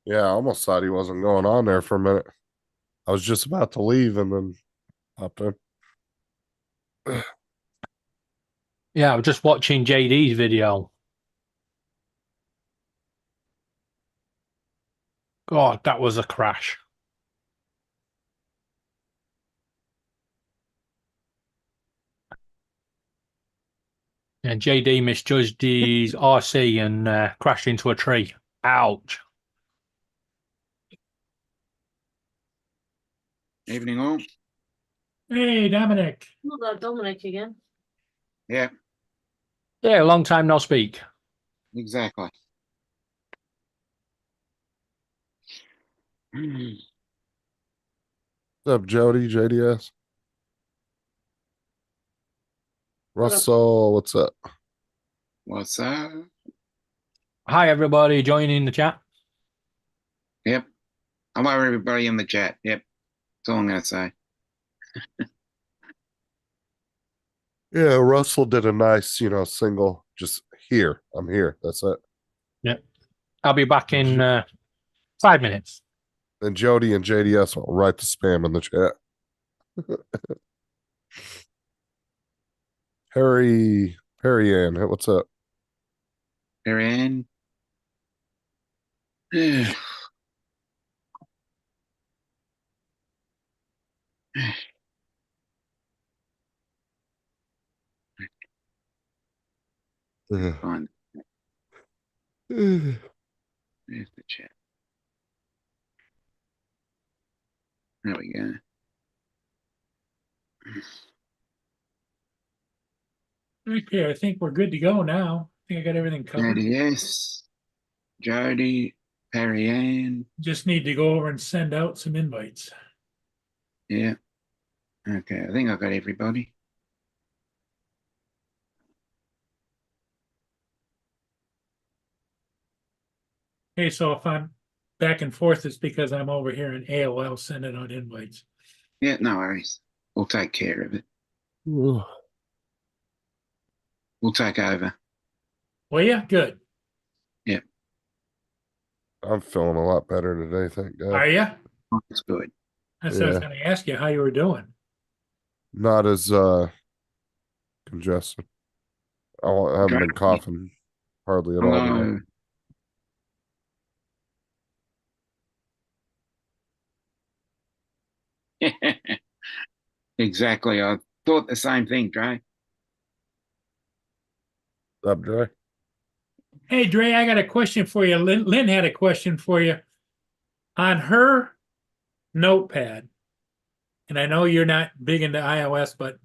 Yeah, I almost thought he wasn't going on there for a minute. I was just about to leave and then popped in. Yeah, I was just watching JD's video. God, that was a crash. And JD misjudged his RC and crashed into a tree. Ouch. Evening all. Hey, Dominic. Not that Dominic again. Yeah, Yeah, long time no speak. exactly. What's up, Jody, JDS? What up? Russell, what's up? What's up? Hi, everybody joining the chat. Yep. Hello, everybody in the chat. Yep. That's all I'm going to say. Yeah, Russell did a nice, single. Just here. I'm here. That's it. Yeah, I'll be back in 5 minutes. And Jody and JDS will write the spam in the chat. Perry Ann, what's up? Marianne. Fine. There's the chat. There we go. Okay, I think we're good to go now. I think I got everything covered. Jody S. Jody, Perry-Ann. Just need to go over and send out some invites. Yeah. Okay, I think I got everybody. Okay, so if I'm back and forth, it's because I'm over here in AOL sending out invites. Yeah, no worries. We'll take care of it. Ugh. We'll take over. Well, yeah, good. Yep. I'm feeling a lot better today, thank God. Are you? That's good. That's what I was Yeah. going to ask you how you were doing. Not as congested. I haven't been coughing hardly at all today. Hello. Exactly. I thought the same thing, Dre. Up, Dre? Hey, Dre, I got a question for you. Lynn had a question for you. On her notepad, and I know you're not big into iOS, but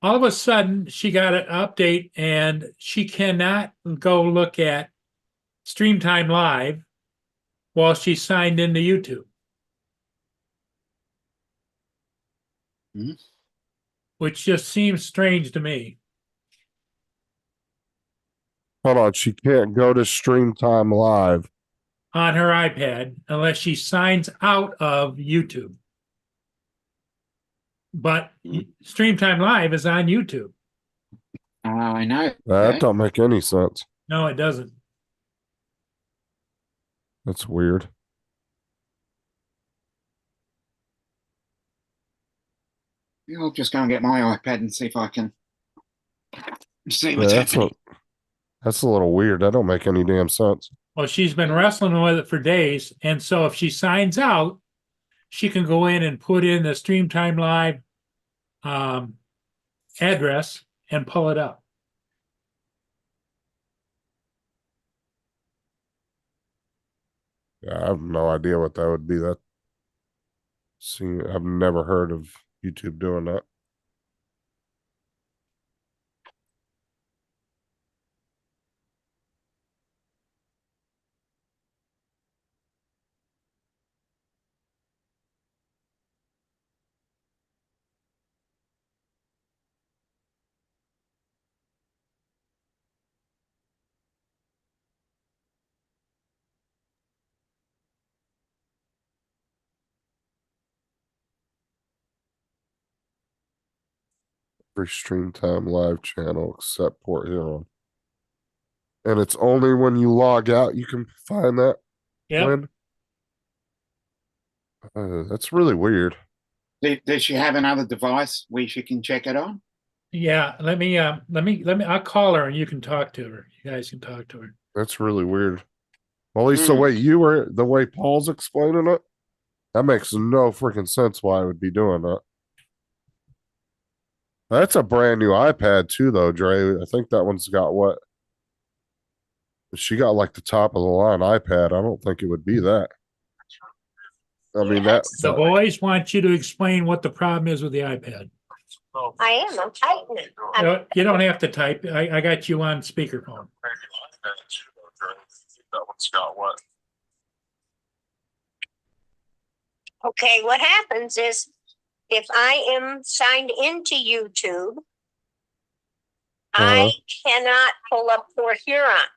all of a sudden she got an update and she cannot go look at StreamTime Live while she's signed into YouTube. Hmm? Which just seems strange to me. Hold on, she can't go to Stream Time Live. On her iPad unless she signs out of YouTube. But StreamTime Live is on YouTube. I know. That don't make any sense. No, it doesn't. That's weird. I'll just go and get my iPad and see if I can see Yeah, what's happening. that's a little weird. That don't make any damn sense. Well, she's been wrestling with it for days. And so if she signs out, she can go in and put in the StreamTime Live address and pull it up. Yeah, I have no idea what that would be. I've never heard of YouTube doing that. Every Stream Time Live channel except Port Huron. And it's only when you log out you can find that. Yep. Lynn? That's really weird. Does she have another device where she can check it on? Yeah. Let me. I'll call her and you can talk to her. You guys can talk to her. That's really weird. Well, at least Mm. the way Paul's explaining it, that makes no freaking sense why I would be doing that. That's a brand new iPad too, though, Dre. I think that one's got what? She got like the top of the line iPad. I don't think it would be that. I mean that. The boys want you to explain what the problem is with the iPad. I am. I'm typing it. You don't have to type. I got you on speakerphone. That one's got what? Okay, what happens is if I am signed into YouTube, I cannot pull up Port Huron.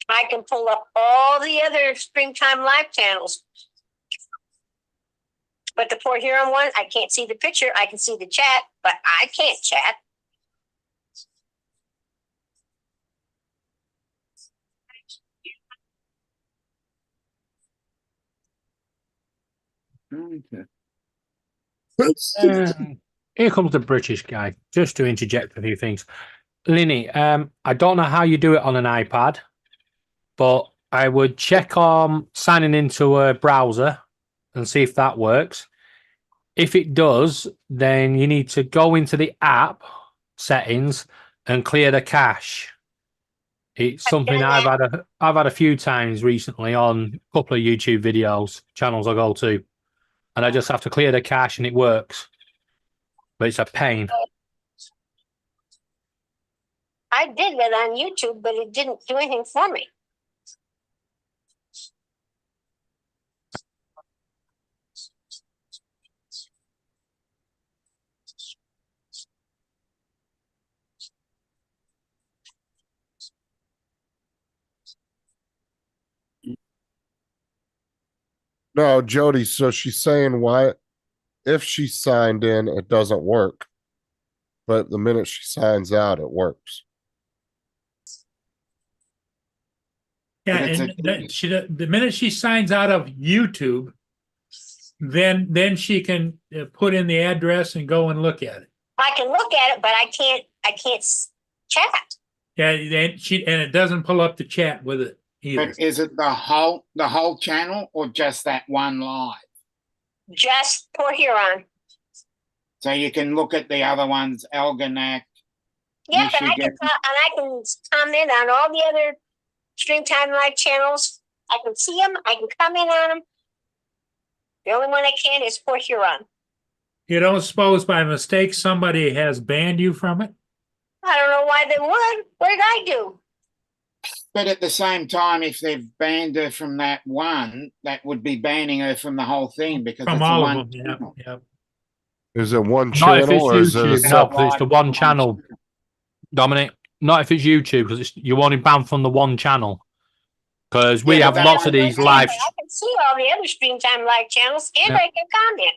I can pull up all the other Springtime Live channels. But the Port Huron one, I can't see the picture. I can see the chat, but I can't chat. Okay. Here comes the British guy, just to interject a few things. Linny, I don't know how you do it on an iPad, but I would check on signing into a browser and see if that works. If it does, then you need to go into the app settings and clear the cache. It's something I've had a few times recently on a couple of YouTube videos, channels I go to, and I just have to clear the cache and it works. But it's a pain. I did that on YouTube, but it didn't do anything for me. No, Jody. So she's saying why, if she signed in, it doesn't work, but the minute she signs out, it works. Yeah, But it's and the minute she signs out of YouTube, then she can put in the address and go and look at it. I can look at it, but I can't chat. Yeah, and it doesn't pull up the chat with it either. But is it the whole channel or just that one live? Just Port Huron. So you can look at the other ones, Algonac. Yeah, but Michigan. I can comment on all the other Streamtime Live channels. I can see them. I can comment on them. The only one I can't is Port Huron. You don't suppose by mistake somebody has banned you from it? I don't know why they would. What did I do? But at the same time, if they've banned her from that one, that would be banning her from the whole thing because From it's all one of them, channel. yeah. Is it one Not if channel or it's is it a YouTube, no, 'cause it's the one channel. Dominic, not if it's YouTube, because you're only banned from the one channel. Because we Yeah, have but lots of these live. I can see all the other Streamtime Live channels and Yeah. I can comment.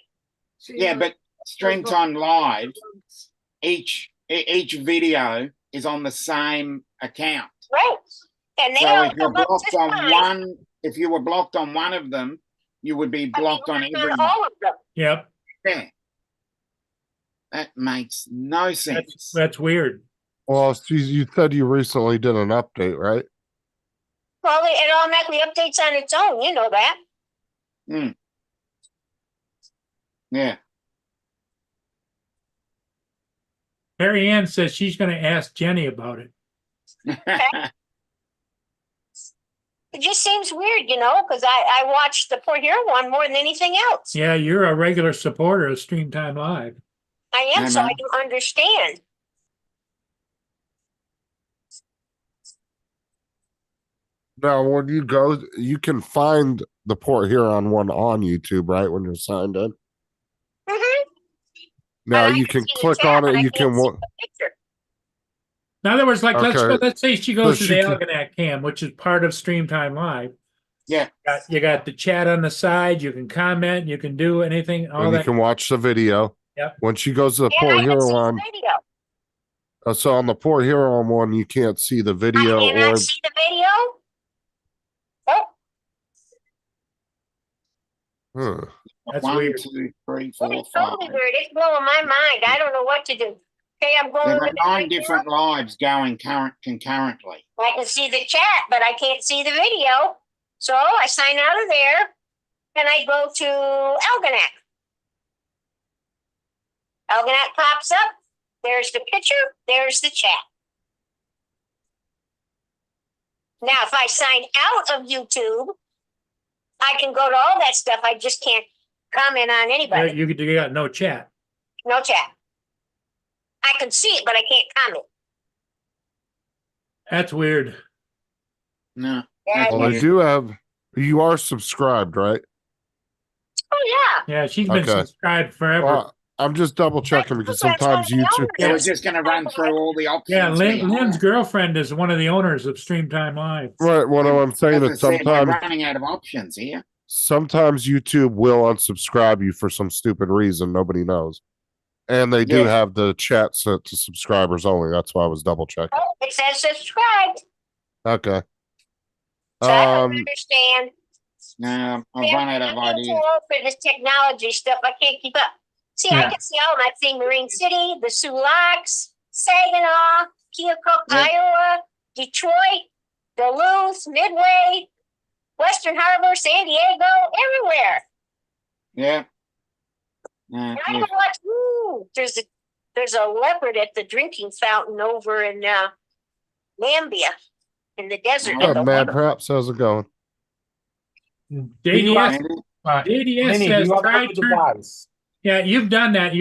Yeah, but Streamtime Live, each video is on the same account. Right. And they So all if you're come up blocked just on fine. one, if you were blocked on one of them, you would be I mean, blocked on I'm every one. all of them. Yep, Yeah. That makes no sense. that's weird. Well, you said you recently did an update, right? Well, it automatically updates on its own. You know that. Yeah. Mary Ann says she's going to ask Jenny about it. It just seems weird, because I watch the Port Huron one more than anything else. Yeah, you're a regular supporter of Streamtime Live. I am, so know. I do understand. Now, when you go, you can find the Port Huron one on YouTube, right? When you're signed in. Mm-hmm. Now And I you can can see the click chat, on but it. I You can't can. see the picture. In other words, like Okay. let's say she goes So to the she can- Algonac Cam, which is part of Streamtime Live. Yeah. You got the chat on the side. You can comment. You can do anything. All And you that. can watch the video. Yep. When she goes to the And Port I can see Huron the one, video. so on the Port Huron one, you can't see the video I cannot or see the video. Oh, Huh. That's One, weird. 2, 3, It's 4, totally 5. weird. It's blowing my mind. I don't know what to do. Okay, I'm going They've to got 9 different lives going concurrently. I can see the chat, but I can't see the video. So I sign out of there and I go to Algonac. Algonac pops up. There's the picture. There's the chat. Now, if I sign out of YouTube, I can go to all that stuff. I just can't comment on anybody. You got no chat. No chat. I can see it, but I can't comment. That's weird. No. Yeah, Well, they do have. You are subscribed, right? Oh, yeah. Yeah, she's been Okay. subscribed forever. Well, I'm just double checking because sometimes YouTube. Yeah, we're just going to run through all the options. Yeah, we have. Lynn's girlfriend is one of the owners of Streamtime Live. Right. What I'm saying As I is said, we're sometimes running out of options here. YouTube will unsubscribe you for some stupid reason nobody knows. And they do Yeah. have the chat set to subscribers only. That's why I was double checking. Oh, it says subscribed. Okay. So I don't understand. No, I've run out of I'm too ideas. old for this technology stuff. I can't keep up. See, I Yeah. can see all my thing: Marine City, the Sioux Locks, Saginaw, Keokuk, Yeah. Iowa, Detroit, Duluth, Midway, Western Harbor, San Diego, everywhere. Yeah. And I know what. Ooh, there's a leopard at the drinking fountain over in Nambia, in the desert. Oh, at the Mad water. Perhaps, how's it going? JDS, Right. JDS Lenny, do says you have try another turn. device? Yeah, you've done that.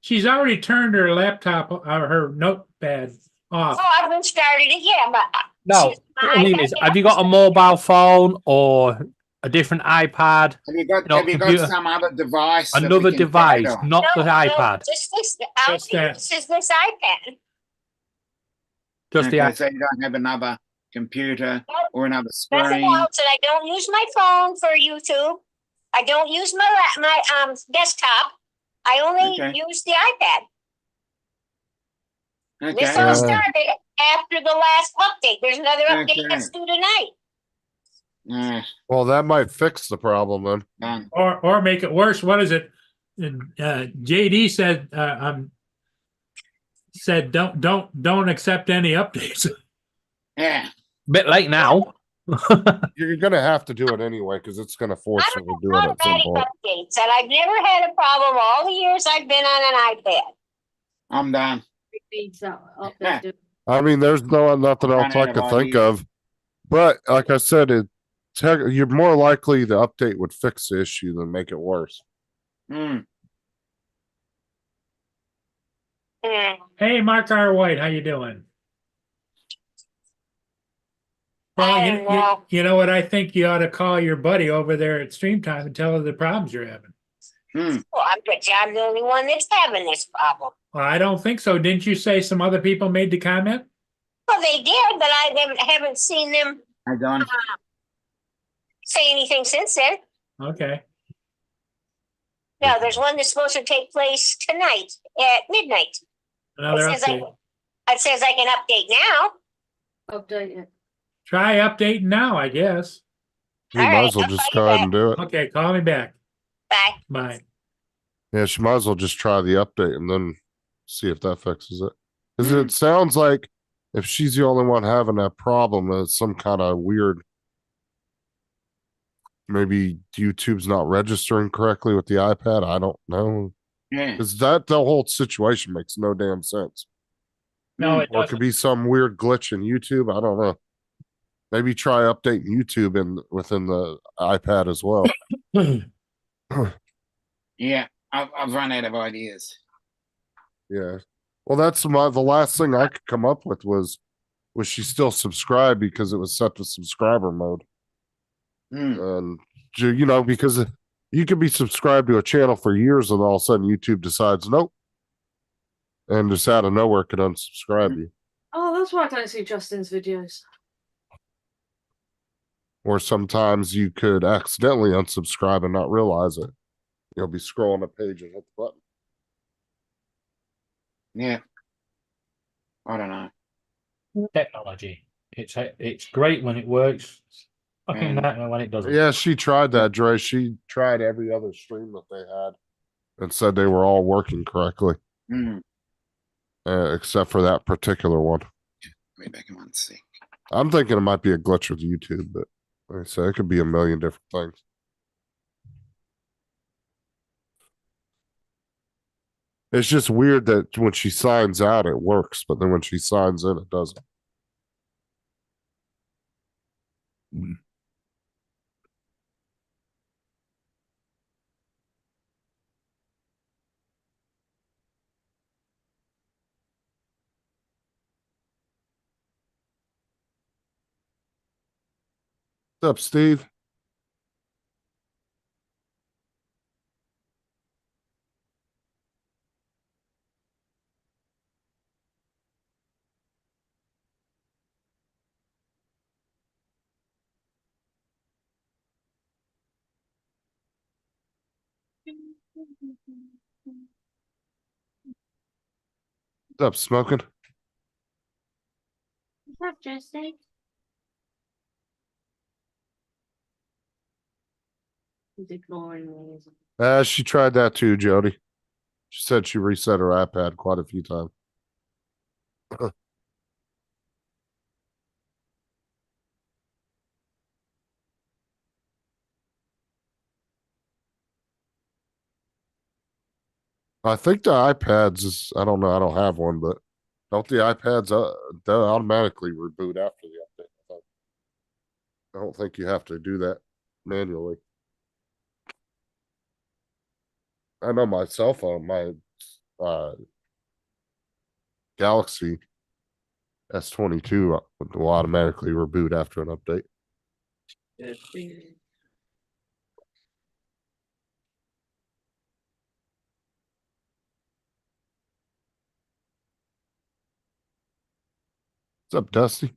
She's already turned her laptop or her notepad off. Oh, I've been started it. Yeah, but No. my I mean, iPad- have you got a mobile phone or a different iPad? Have you got, No, have you got computer. some other device? that we Another can device, chat on? not the No, iPad. Just this. Just that. This is this iPad. Just the Okay, iPad. so you don't have another computer Nope. or another Nothing screen. else, and I don't use my phone for YouTube. I don't use my desktop. I only Okay. use the iPad. This Okay. all started after the last update. There's another update Okay. that's due tonight. Well, that might fix the problem then. Done. Or make it worse. What is it? JD said don't accept any updates. Yeah. Bit late now. You're gonna have to do it anyway because it's gonna force I you don't to do it at some automatic point. updates, and I've never had a problem all the years I've been on an iPad. I'm done. Update. I mean, there's nothing else I Kind of could think idea. of. But like I said, you're more likely the update would fix the issue than make it worse. Hmm. Hmm. Hey, Mark R. White, how you doing? Well, I don't know. you know what? I think you ought to call your buddy over there at Streamtime and tell her the problems you're having. Hmm. Well, I bet you I'm the only one that's having this problem. Well, I don't think so. Didn't you say some other people made the comment? Well, they did, but I haven't seen them I done. say anything since then. Okay. No, there's one that's supposed to take place tonight at midnight. Another It says I- update. It says I can update now. Update it. Try updating now, I guess. You All might right, as well I'll just call go you ahead and do it. Okay, call me back. Bye. Bye. Yeah, she might as well just try the update and then see if that fixes it. Because Hmm. it sounds like if she's the only one having that problem, it's some kind of weird. Maybe YouTube's not registering correctly with the iPad. I don't know. Yeah. Because the whole situation makes no damn sense. No, it Or it doesn't. could be some weird glitch in YouTube. I don't know. Maybe try updating YouTube within the iPad as well. Yeah. I've run out of ideas. Yeah. Well, that's the last thing I could come up with was she still subscribed because it was set to subscriber mode. Hmm. And because you could be subscribed to a channel for years and all of a sudden YouTube decides nope. And just out of nowhere could unsubscribe you. Oh, that's why I don't see Justin's videos. Or sometimes you could accidentally unsubscribe and not realize it. You'll be scrolling a page and hit the button. Yeah. I don't know. Technology. It's great when it works. fucking And- nightmare when it doesn't. Yeah, she tried that, Dre. She tried every other stream that they had and said they were all working correctly, Hmm, except for that particular one. let me back in one sec. I'm thinking it might be a glitch with YouTube, but like I say, it could be a million different things. It's just weird that when she signs out, it works, but then when she signs in, it doesn't. What's up, Steve? What's up, smoking? What's up, Justin? He's ignoring me. isn't She tried that too, Jody. She said she reset her iPad quite a few times. I think the iPads is, I don't know, I don't have one, but don't the iPads they automatically reboot after the update? I don't think you have to do that manually. I know my cell phone, my Galaxy S22 will automatically reboot after an update. he? What's up, Dusty?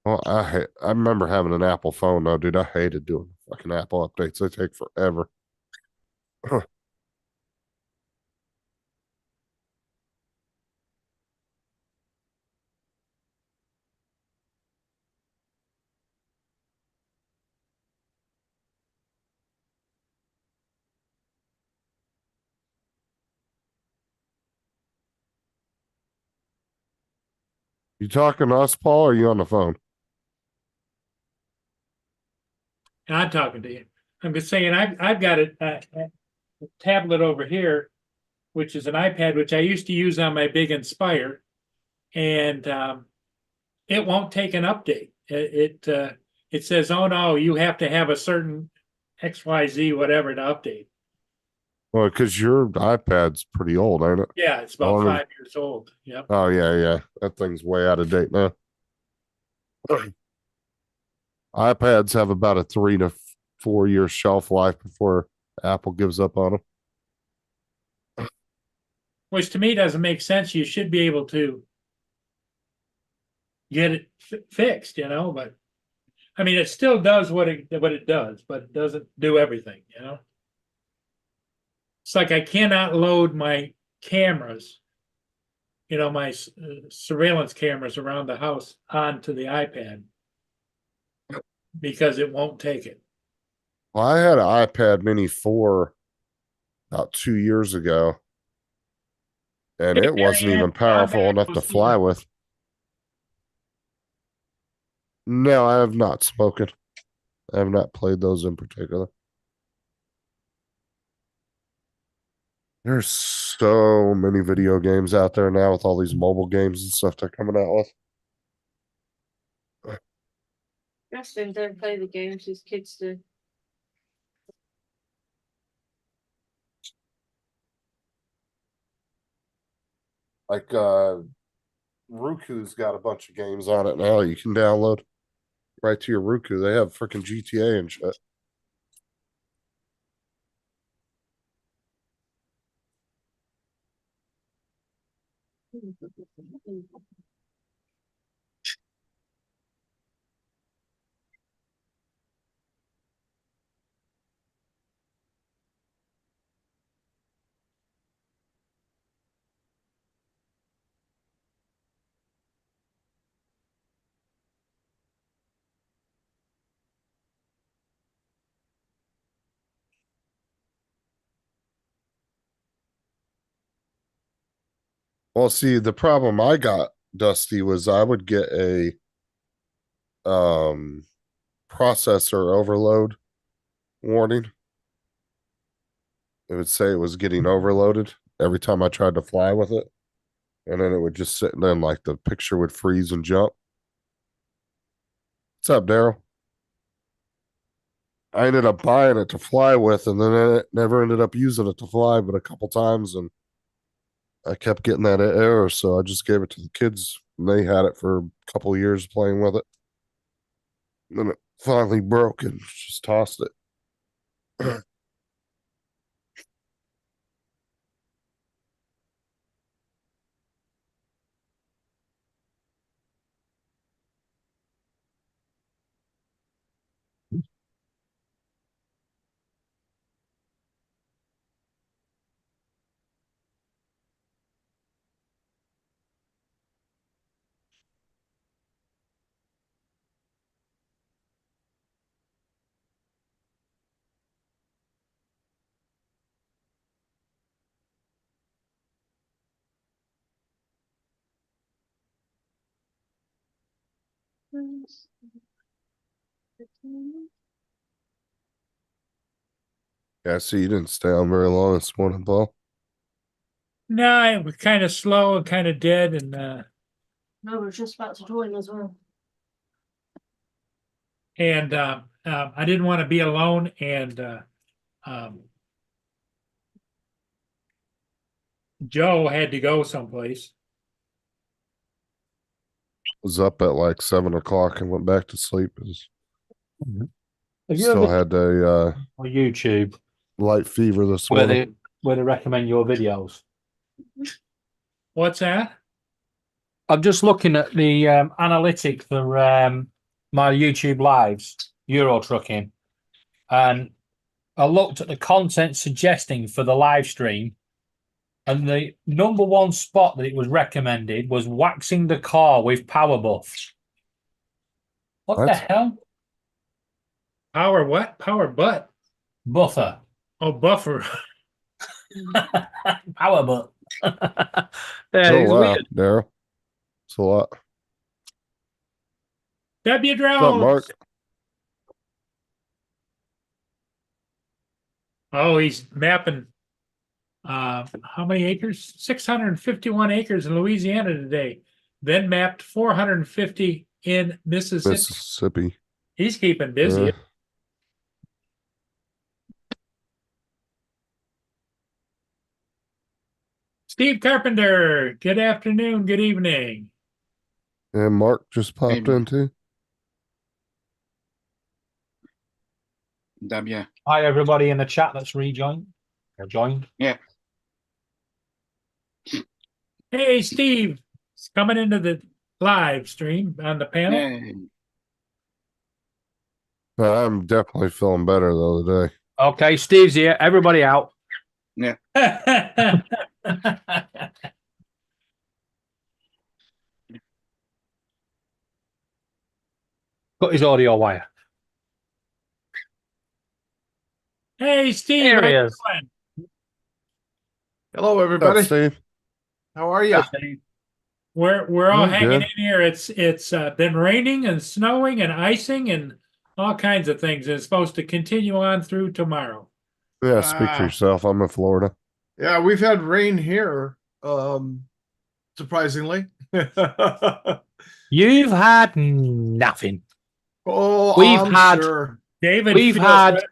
Well, I remember having an Apple phone though, dude. I hated doing fucking Apple updates. They take forever. You talking to us, Paul, or are you on the phone? And I'm talking to you. I'm just saying, I've got a tablet over here, which is an iPad, which I used to use on my big Inspire, and it won't take an update. It says, "Oh no, you have to have a certain XYZ whatever to update." Well, because your iPad's pretty old, ain't it? Yeah, it's about Oh, 5 years old. Yep. Oh yeah. That thing's way out of date now. iPads have about a 3 to 4 year shelf life before Apple gives up on them. Which to me doesn't make sense. You should be able to get it fixed, but I mean, it still does what it does, but it doesn't do everything. It's like I cannot load my cameras, my surveillance cameras around the house onto the iPad because it won't take it. Well, I had an iPad Mini 4 about 2 years ago, and Hey, it wasn't Marianne, even powerful I'm back. enough We'll to see fly you. with. No, I have not spoken. I have not played those in particular. There's so many video games out there now with all these mobile games and stuff they're coming out with. Justin, don't play the games his kids do. Like Roku's got a bunch of games on it now you can download right to your Roku. They have freaking GTA and shit. Well, see, the problem I got, Dusty, was I would get a um processor overload warning. It would say it was getting overloaded every time I tried to fly with it. And then it would just sit and then like the picture would freeze and jump. What's up, Daryl? I ended up buying it to fly with, and then I never ended up using it to fly but a couple times, and I kept getting that error, so I just gave it to the kids, and they had it for a couple years playing with it. And then it finally broke and just tossed it. Yeah, see, you didn't stay on very long this morning, Paul. No, it was kind of slow and kind of dead, and No, we're just about to join as well. I didn't want to be alone, and Joe had to go someplace. Was up at like 7 o'clock and went back to sleep. Have you Still ever had a on YouTube light fever this where morning. they recommend your videos? What's that? I'm just looking at the analytic for my YouTube lives, Euro trucking, and I looked at the content suggesting for the live stream, and the number one spot that it was recommended was waxing the car with power buffs. What the What? hell? Power what? Power butt. Buffer. Oh, buffer. Power butt. Yeah, Oh, it's wow, weird. Daryl. It's a lot. W What's up, Drones. Mark? Oh, he's mapping how many acres? 651 acres in Louisiana today. Then mapped 450 in Mississippi. Mississippi. He's keeping busy. Yeah. Steve Carpenter, good afternoon, good evening. And Mark just popped Evening. in too. W. Hi, everybody in the chat that's rejoined or joined. Hey, Steve, it's coming into the live stream on the panel. Yeah. I'm definitely feeling better the other day. Okay, Steve's here. Everybody out. Cut his audio wire. Hey, Steve. There how he you is. doing? Hello, What's up, everybody. Steve? How are you? We're all I'm hanging good. in here. It's been raining and snowing and icing and all kinds of things. It's supposed to continue on through tomorrow. Yeah, speak for Ah. yourself. I'm in Florida. Yeah, we've had rain here. Surprisingly. You've had nothing. Oh, We've I'm had- sure. David, We've feels had- le-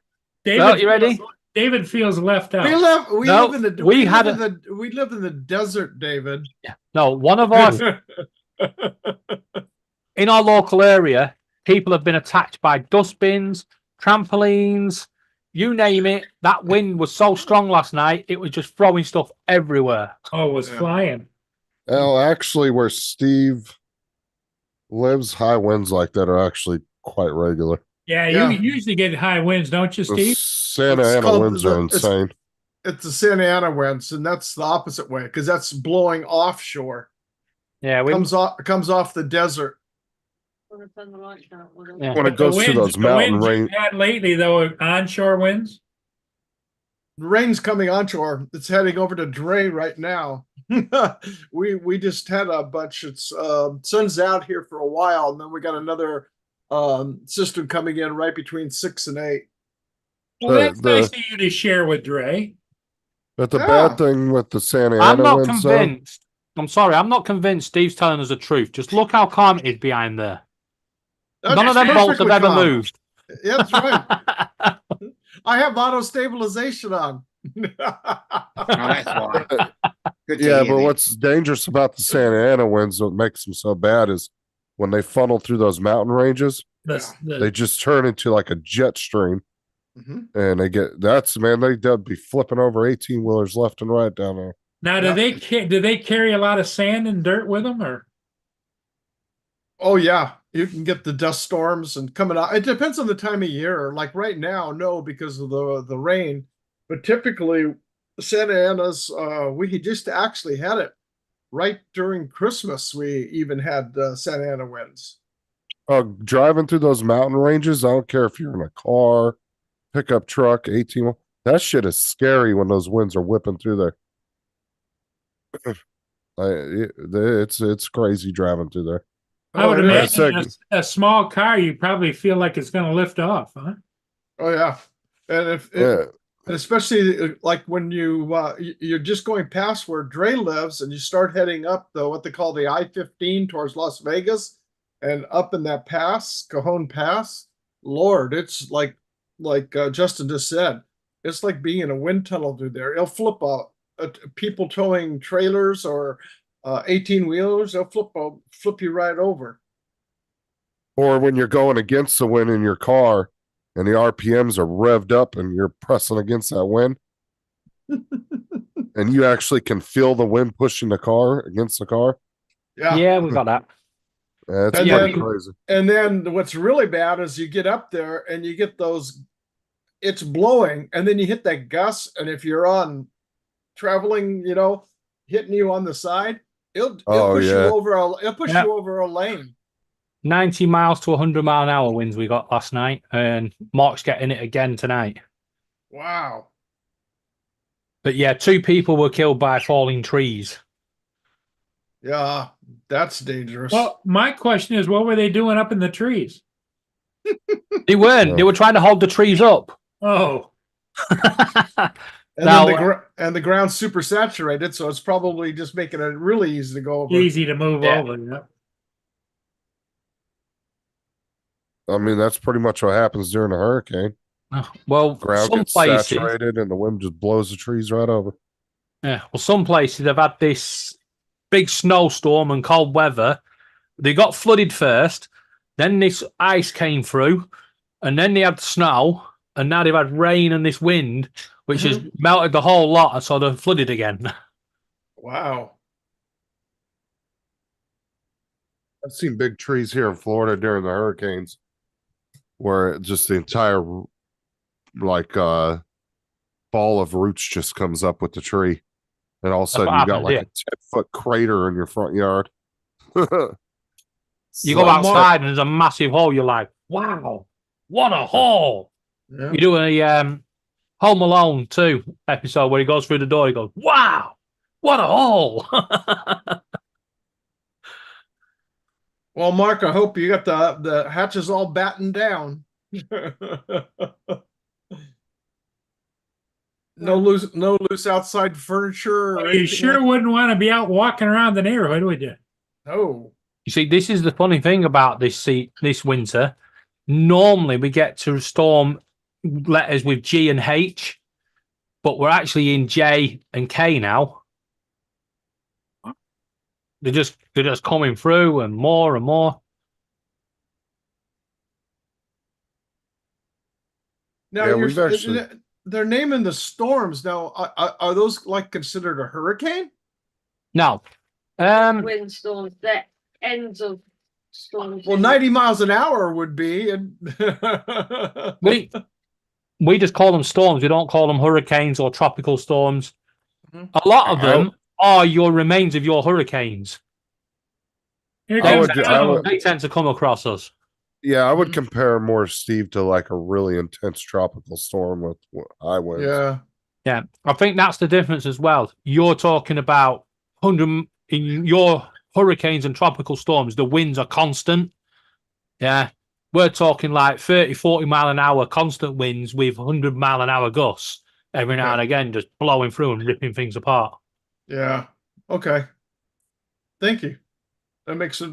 David, Well, you ready? David feels left out. We live. We No, live in the. we We, had live in the. We live in the desert, David. No, one of our in our local area, people have been attacked by dustbins, trampolines, you name it. That wind was so strong last night, it was just throwing stuff everywhere. Oh, it was Yeah. flying. Oh, actually, where Steve lives, high winds like that are actually quite regular. Yeah, Yeah. you usually get high winds, don't you, The Steve? Santa It's Ana called winds the- are it's- insane. It's the Santa Ana winds, and that's the opposite way because that's blowing offshore. Yeah, we Comes off the desert. Wanna turn the lights out, will Yeah. When it goes to those the mountain winds rain, you've had lately, though, are onshore winds. rain's coming onshore. It's heading over to Dre right now. We just had a bunch. It's sun's out here for a while, and then we got another system coming in right between 6 and 8. Well, that's nice of you to share with Dre. But the Yeah. bad thing with the Santa I'm Ana not winds, though, convinced. I'm sorry, I'm not convinced Steve's telling us the truth. Just look how calm it is behind there. None of them bolts have Perfectly ever calm. moved. Yeah, that's right. I have auto stabilization on. Oh, that's why. Good to yeah, hear but that. what's dangerous about the Santa Ana winds, what makes them so bad is when they funnel through those mountain ranges, they just turn into like a jet stream, Mhm. and they'd be flipping over 18-wheelers left and right down there. Now, do they carry a lot of sand and dirt with them, or? Oh yeah, you can get the dust storms and coming out. It depends on the time of year. Like right now, no, because of the rain. But typically, Santa Ana's we just actually had it right during Christmas. We even had Santa Ana winds. Driving through those mountain ranges, I don't care if you're in a car, pickup truck, 18, that shit is scary when those winds are whipping through there. It's crazy driving through there. I would it is. imagine a small car, you probably feel like it's going to lift off, huh? Oh yeah, and and especially like when you're just going past where Dre lives, and you start heading up what they call the I-15 towards Las Vegas, and up in that pass, Cajon Pass. Lord, it's like Justin just said, it's like being in a wind tunnel through there. It'll flip people towing trailers or 18-wheelers. They'll flip you right over. Or when you're going against the wind in your car and the RPMs are revved up and you're pressing against that wind and you actually can feel the wind pushing the car against the car. Yeah, we got that. It's And pretty then- crazy. And then what's really bad is you get up there and you get those, it's blowing, and then you hit that gust. And if you're on traveling, hitting you on the side, it'll push you over you over a lane. 90 miles to 100 mile an hour winds we got last night, and Mark's getting it again tonight. Wow. But yeah, 2 people were killed by falling trees. Yeah, that's dangerous. Well, my question is, what were they doing up in the trees? They weren't. They were trying to hold the trees up. Oh, and now- then the ground's super saturated, so it's probably just making it really easy to go over. easy to move Yeah. over. Yeah. I mean, that's pretty much what happens during a hurricane. Well, Ground some gets places, saturated and the wind just blows the trees right over. yeah, well, some places have had this big snowstorm and cold weather. They got flooded first, then this ice came through, and then they had snow, and now they've had rain and this wind, which has melted the whole lot, and so they're flooded again. Wow. I've seen big trees here in Florida during the hurricanes where just the entire ball of roots just comes up with the tree. And all of a sudden what you got happened, like yeah. a 10-foot crater in your front yard. You go outside and there's a massive hole. You're like, wow, what a hole. Yeah. You do a Home Alone 2 episode where he goes through the door. He goes, wow, what a hole. Well, Mark, I hope you got the hatches all battened down. No loose outside furniture. Or You anything sure like- wouldn't want to be out walking around the neighborhood, would you? No. You see, this is the funny thing about this winter. Normally we get to storm letters with G and H, but we're actually in J and K now. They're just coming through and more and more. Now Yeah, we've actually- they're naming the storms now. Are those like considered a hurricane? No. Windstorms, the ends of storms. Well, 90 miles an hour would be. And We just call them storms. We don't call them hurricanes or tropical storms. Mhm. A lot of them are your remains of your hurricanes. Here I comes would- Donald. They tend to come across us. Yeah, I would Mhm. compare more, Steve, to like a really intense tropical storm with high winds. yeah. Yeah, I think that's the difference as well. You're talking about 100 in your hurricanes and tropical storms, the winds are constant. Yeah, we're talking like 30, 40 mile an hour constant winds with 100 mile an hour gusts every now and again, just blowing through and ripping things apart. Yeah. Okay. Thank you. That makes it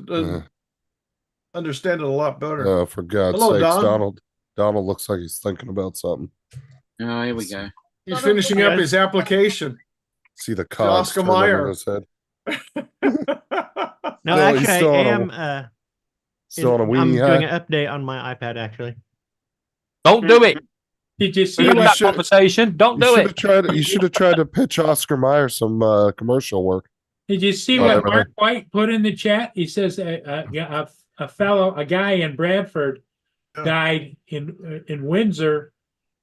understand it a lot better. For God's Hello, sakes, Don. Donald looks like he's thinking about something. Oh, here we go. He's finishing up his application. See the cogs Oscar turning in Mayer. his head. No, No, he's actually, I still on a- am. Still on a I'm weenie doing high. an update on my iPad. Actually, Don't do it. Did you see We had you that should- conversation. Don't You do should it. have tried. You should have tried to pitch Oscar Mayer some commercial work. Did you see Oh, what everything. Mark White put in the chat? He says a guy in Bradford died in Windsor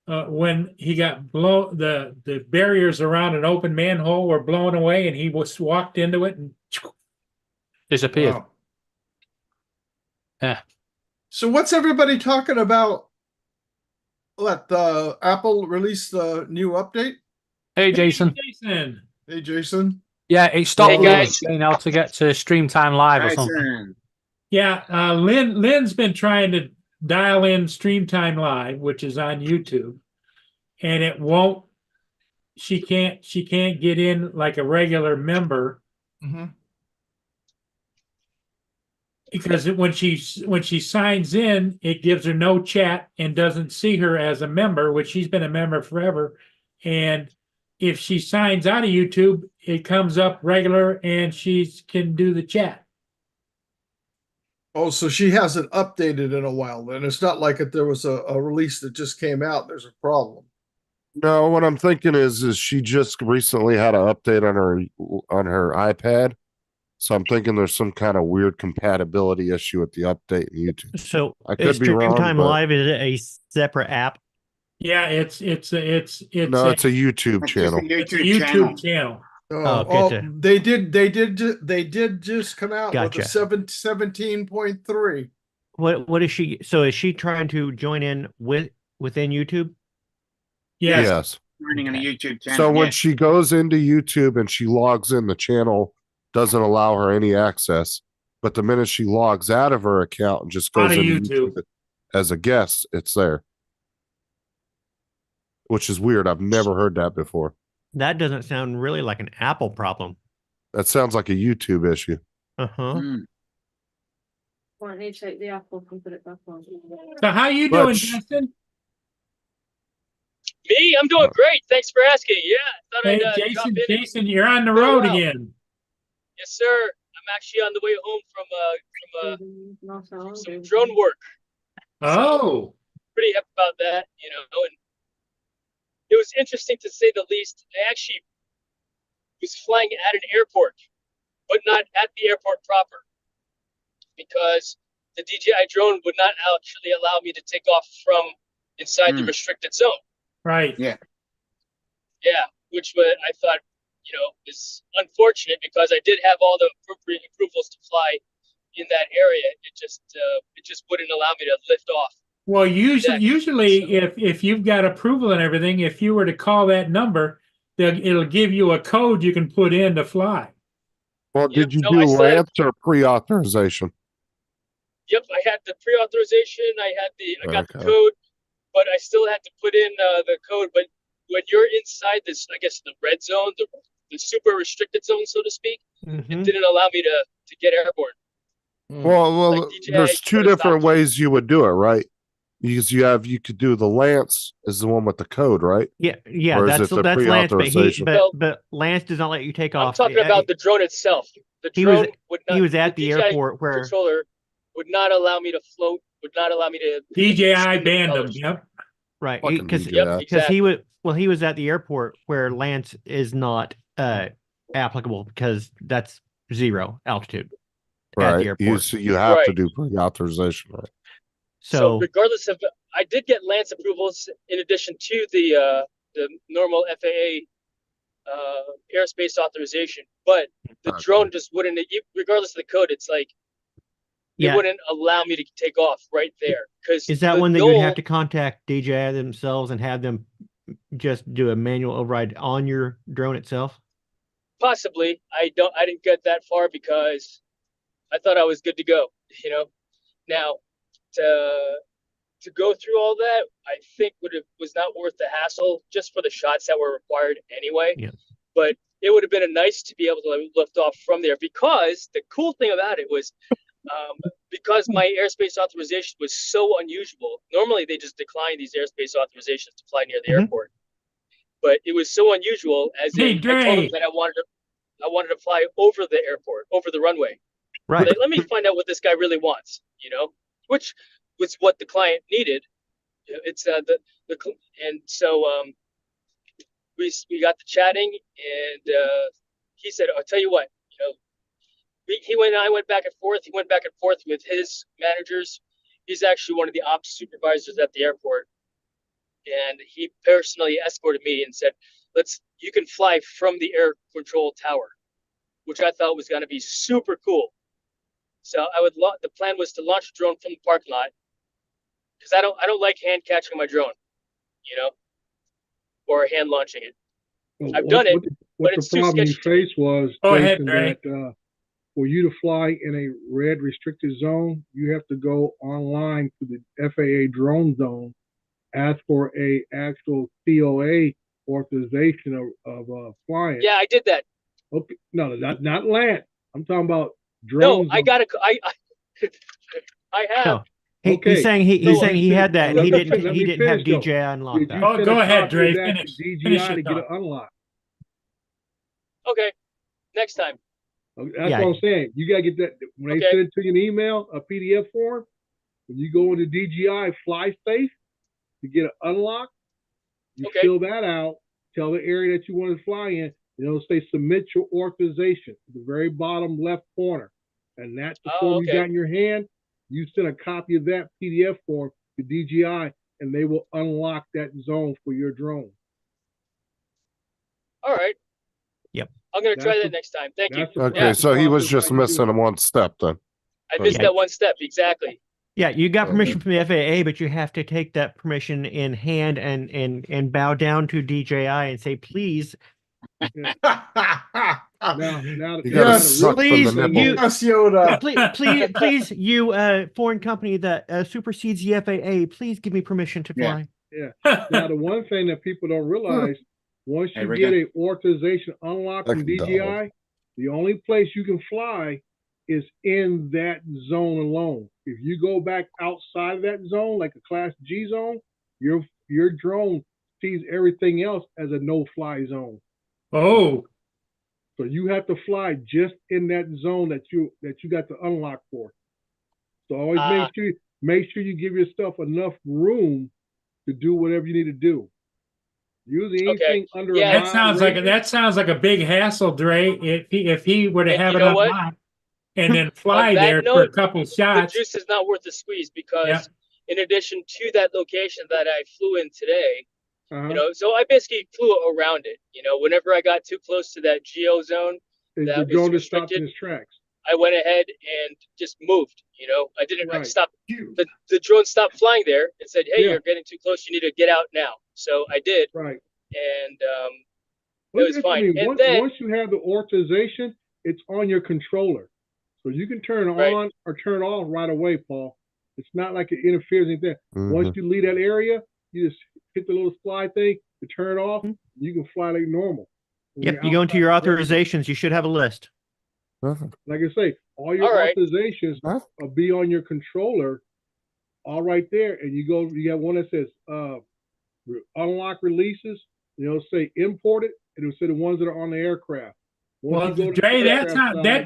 when he got the barriers around an open manhole were blown away, and he walked into it and Disappeared. Wow. Yeah. So what's everybody talking about? What the Apple released the new update? Hey, Jason. Jason. Hey, Jason. Yeah, it stopped Hey, guys. saying how to get to Stream Time Live or something. Jason. Yeah, Lynn's been trying to dial in Stream Time Live, which is on YouTube, and it won't. She can't get in like a regular member Mm-hmm. because when she signs in, it gives her no chat and doesn't see her as a member, which she's been a member forever. And if she signs out of YouTube, it comes up regular and she can do the chat. Oh, so she hasn't updated in a while then. It's not like if there was a release that just came out, there's a problem. No, what I'm thinking is she just recently had an update on her iPad, so I'm thinking there's some kind of weird compatibility issue with the update in YouTube. so I could be wrong, Streamtime but- Live is a separate app. Yeah, it's No, a it's a YouTube It's just channel. a it's a YouTube channel. YouTube channel. Oh, gotcha. they did just come out with Gotcha. a 17.3. What is she? So is she trying to join in within YouTube? Yes. Yes. Running on a YouTube channel. So when yeah. she goes into YouTube and she logs in, the channel doesn't allow her any access. But the minute she logs out of her account and just Out goes of into YouTube. YouTube as a guest, it's there. Which is weird. I've never heard that before. That doesn't sound really like an Apple problem. That sounds like a YouTube issue. Uh-huh. Mm. Why don't you take the apple and put it back on? So how you But doing, sh- Justin? Me, I'm doing great. Thanks for asking. Yeah, thought Hey, I'd drop Jason, in. Jason, you're on the Oh, road wow. again. Yes, sir. I'm actually on the way home from Not so long some ago. drone work. Oh, Pretty happy about that, and it was interesting to say the least. I actually was flying at an airport, but not at the airport proper, because the DJI drone would not actually allow me to take off from inside the Hmm. restricted zone. right. Yeah, which I thought, is unfortunate because I did have all the appropriate approvals to fly in that area. It just wouldn't allow me to lift off. Well, Exactly. usually So- if you've got approval and everything, if you were to call that number, it'll give you a code you can put in to fly. Well, Yep, did you no, do I still have- Lance or pre-authorization? Yep, I had the pre-authorization. I got the Okay. code, but I still had to put in the code. But when you're inside this, I guess the red zone, the super restricted zone, so to speak, Mhm. it didn't allow me to get airborne. Well, Like DJI there's two put a stop different to it. ways you would do it, right? Because you could do the Lance is the one with the code, right? Yeah, Or is that's it the Lance, but pre-authorization? but Lance does not let you take I'm off. talking about the drone itself. The He was- drone would not. he was at the DJI airport where controller would not allow me to float. Would not allow me to. DJI spin the banned them. propellers. Yep. right Fucking because DJI. Yep, because he exactly. was at the airport where Lance is not applicable because that's 0 altitude at the Right. airport. You have to Right. do pre-authorization, right? So regardless of, I did get Lance approvals in addition to the normal FAA airspace authorization, but the Okay. drone just wouldn't. Regardless of the code, it's like it yeah, wouldn't allow me to take off right there. Because is that one that you would have to contact DJI themselves and have them just do a manual override on your drone itself? Possibly. I didn't get that far because I thought I was good to go, you know. Now to go through all that, I think was not worth the hassle just for the shots that were required anyway. Yeah. But it would have been nice to be able to lift off from there, because the cool thing about it was because my airspace authorization was so unusual. Normally they just decline these airspace authorizations to fly near the airport, but it was so unusual as Hey, I told Dre. them that I wanted to fly over the airport, over the runway. Right. Let me find out what this guy really wants, you know, which was what the client needed. It's and so we got to chatting, and he said, "I'll tell you what, you know." I went back and forth. He went back and forth with his managers. He's actually one of the ops supervisors at the airport, and he personally escorted me and said, you can fly from the air control tower," which I thought was going to be super cool. So the plan was to launch a drone from the parking lot, because I don't like hand catching my drone, you know, or hand launching it. I've done it, but it's the too problem you sketchy to me. faced was, Go ahead, Jason, Dre. that for you to fly in a red restricted zone, you have to go online to the FAA drone zone, ask for a actual COA authorization of flying. Yeah, I did that. Okay, no, not land. I'm talking about No, drones. I got I have. No. He's Okay. saying he's No, saying he had that and he let didn't me have finish, though. DJI unlock Did that. you Oh, send go a ahead, copy Dre. of that to Finish DJI your to get it thought. unlocked? Okay, next time. That's Yeah. what I'm saying. You gotta get that when they Okay. send it to you an email, a PDF form. When you go into DJI Fly Safe to get it unlocked, you Okay. fill that out. Tell the area that you want to fly in. And it'll say submit your authorization at the very bottom left corner, and that's the Oh, form you okay. got in your hand. You send a copy of that PDF form to DJI, and they will unlock that zone for your drone. All right. Yep. I'm gonna try That's that the- next time. Thank you. That's the Okay, Yeah, so he was process just how you do missing it. one step then. I missed Yeah. that one step exactly. Yeah, you got Okay. permission from the FAA, but you have to take that permission in hand and bow down to DJI and say, please, Now, You gotta Yes, suck from the please, nipple. you- Yes, Yoda. please, you foreign company that supersedes the FAA, please give me permission to Yeah. fly. now the one thing that people don't realize, once There you we get go. a authorization unlocked from Like DJI, the only place you can fly is in that zone alone. If you go back outside of that zone, like a Class G zone, your drone sees everything else as a no-fly zone. Oh, So you have to fly just in that zone that you got to unlock for. So always make sure you give yourself enough room to do whatever you need to do. Usually Okay. anything under Yeah. a that mile sounds like a big hassle, Dre. If he were to And have you it know what? unlocked and then fly On that there for a note, couple The shots. juice is not worth the squeeze, because Yeah. in addition to that location that I flew in today, Uh-huh. you know, so I basically flew around it. You know, whenever I got too close to that geo zone, the that was drone just stopped restricted. in its tracks. I went ahead and just moved. You know, I didn't Right. stop. The drone stopped flying there and said, "Hey, Yeah. you're getting too close. You need to get out now." So I did, Right. and Well, was fine. And then- once you have the authorization, it's on your controller. So you can turn it Right. on or turn it off right away, Paul. It's not like it interferes with anything. Mhm. Once you leave that area, you just hit the little slide thing to turn it off. You can fly like normal. When Yep, you're you go into your outside, authorizations, you should have a list. like I say, all your All right. authorizations Huh? will be on your controller, all right there. And you have one that says unlock releases. It'll say imported, and it'll say the ones that are on the aircraft. Once Well, you go to the Dre, aircraft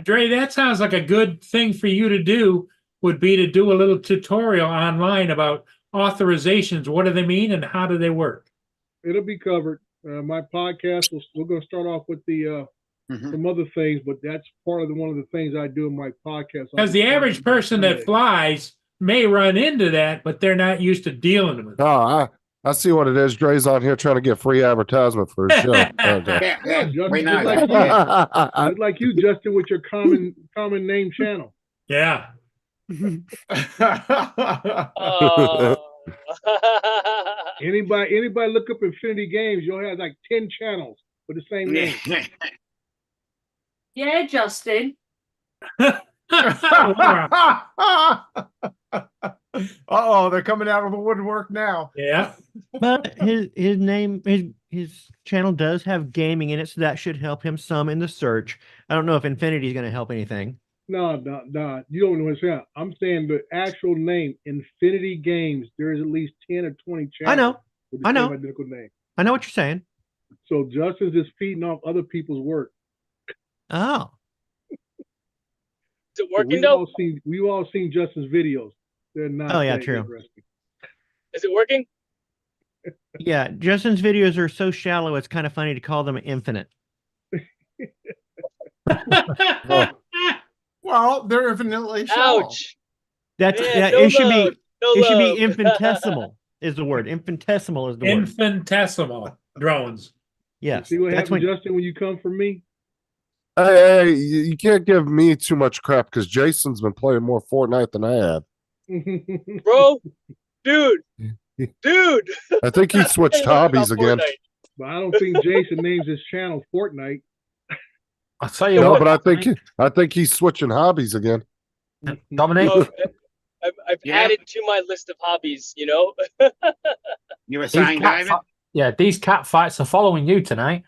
side- that sounds like a good thing for you to do. Would be to do a little tutorial online about authorizations. What do they mean and how do they work? it'll be covered. My podcast, we're going to start off with the Mhm. some other things, but that's part of one of the things I do in my podcast. Because the average person that flies may run into that, but they're not used to dealing with it. Oh, I see what it is. Dre's on here trying to get free advertisement for his show. Okay. Yeah, yeah, Justin, we know just that. like Yeah. I'd like you, Justin, with your common name channel. Yeah. Oh. Anybody look up Infinity Games, you'll have like 10 channels with the same name. Yeah, Justin. Uh-oh, they're coming out of the woodwork now. Yeah. But his name his channel does have gaming in it, so that should help him some in the search. I don't know if Infinity is going to help anything. No. You don't know what's saying. I'm saying the actual name, Infinity Games. There is at least 10 or 20 channels. I know. With the I know. same identical name. I know what you're saying. So Justin's just feeding off other people's work. Oh, Is it working though? We've all seen Justin's videos. They're not. Oh, yeah, that true. interesting. Is it working? yeah. Justin's videos are so shallow, it's kind of funny to call them infinite. Well, they're infinitely shallow. Ouch. That's Man, it should be no it should be love. infinitesimal is the word. Infinitesimal is the word. Infinitesimal drones. Yes. See what That's happens, when Justin, when you come for me? Hey, you can't give me too much crap because Jason's been playing more Fortnite than I have. Bro, dude. I think he switched I love hobbies about again. Fortnite. But I don't think Jason names his channel Fortnite. I'll tell you No, what, but I think he's switching hobbies again. Dominic. Well, I've Yeah. added to my list of hobbies, you know. You were these saying, cat David? yeah, these cat fights are following you tonight.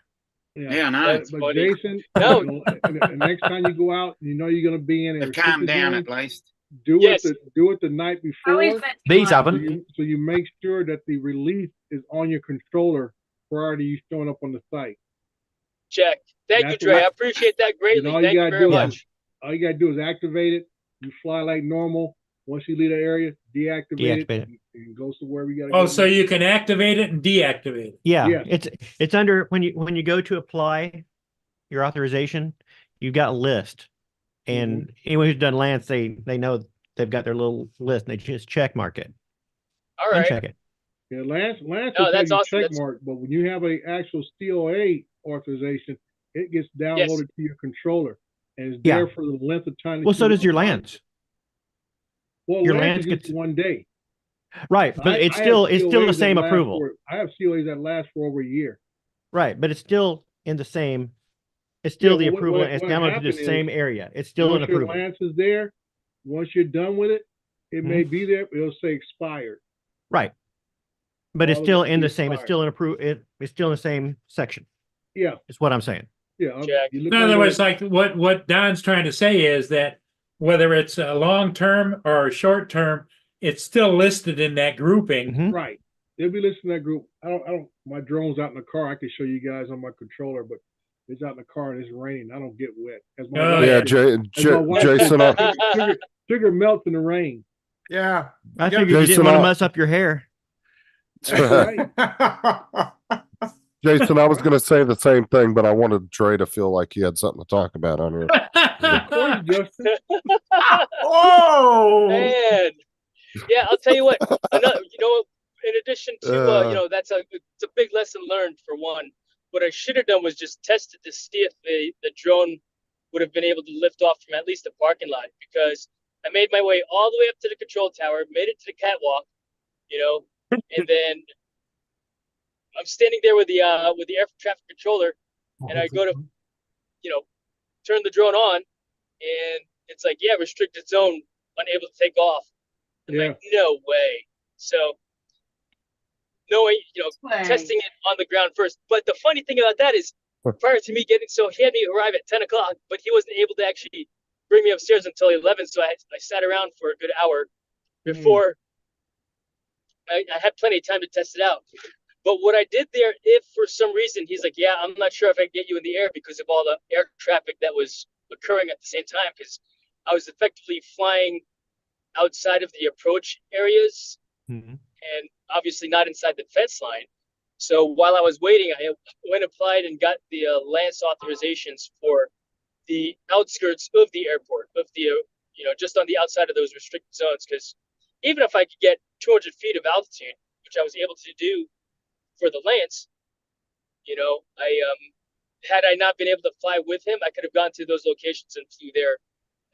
Yeah, I know. That's But funny. Jason, No. the next time you go out, you know you're going to be in a They've calmed restricted down zone, at least. Yes. do it the night How is before. that? These tonight? haven't. So you make sure that the release is on your controller prior to you showing up on the site. Check. Thank That's you, Dre. what- I appreciate that greatly. And all you Thank you gotta very do is- much. All you got to do is activate it. You fly like normal. Once you leave the area, deactivate Deactivate it, and goes to where we got to Oh, go. so you can activate it and deactivate it. yeah, Yeah. it's under when you go to apply your authorization, you've got a list. And anyone who's done Lance, they know they've got their little list and they just check mark it. All right. Uncheck it. Yeah, Lance No, will tell that's you awesome. check That's- mark, but when you have a actual COA authorization, it gets downloaded to your controller and it's Yeah. there for the length of time. that Well, so you does your apply. Lance. Well, your Lance Lance is just gets- 1 day. Right, but I it's have still the COAs same that last approval. I have COAs that last for over a year. Right, but it's still in the same. It's still the but what- approval. what- it's what downloaded to happened the same is, area. It's still an Once your approval. Lance is there, once you're done with it, it may be there, but it'll say expired. Right, but it's All of still it in the is same. It's expired. still an approve. It's still in the same section. Yeah, Is what I'm saying. yeah. Check. You look In other under- words, like what Don's trying to say is that whether it's a long term or a short term, it's still listed in that grouping. Mhm. Right. They'll be listening to that group. I don't, my drone's out in the car. I can show you guys on my controller, but it's out in the car and it's raining. I don't get wet. As my Oh, wife Yeah, says, as my wife Jason. says, sugar melts in the rain. Yeah. I Yeah, figured you Jason, didn't want to I'll- mess up your hair. Right. Jason, I was going to say the same thing, but I wanted Trey to feel like he had something to talk about on here. Of course, Justin. Oh, Man. Yeah, I'll tell you what. Another, in addition to it's a big lesson learned for one. What I should have done was just tested to see if the drone would have been able to lift off from at least the parking lot, because I made my way all the way up to the control tower, made it to the catwalk, and then I'm standing there with the air traffic controller, and I go to turn the drone on, and it's like, yeah, restricted zone, unable to take off. I'm Yeah. like, no way. So, testing it on the ground first. But the funny thing about that is, prior to me he had me arrive at 10 o'clock, but he wasn't able to actually bring me upstairs until 11. So I sat around for a good hour before I had plenty of time to test it out. But what I did there, if for some reason he's like, yeah, I'm not sure if I can get you in the air because of all the air traffic that was occurring at the same time, because I was effectively flying outside of the approach areas Mhm. and obviously not inside the fence line. So while I was waiting, I went applied and got the Lance authorizations for the outskirts of the airport, of the just on the outside of those restricted zones. Because even if I could get 200 feet of altitude, which I was able to do for the Lance, had I not been able to fly with him, I could have gone to those locations and flew there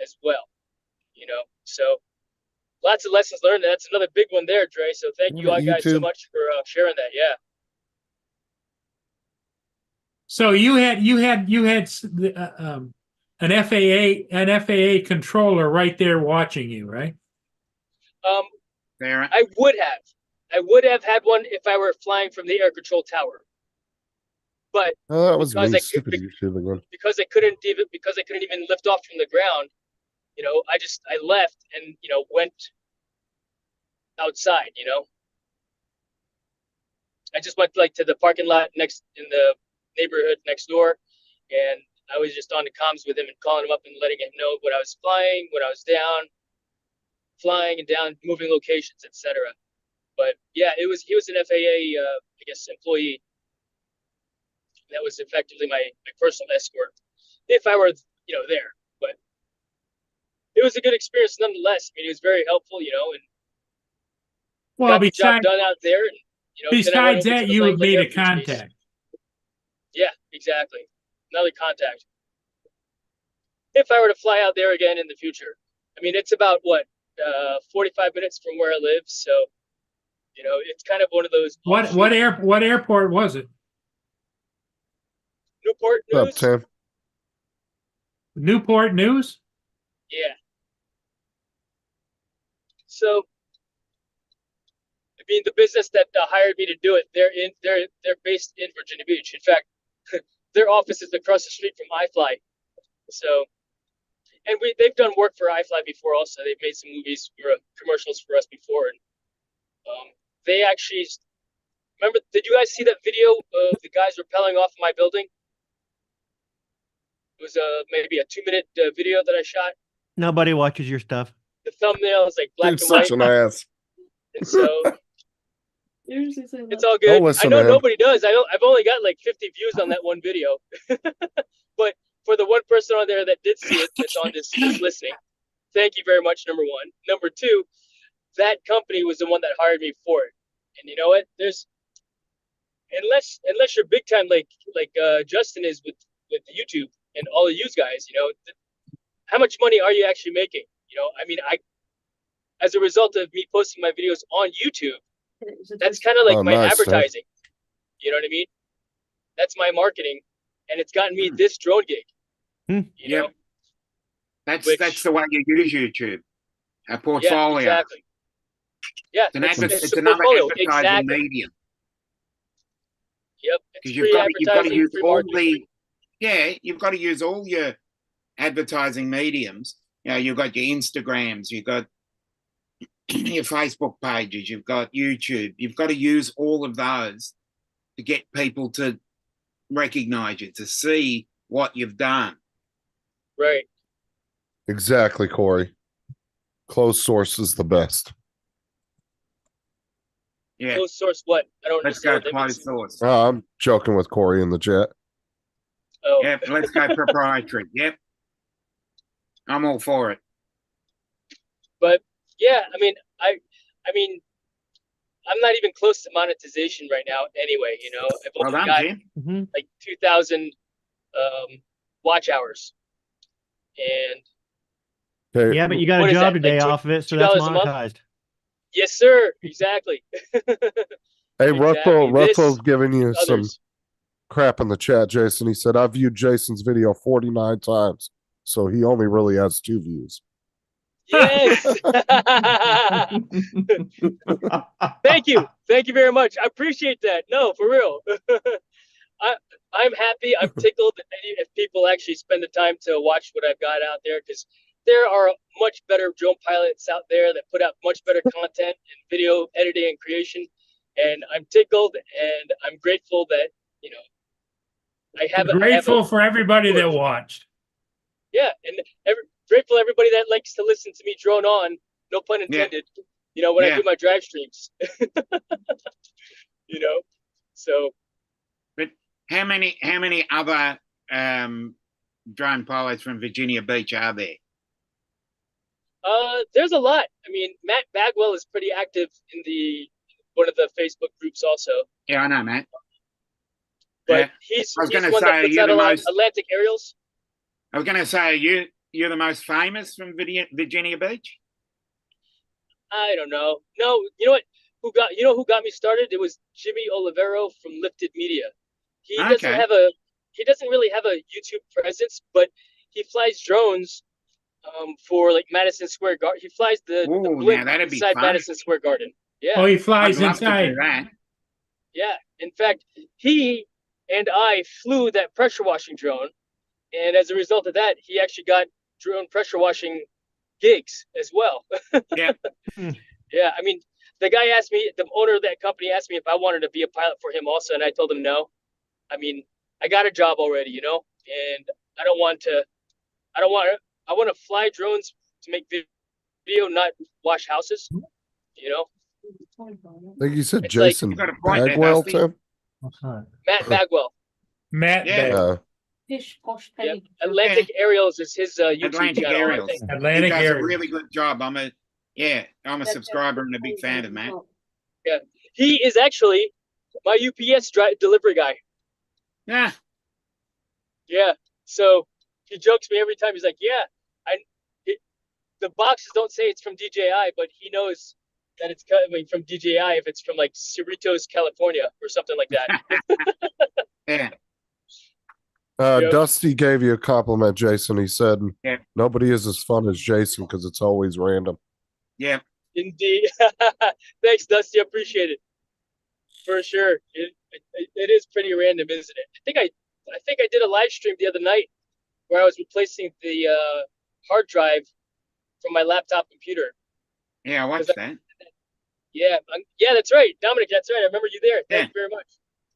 as well. So lots of lessons learned. That's another big one there, Dre. So thank you Yeah, all guys so YouTube. much for sharing that. Yeah. So you had an FAA controller right there watching you, right? There. I would have had one if I were flying from the air control tower. But Oh, that was because me. I Stupid could- YouTube again. because I couldn't even lift off from the ground, you know, I left and, you know, went outside, you know. I just went like to the parking lot next in the neighborhood next door, and I was just on the comms with him and calling him up and letting him know what I was flying, what I was down, flying and down, moving locations, etc. But yeah, he was an FAA I guess employee. That was effectively my personal escort if I were, you know, there. But it was a good experience nonetheless. I mean, it was very helpful, you know, and Well, got the job besides done out there. And, you know, then I went besides over to that, the you have Langley made a Air Force Base. contact. Yeah, exactly. Another contact. If I were to fly out there again in the future, I mean, it's about 45 minutes from where I live, so you know, it's kind of one of those. What airport was it? Newport What's News. up, Tim? Newport News? Yeah. So, I mean, the business that hired me to do it, they're based in Virginia Beach. In fact, their office is across the street from iFly. So, and they've done work for iFly before. Also, they've made some movies or commercials for us before, and they actually remember. Did you guys see that video of the guys rappelling off my building? It was maybe a 2-minute video that I shot. Nobody watches your stuff. The thumbnail is like black Dude, and white, such an ass. and so Usually say it's that. all good. I listen know to him. nobody does. I've only got like 50 views on that one video, but for the one person on there that did see it, that's on this listening, thank you very much. Number one. Number two, that company was the one that hired me for it, and you know what? There's unless you're big time like Justin is with YouTube and all of you guys, you know, how much money are you actually making? You know, I mean, as a result of me posting my videos on YouTube, that's kind of like Oh, my nice, Tim. advertising. You know what I mean? That's my marketing, and it's gotten me this drone gig. You know, That's Which- the way you use YouTube. A yeah, portfolio. exactly. Yeah, It's a another portfolio, advertising exactly. medium. Yep, it's Because free you've got to advertising, use free all marketing. you've got to use all your advertising mediums. You know, you've got your Instagrams, you've got your Facebook pages, you've got YouTube. You've got to use all of those to get people to recognize you, to see what you've done. Right. Exactly, Corey. Closed source is the best. Yeah, Closed source what? I don't let's go understand what that closed means. source. I'm joking with Corey in the chat. Oh, Yep, let's go proprietary. Yep, I'm all for it. but yeah, I mean, I'm not even close to monetization right now. Anyway, you know, I've Well only done, got Jim. Mm-hmm. like 2,000 watch hours, and Okay. Yeah, but you got What a is job that, today like off of it, so that's $2 a month? monetized. yes, sir, exactly. Hey, Exactly. Russell's giving you some Others. crap in the chat, Jason. He said, I viewed Jason's video 49 times, so he only really has 2 views. Yes. Thank you very much. I appreciate that. No, for real. I'm happy. I'm tickled if people actually spend the time to watch what I've got out there, because there are much better drone pilots out there that put out much better content and video editing and creation. And I'm tickled, and I'm grateful that, you know, I have Grateful for everybody that watched. yeah, and grateful everybody that likes to listen to me drone on. No pun intended. You know, when I Yeah. do my drive streams. You know, so But how many other drone pilots from Virginia Beach are there? there's a lot. I mean, Matt Bagwell is pretty active in one of the Facebook groups also, Yeah, I know, Matt. but Yeah. he's I was one gonna that say, puts you're out the a lot of most- Atlantic aerials. I was going to say, you're the most famous from Virginia Beach? I don't know. No, you know what? Who got me started? It was Jimmy Olivero from Lifted Media. He doesn't Okay. have a he doesn't really have a YouTube presence, but he flies drones for like Madison Square Garden. He flies the Ooh, now blimp that'd be inside fun. Madison Square Garden. Yeah. Oh, he I'd flies love to do inside. that. Yeah. In fact, he and I flew that pressure washing drone, and as a result of that, he actually got drone pressure washing gigs as well. Yeah. Yeah, I mean, the guy asked me, the owner of that company asked me if I wanted to be a pilot for him also, and I told him no. I mean, I got a job already, and I don't want to. I don't want to. I want to fly drones to make video, not wash houses. I think you said It's like- Jason You got a point there, Bagwell, Dusty. Tim. Matt Bagwell. Matt Yeah. Bagwell. Fish posh Yep. penny. Atlantic Aerials is his YouTube Atlantic channel. I Aerials. think. He Atlantic does a area. really good job. I'm a subscriber and a big fan of Matt. He is actually my UPS delivery guy. Yeah. Yeah. So he jokes me every time. He's like, "Yeah, the boxes don't say it's from DJI, but he knows that it's coming from DJI if it's from like Cerritos, California, or something like that." Yeah. Yep. Dusty gave you a compliment, Jason. He said, Yeah. nobody is as fun as Jason because it's always random. Yeah. Indeed. Thanks, Dusty. I appreciate it. For sure. It is pretty random, isn't it? I think I did a live stream the other night where I was replacing the hard drive from my laptop computer. Yeah, I watched that. Yeah, that's right, Dominic. That's right. I remember you there. Thank you very much.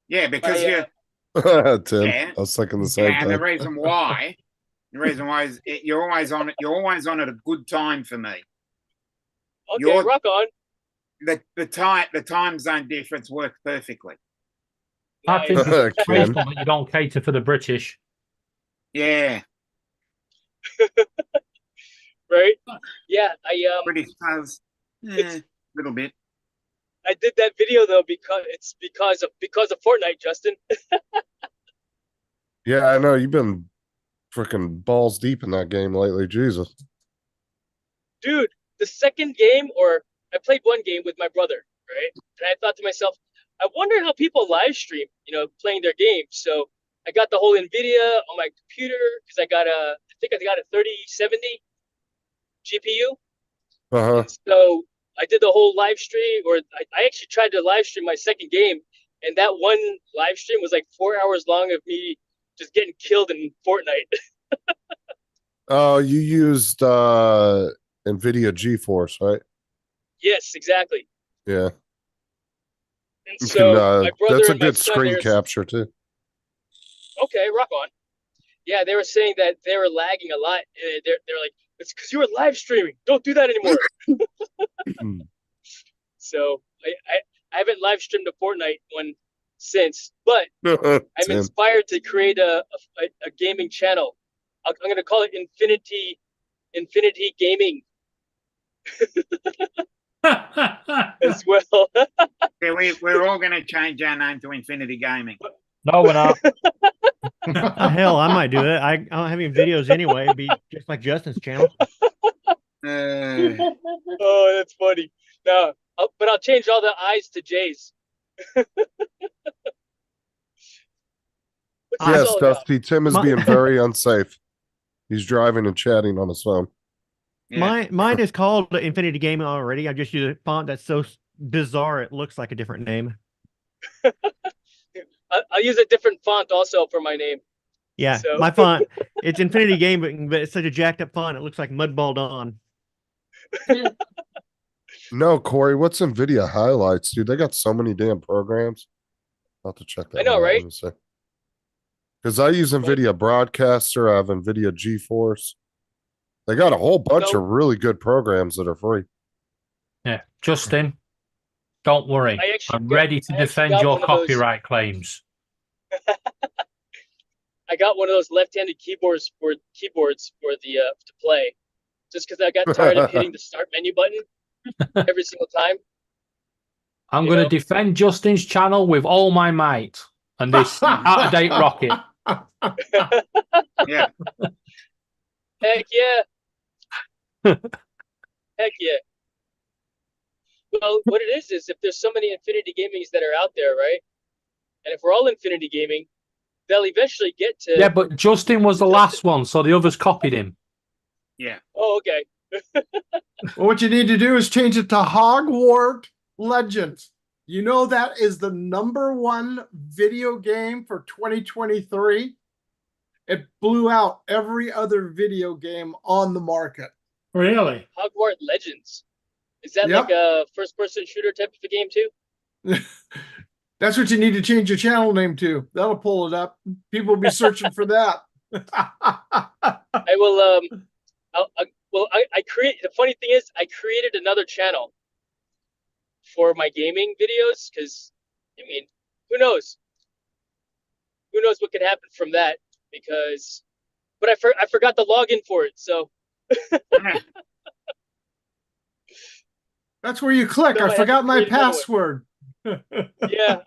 Yeah, because I, Tim, Yeah. I was thinking the same and the thing. reason why is you're always on at a good time for me. Okay, You're- rock on. The time zone difference works perfectly. I think Nice. it's Ken. disgraceful that you don't cater for the British. Yeah, Right? Yeah, British cars, a little bit. I did that video though because of Fortnite, Justin. Yeah, I know you've been freaking balls deep in that game lately. Jesus. Dude, the second game, or I played one game with my brother, right? And I thought to myself, I wonder how people live stream, playing their games. So I got the whole NVIDIA on my computer because I think I got a 3070 GPU. Uh-huh. So I did the whole live stream, or I actually tried to live stream my second game, and that one live stream was like 4 hours long of me just getting killed in Fortnite. Oh, you used NVIDIA GeForce, right? Yes, exactly. Yeah. And You so can, my brother that's a and my good son, screen they're- capture too. Okay, rock on. Yeah, they were saying that they were lagging a lot. They're like, it's because you were live streaming. Don't do that anymore. So I haven't live streamed a Fortnite one since, but I'm Tim. inspired to create a gaming channel. I'm going to call it Infinity Gaming as well. Yeah, we're all going to change our name to Infinity Gaming. No, we're not. Hell, I might do it. I don't have any videos anyway. It'd be just like Justin's channel. Oh, that's funny. No, but I'll change all the I's to J's. What's this Yes, all about? Dusty. Tim is My- being very unsafe. He's driving and chatting on his phone. Yeah. Mine is called Infinity Gaming already. I just use a font that's so bizarre it looks like a different name. I'll use a different font also for my name. Yeah, So- my font. It's Infinity Gaming, but it's such a jacked up font. It looks like Mudball Dawn. No, Corey, what's NVIDIA highlights, dude? They got so many damn programs. I'll have to check that. I know, one out. right? Because I use NVIDIA Broadcaster. I have NVIDIA GeForce. They got a whole bunch So- of really good programs that are free. Yeah, Justin, don't worry. I actually I'm got- ready to I actually defend got your one of those- copyright claims. I got one of those left-handed keyboards for the to play, just because I got tired of hitting the start menu button every single time. I'm You going know? to defend Justin's channel with all my might and this out-of-date rocket. Yeah. Heck yeah! Heck yeah! Well, what it is if there's so many Infinity Gamings that are out there, right? And if we're all Infinity Gaming, they'll eventually get to. Yeah, but Justin was the last one, so the others copied him. Yeah. Oh, okay. Well, what you need to do is change it to Hogwarts Legends. You know that is the #1 video game for 2023. It blew out every other video game on the market. Really? Hogwarts Legends. Is that Yep. like a first-person shooter type of a game too? That's what you need to change your channel name to. That'll pull it up. People will be searching for that. I will. I create. The funny thing is, I created another channel for my gaming videos because, I mean, who knows? Who knows what could happen from that? Because, but I forgot the login for it. So That's where you click. So I I have forgot to my create another one. password. yeah,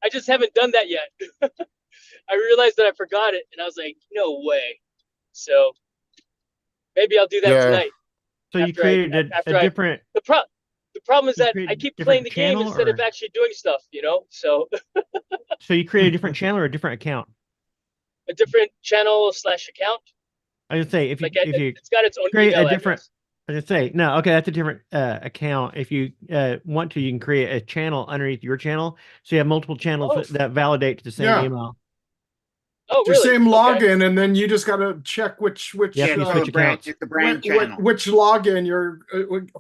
I just haven't done that yet. I realized that I forgot it, and I was like, no way. So maybe I'll do that Yeah. tonight. So you After created after a I- different. The problem is You that create I keep different playing the game channel, instead of or- actually doing stuff, you know? So So you create a different channel or a different account. a different channel / account. I would say if you It's got its own create email a different. address. I was gonna say no. Okay, that's a different account. If you want to, you can create a channel underneath your channel, so you have multiple channels Oh. that validate to the same Yeah. email. Oh, It's your really? same Okay. login, and then you just got to check which Yep, you it's switch a brand, accounts. it's a brand which, channel. which login you're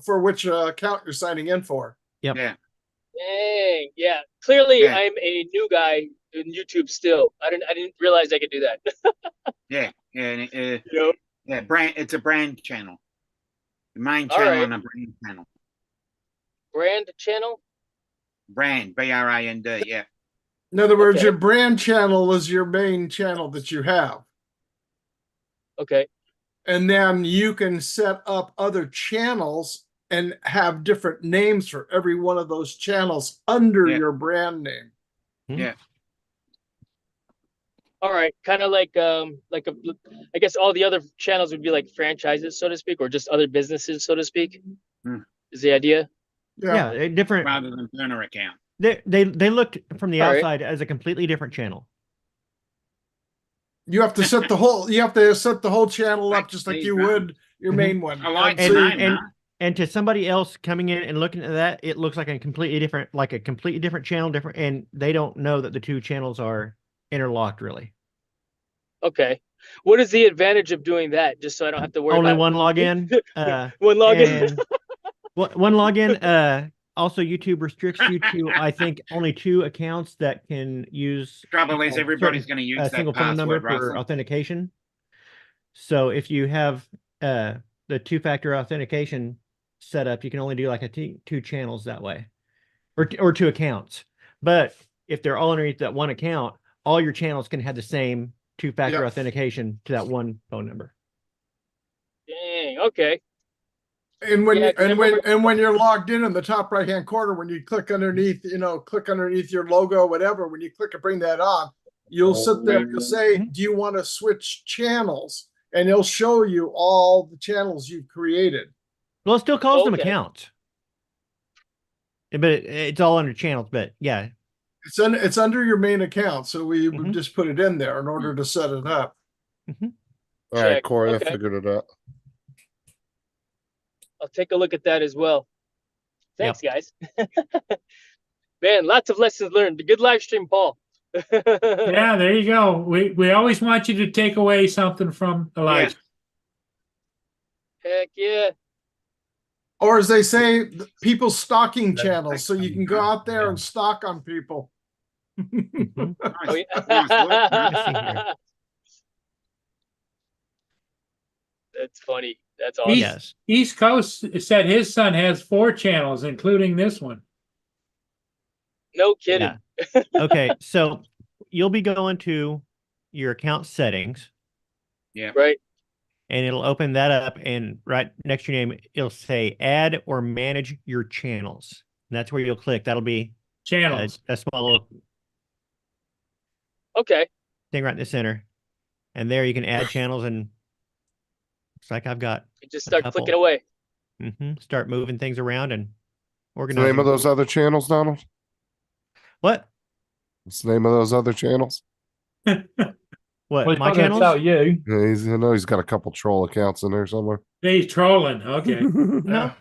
for which account you're signing in for. Yep. Yeah. Dang, yeah. Clearly, Yeah. I'm a new guy in YouTube still. I didn't realize I could do that. Yeah. Yeah. You know? Yeah. Brand. It's a brand channel. The main All channel right. and a brand channel. Brand channel. Brand. BRAND. Yeah. In other words, Okay. your brand channel is your main channel that you have. Okay. And then you can set up other channels and have different names for every one of those channels under Yeah. your brand name. All right. Kind of like I guess all the other channels would be like franchises, so to speak, or just other businesses, so to speak. Hmm. Is the idea? Yeah, different. Rather than burner account. They looked from the All right. outside as a completely different channel. You have to set the whole channel up Like just like me, you right? would your main one. I like And- the name. and- huh? And to somebody else coming in and looking at that, it looks like a completely different channel, different, and they don't know that the two channels are interlocked really. Okay. What is the advantage of doing that? Just so I don't have to worry Only about one login. one login. And one login. Also, YouTube restricts you to, I think, only 2 accounts that can use Trouble is, everybody's going to use a that single phone number password, for Russell. authentication. So if you have the 2-factor authentication set up, you can only do like 2 channels that way, or 2 accounts. But if they're all underneath that one account, all your channels can have the same 2-factor Yep. authentication to that one phone number. Dang. Okay. And when Yeah, 'cause I remember- when you're logged in the top right hand corner, when you click underneath your logo, whatever, when you click and bring that on, you'll sit there and you'll say, Mhm. do you want to switch channels? And it'll show you all the channels you've created. Well, it still calls them Okay. accounts. But it's all under channels. But yeah, It's under your main account, so we would Mhm. just put it in there in order to set it up. All right, Check. Corey, Okay. I figured it out. I'll take a look at that as well. Thanks, guys. Man, lots of lessons learned. Good live stream, Paul. Yeah, there you go. We always want you to take away something from the live. Heck yeah. Or as they say, people stalking channels, so you can go out there and stalk on people. Mhm. Oh, yeah. Let's see here. That's funny. That's awesome. Yes. East Coast said his son has 4 channels, including this one. No kidding. Yeah. Okay, so you'll be going to your account settings, Right. and it'll open that up, and right next to your name, it'll say add or manage your channels. And that's where you'll click. That'll be Channels. a small little Okay. thing right in the center. And there you can add channels, and it's like I've got You just start couple. clicking away. start moving things around, and What's the name of those other channels, Donald? What? What's the name of those other channels? What? Well, it's My not gonna channels? tell you. Yeah, I know he's got a couple troll accounts in there somewhere. He's trolling. Okay. No.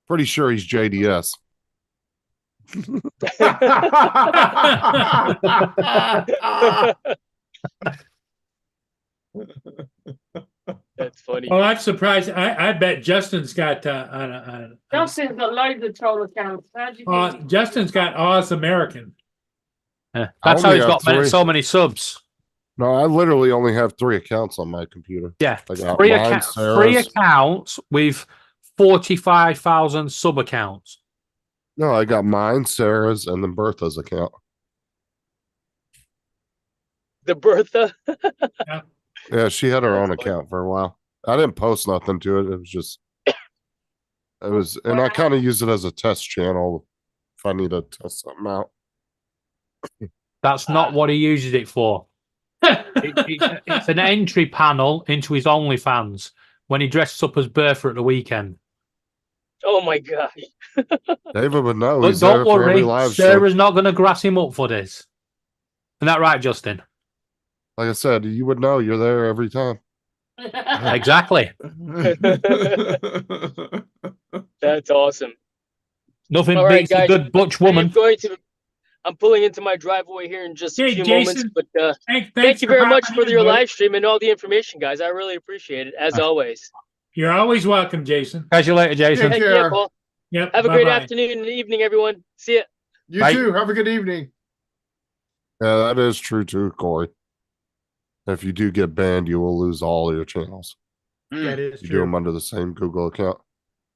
Pretty sure he's JDS. That's funny. Oh, I'm surprised. I bet Justin's got Justin's got loads of troll accounts. How do you think? Justin's got Oz American. Yeah, I that's how only he's have got three. so many subs. No, I literally only have 3 accounts on my computer. Yeah, I got three, mine, three Sarah's. accounts with 45,000 sub accounts. No, I got mine, Sarah's, and then Bertha's account. The Bertha. Yeah, she had her That's own funny. account for a while. I didn't post nothing to it. It was just, and I kind of use it as a test channel if I need to test something out. That's not what he uses it for. It's an entry panel into his OnlyFans when he dresses up as Bertha at the weekend. Oh my god. David would know. But He's there don't for every worry, live show. Sarah's not going to grass him up for this. Isn't that right, Justin? Like I said, you would know. You're there every time. Exactly. That's awesome. Nothing All right, beats a guys. good butch I'm woman. I'm pulling into my driveway here in just a Hey, few Jason, moments, but Thanks thank you very much popping for in, your buddy. live stream and all the information, guys. I really appreciate it, as always. You're always welcome, Jason. Catch you later, Jason. Take Heck care. yeah, Paul. Yep. Have a great bye-bye. afternoon and evening, everyone. See ya. You Bye. too. Have a good evening. Yeah, that is true too, Corey. If you do get banned, you will lose all your channels. That is You do them true. under the same Google account.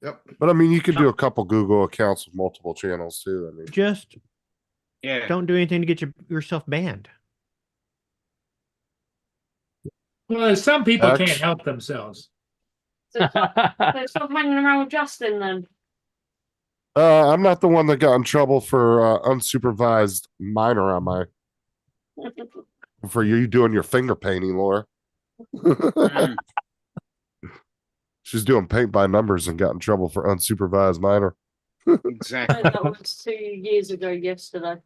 Yep. But I mean, you could do a couple Google accounts with multiple channels too. I mean, Just Yeah. don't do anything to get yourself banned. Well, some people X. can't help themselves. So stop hanging around with Justin then. I'm not the one that got in trouble for unsupervised minor on my for you doing your finger painting, Laura. Mm. She's doing paint by numbers and got in trouble for unsupervised minor. Exactly. That was 2 years ago yesterday.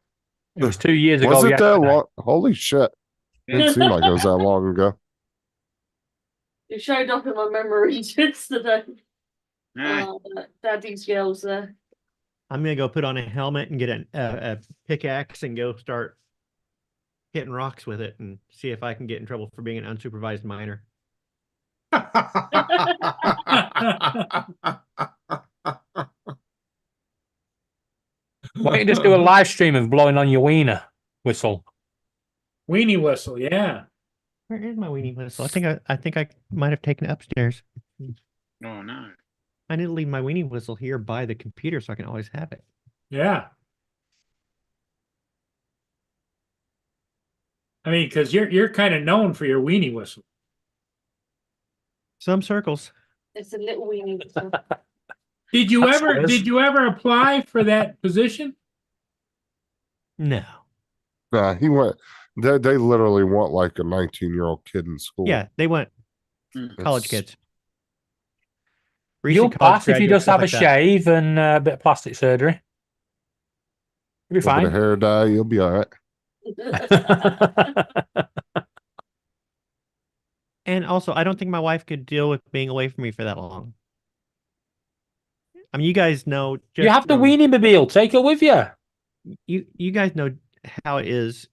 It was 2 years ago. Was it that yesterday. long? Holy shit. Didn't seem like it was that long ago. It showed up in my memories yesterday. Ah, Daddy's girls there. I'm gonna go put on a helmet and get a pickaxe and go start hitting rocks with it and see if I can get in trouble for being an unsupervised minor. Why don't you just do a live stream of blowing on your wiener whistle? Weenie whistle, yeah. Where is my weenie whistle? I think I might have taken it upstairs. oh no. I need to leave my weenie whistle here by the computer so I can always have it. Yeah. I mean, because you're kind of known for your weenie whistle. Some circles. It's a little weenie whistle. Did you That's what it is. did you ever apply for that position? No. Nah, he went. They literally want like a 19-year-old kid in school. Yeah, they went Mm. college It's- kids. You'll Recent college pass if you graduates, just stuff have a like that. shave and a bit of plastic surgery. You'll be Little bit of fine. hair dye, you'll be all right. And also, I don't think my wife could deal with being away from me for that long. I mean, you guys know. You have the from- weenie mobile. Take it with you. You guys know how it is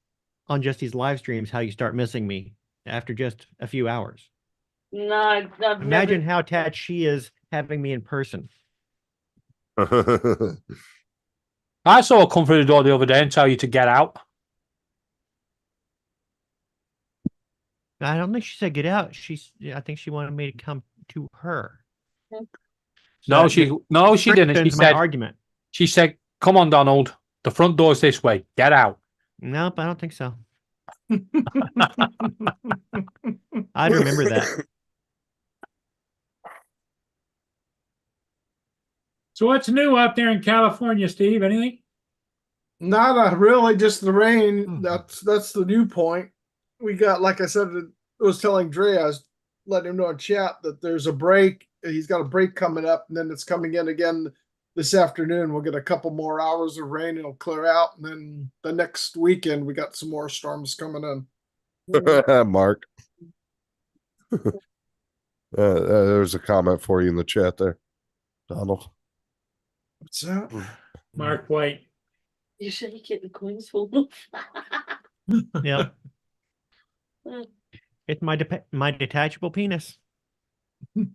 on just these live streams. How you start missing me after just a few hours. No, I've Imagine never, how attached she is having me in person. I saw her come through the door the other day and tell you to get out. I don't think she said get out. I think she wanted me to come to her. So No, that she didn't. She strengthens my said, argument. "Come on, Donald. The front door's this way. Get out." Nope, I don't think so. I'd remember that. So what's new out there in California, Steve? Anything? Not really, just the rain. That's the new point. We got, like I said, I was telling Dre, I was letting him know in chat that there's a break. He's got a break coming up, and then it's coming in again this afternoon we'll get a couple more hours of rain. It'll clear out, and then the next weekend we got some more storms coming in. Mark. There's a comment for you in the chat there, Donald. What's that? Mark White. You shake it, the coins fall off. Yeah. It's my detachable penis. You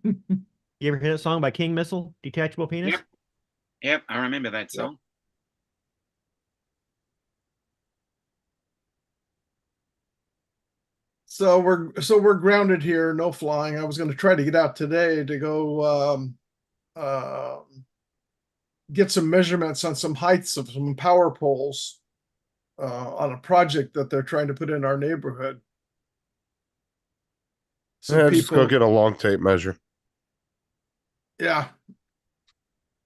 ever hear that song by King Missile, Detachable Penis? Yep. Yep, I remember that song. So we're grounded here, no flying. I was going to try to get out today to go get some measurements on some heights of some power poles on a project that they're trying to put in our neighborhood. Yeah, just go get a long tape measure. Yeah.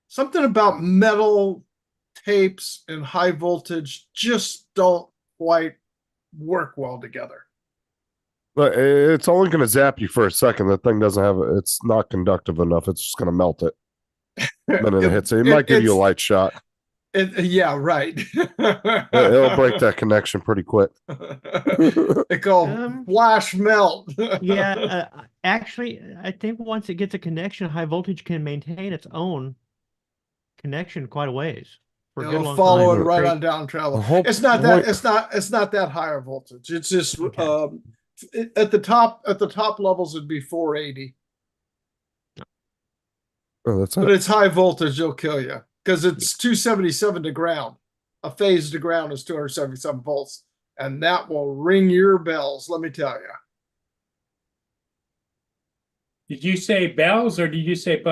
Something about metal tapes and high voltage just don't quite work well together. But it's only going to zap you for a second. That thing doesn't have, it's not conductive enough. It's just going to melt it. The minute it hits it. It might give you a light shot. Yeah, right. It'll break that connection pretty quick. It go flash melt. Yeah, actually, I think once it gets a connection, high voltage can maintain its own connection quite a ways. For a good It'll long follow time. it right on down travel. It's not that higher voltage. It's just at the top levels it'd be 480. Oh, that's But it's high voltage, it'll kill you because it's 277 to ground. A phase to ground is 277 volts, and that will ring your bells. Let me tell you. Did you say bells or did you say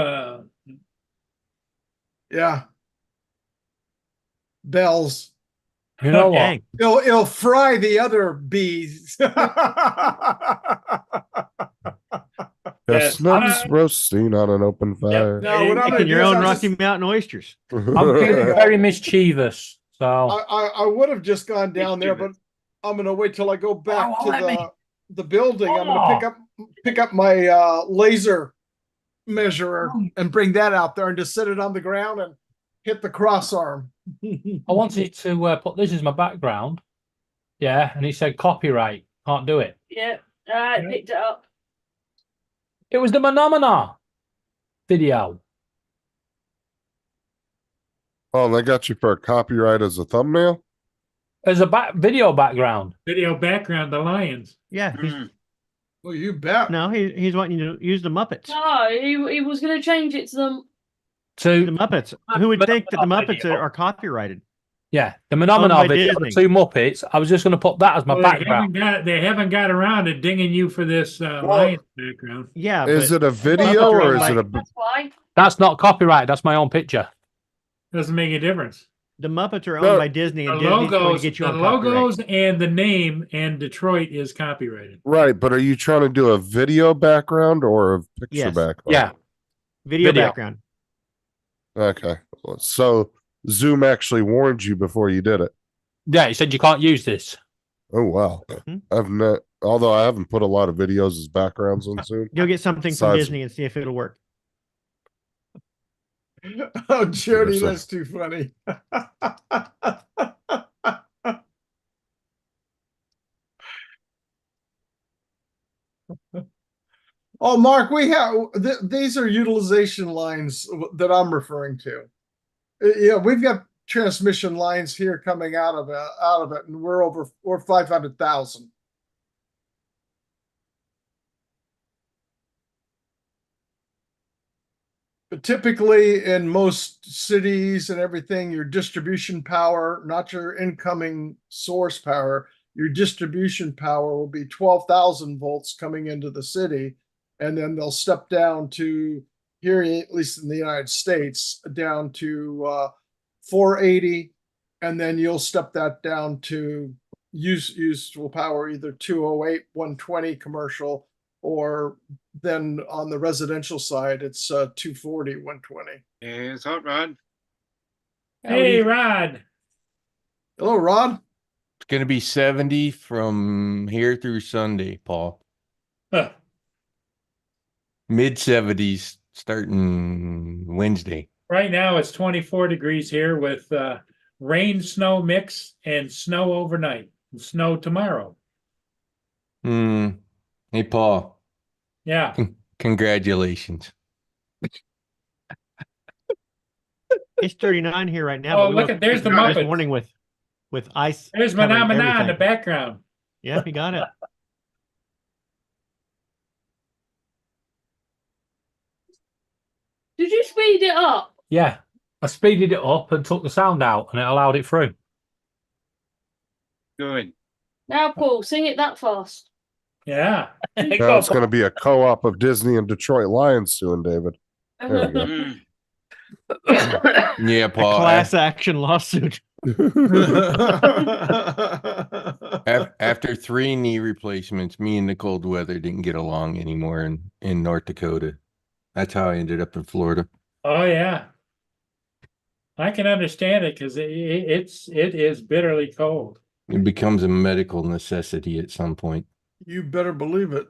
Yeah, bells. You know what? Dang. It'll fry the other bees. Chestnuts roasting on an open fire. No, what I'm gonna Making your do is own I'm Rocky just- Mountain oysters. I'm feeling very mischievous. So I would have just gone down there, but I'm gonna wait till I go back Oh, to let me. the building. I'm gonna pick up my laser measurer and bring that out there and just set it on the ground and hit the cross arm. I wanted to put this as my background. Yeah, and it said copyright. Can't do it. Yeah, I picked it up. It was the Phenomena video. Oh, they got you for a copyright as a thumbnail? As a video background. video background, the Lions? Yeah. Well, you bet. No, he's wanting you to use the Muppets. No, he was going to change it to them. The Muppets. Who would But- think that the Muppets are copyrighted? Yeah, the Owned Phenomena by video, the Disney. two Muppets. I was just going to put that as my Well, background. they haven't got around to dinging you for this Lions background. Yeah. Is but it a video or is it a? That's why. That's not copyright. That's my own picture. Doesn't make a difference. the Muppets are owned No. by Disney, The and Disney's going to logos, get you the on copyright. logos, and the name and Detroit is copyrighted. Right, but are you trying to do a video background or a picture Yes. background? Yeah. Video Video. background. Okay. So Zoom actually warned you before you did it. Yeah, he said you can't use this. Oh wow. Hmm. I've not, although I haven't put a lot of videos as backgrounds on Zoom. You'll get something from Besides- Disney and see if it'll work. Oh, Jody, Seriously. that's too funny. Oh, Mark, we have these are utilization lines that I'm referring to. Yeah, we've got transmission lines here coming out of it, and we're 500,000. But typically, in most cities and everything, your distribution power, not your incoming source power, your distribution power will be 12,000 volts coming into the city. And then they'll step down to here, at least in the United States, down to 480. And then you'll step that down to useful power, either 208, 120 commercial, or then on the residential side, it's 240, 120. Yeah, it's hot, Rod. Hey, Rod. Hello, Rod. It's going to be 70 from here through Sunday, Paul. Huh. Mid 70s starting Wednesday. Right now it's 24 degrees here with rain, snow mix and snow overnight and snow tomorrow. Hey, Paul, Yeah. congratulations. It's 39 here right now. Oh, but we look woke at, there's up the this Muppets. morning with ice. There's covering Mana in the everything. background. Yeah, you got it. Did you speed it up? Yeah, I speeded it up and took the sound out, and it allowed it through. Good. Now, Paul, sing it that fast. Yeah. Now it's going to be a co-op of Disney and Detroit Lions soon, David. There we go. Mm. Yeah, A Paul. class action lawsuit. After 3 knee replacements, me and the cold weather didn't get along anymore in North Dakota. That's how I ended up in Florida. Oh yeah. I can understand it because it is bitterly cold. It becomes a medical necessity at some point You better believe it.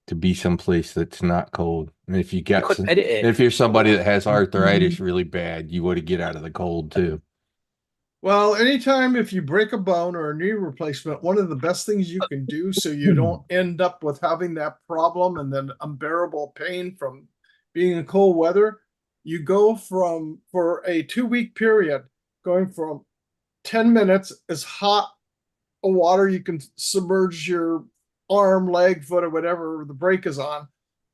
to be someplace that's not cold. And if you got, Couldn't edit it. if you're somebody that has arthritis really bad, you want to get out of the cold too. Well, anytime if you break a bone or a knee replacement, one of the best things you can do so you don't end up with having that problem and then unbearable pain from being in cold weather, you go from, for a 2-week period, going from 10 minutes as hot a water you can submerge your arm, leg, foot, or whatever the break is on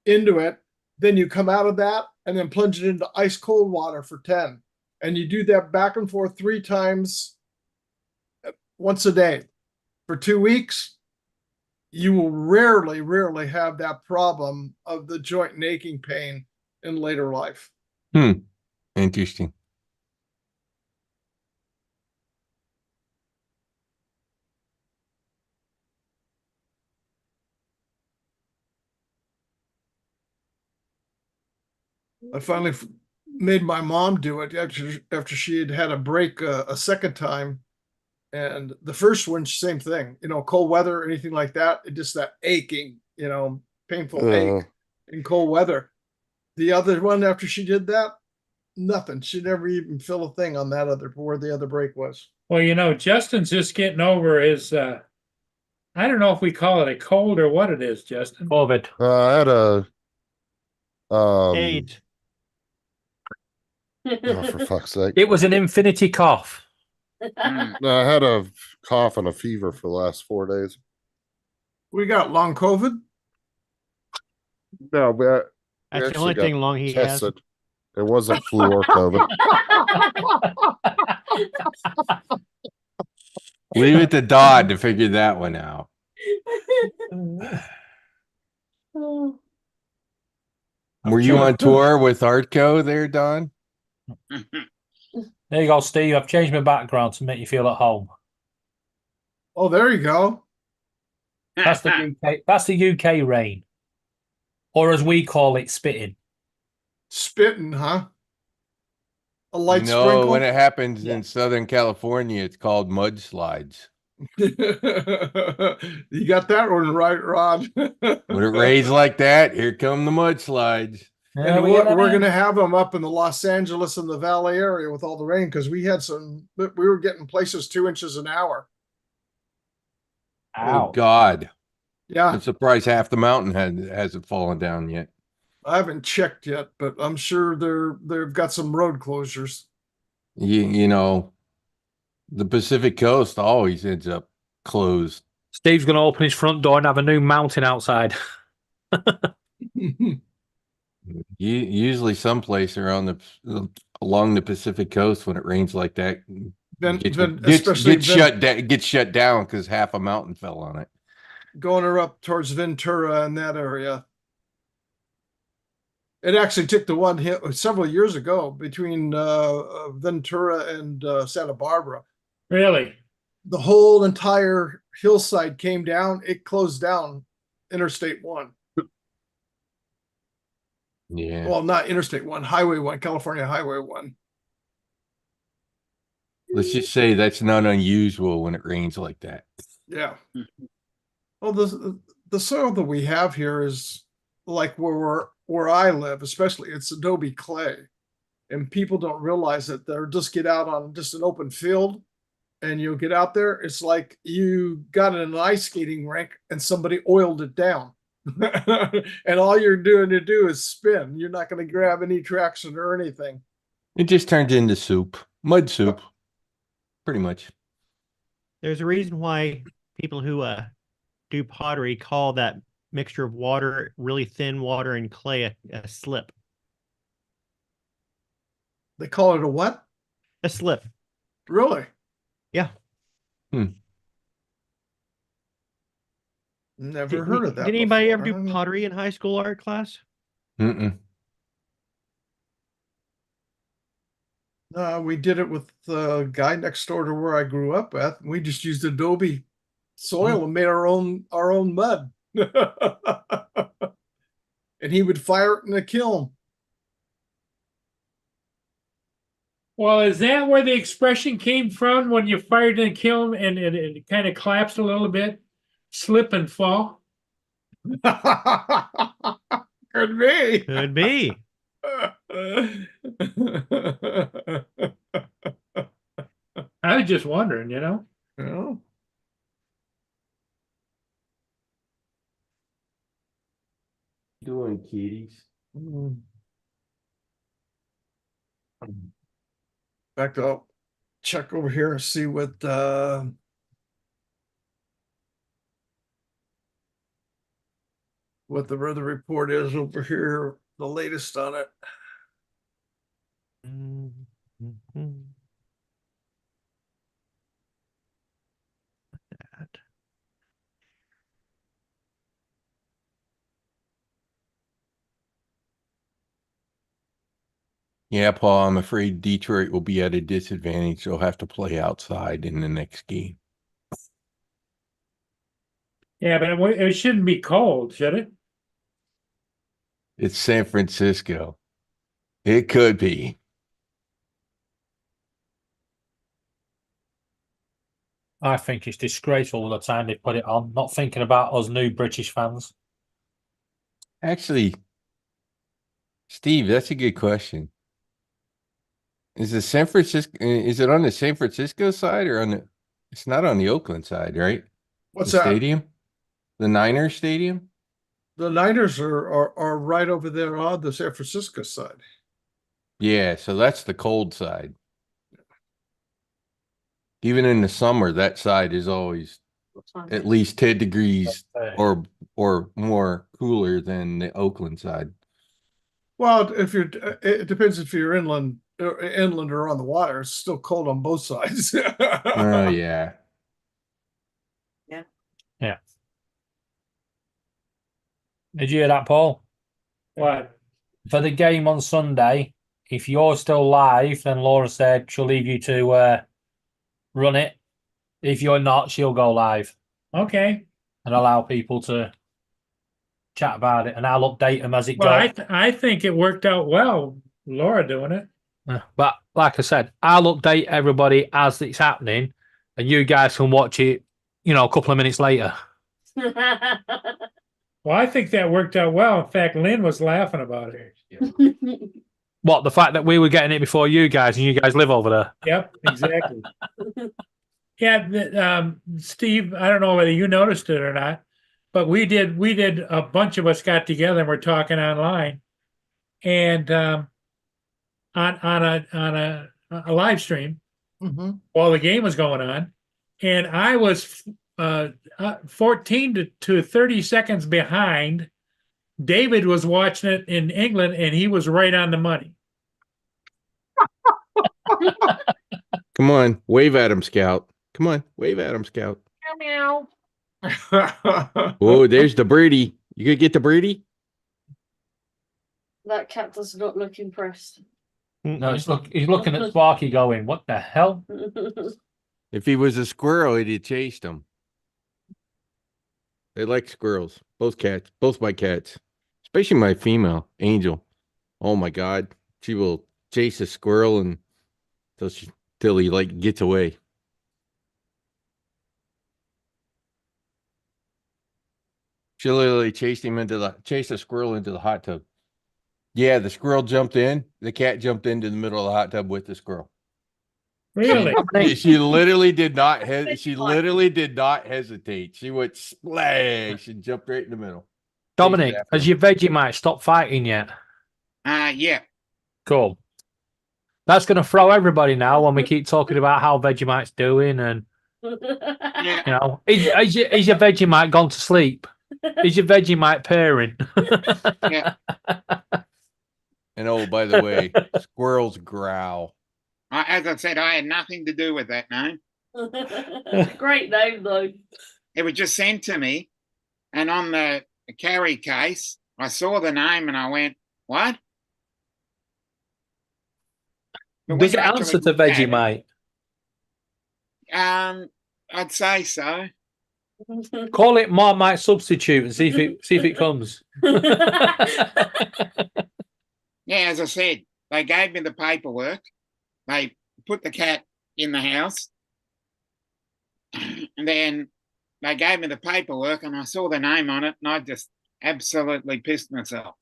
into it. Then you come out of that and then plunge it into ice cold water for 10. And you do that back and forth 3 times once a day for 2 weeks. You will rarely have that problem of the joint and aching pain in later life. Interesting. I finally made my mom do it after she had had a break a second time. And the first one, same thing, cold weather, anything like that. It just that aching, painful ache in cold weather. The other one, after she did that, nothing. She never even felt a thing on that where the other break was. Well, Justin's just getting over his, I don't know if we call it a cold or what it is, Justin. COVID. I had a AIDS. oh, for fuck's sake. It was an infinity cough. Mm. No, I had a cough and a fever for the last 4 days. We got long COVID. No, but That's the only thing long he has. tested. It wasn't flu or COVID. Leave it to Dodd to figure that one out. Were you on tour with Artco there, Don? There you go, Steve. I've changed my background to make you feel at home. Oh, there you go. That's the UK. That's the UK rain, or as we call it, spitting. Spitting, huh? A light No, sprinkle. when it happens in Southern California, it's called mudslides. You got that one right, Rod. When it rains like that, here come the mudslides. And we're going to have them up in the Los Angeles and the Valley area with all the rain because we were getting places 2 inches an hour. Oh God! Yeah, I'm surprised half the mountain hasn't fallen down yet. I haven't checked yet, but I'm sure they've got some road closures. You know, the Pacific Coast always ends up closed. Steve's going to open his front door and have a new mountain outside. Usually someplace around along the Pacific Coast when it rains like that gets shut down because half a mountain fell on it. Going up towards Ventura and that area. It actually took the one hit several years ago between Ventura and Santa Barbara. Really? The whole entire hillside came down. It closed down Interstate 1. Yeah. Well, not Interstate 1, Highway 1, California Highway 1. Let's just say that's not unusual when it rains like that. Yeah. Well, the soil that we have here is like where I live, especially, it's adobe clay. And people don't realize that they're just get out on just an open field and you'll get out there. It's like you got in an ice skating rink and somebody oiled it down. And all you're doing to do is spin. You're not going to grab any traction or anything. It just turns into soup, mud soup, pretty much. There's a reason why people who do pottery call that mixture of water, really thin water and clay, a slip. They call it a what? A slip. Really? Yeah. Never heard of that. Did anybody before. ever do pottery in high school art class? Mm-mm. We did it with the guy next door to where I grew up at. We just used adobe soil and made our own mud. And he would fire it in a kiln. Well, is that where the expression came from when you fired in a kiln and it kind of collapsed a little bit? Slip and fall? Could be. Could be. I was just wondering, you know? Yeah. Doing kitties. Back up. Check over here and see what the weather report is over here, the latest on it. Yeah, Paul, I'm afraid Detroit will be at a disadvantage. They'll have to play outside in the next game. Yeah, but it shouldn't be cold, should it? It's San Francisco. It could be. I think it's disgraceful all the time they put it on, not thinking about us new British fans. Actually, Steve, that's a good question. Is it San Francisco? Is it on the San Francisco side or on the? It's not on the Oakland side, right? What's the that? Stadium? The Niners stadium? The Niners are right over there on the San Francisco side. Yeah, so that's the cold side. Even in the summer, that side is always at least 10 degrees or more cooler than the Oakland side. Well, it depends if you're inland or on the water. It's still cold on both sides. Oh yeah. Yeah. Did you hear that, Paul? What? For the game on Sunday, if you're still live, then Laura said she'll leave you to run it. If you're not, she'll go live. Okay. And allow people to chat about it, and I'll update them as it Well, goes. I think it worked out well, Laura doing it. But like I said, I'll update everybody as it's happening, and you guys can watch it, a couple of minutes later. Well, I think that worked out well. In fact, Lynn was laughing about it. What, the fact that we were getting it before you guys, and you guys live over there? Yep, exactly. Yeah, Steve, I don't know whether you noticed it or not, but we did. A bunch of us got together and we're talking online, and on a live stream while the game was going on, and I was 14 to 30 seconds behind. David was watching it in England, and he was right on the money. Come on, wave at him, Scout. Come on, wave at him, Scout. Meow. Oh, there's the birdie. You gonna get the birdie? That cat does not look impressed. No, he's looking at Sparky going, what the hell? If he was a squirrel, he'd have chased him. They like squirrels. Both my cats, especially my female, Angel. Oh my God, she will chase a squirrel till he gets away. She literally chased a squirrel into the hot tub. Yeah, the squirrel jumped in. The cat jumped into the middle of the hot tub with the squirrel. Really? She literally did not hesitate. She went splash and jumped right in the middle. Dominic, after has him. your Vegemite stopped fighting yet? Yeah. Cool. That's going to throw everybody now when we keep talking about how Vegemite's doing, and Yeah. you know, is your Vegemite gone to sleep? Is your Vegemite purring? Yeah. And oh, by the way, squirrels growl. As I said, I had nothing to do with that name. Great name though. It was just sent to me, and on the carry case, I saw the name and I went, "What?" But Does it when you answer actually to look at it, Vegemite? I'd say so. Call it Marmite substitute and see if it comes. Yeah, as I said, they gave me the paperwork. They put the cat in the house, and then they gave me the paperwork, and I saw the name on it, and I just absolutely pissed myself.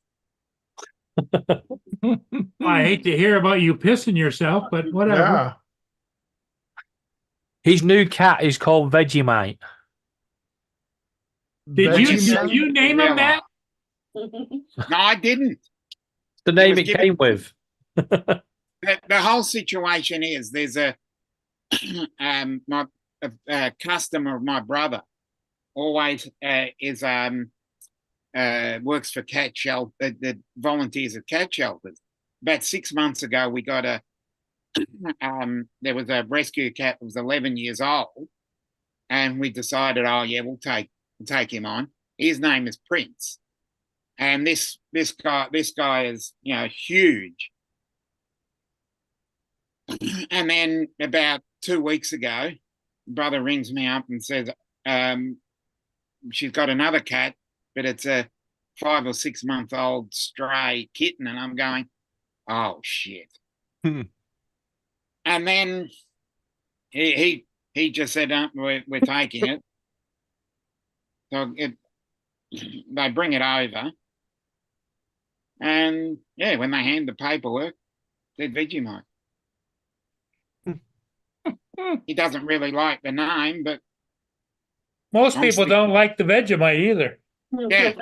I hate to hear about you pissing yourself, but whatever. Yeah. His new cat is called Vegemite. Did Vegemite? you name him that? No, I didn't. The name was it given- came with. The whole situation is there's a customer of my brother always works for cat shelter, that volunteers at cat shelters. About 6 months ago, we got there was a rescue cat that was 11 years old, and we decided, oh yeah, we'll take him on. His name is Prince, and this guy is, you know, huge. And then about 2 weeks ago, brother rings me up and says, she's got another cat, but it's a 5 or 6 month old stray kitten. And I'm going, oh shit. And then he just said, we're taking it. So they bring it over. And yeah, when they hand the paperwork, it said Vegemite. He doesn't really like the name, but Most people Honestly- don't like the Vegemite either. Yeah.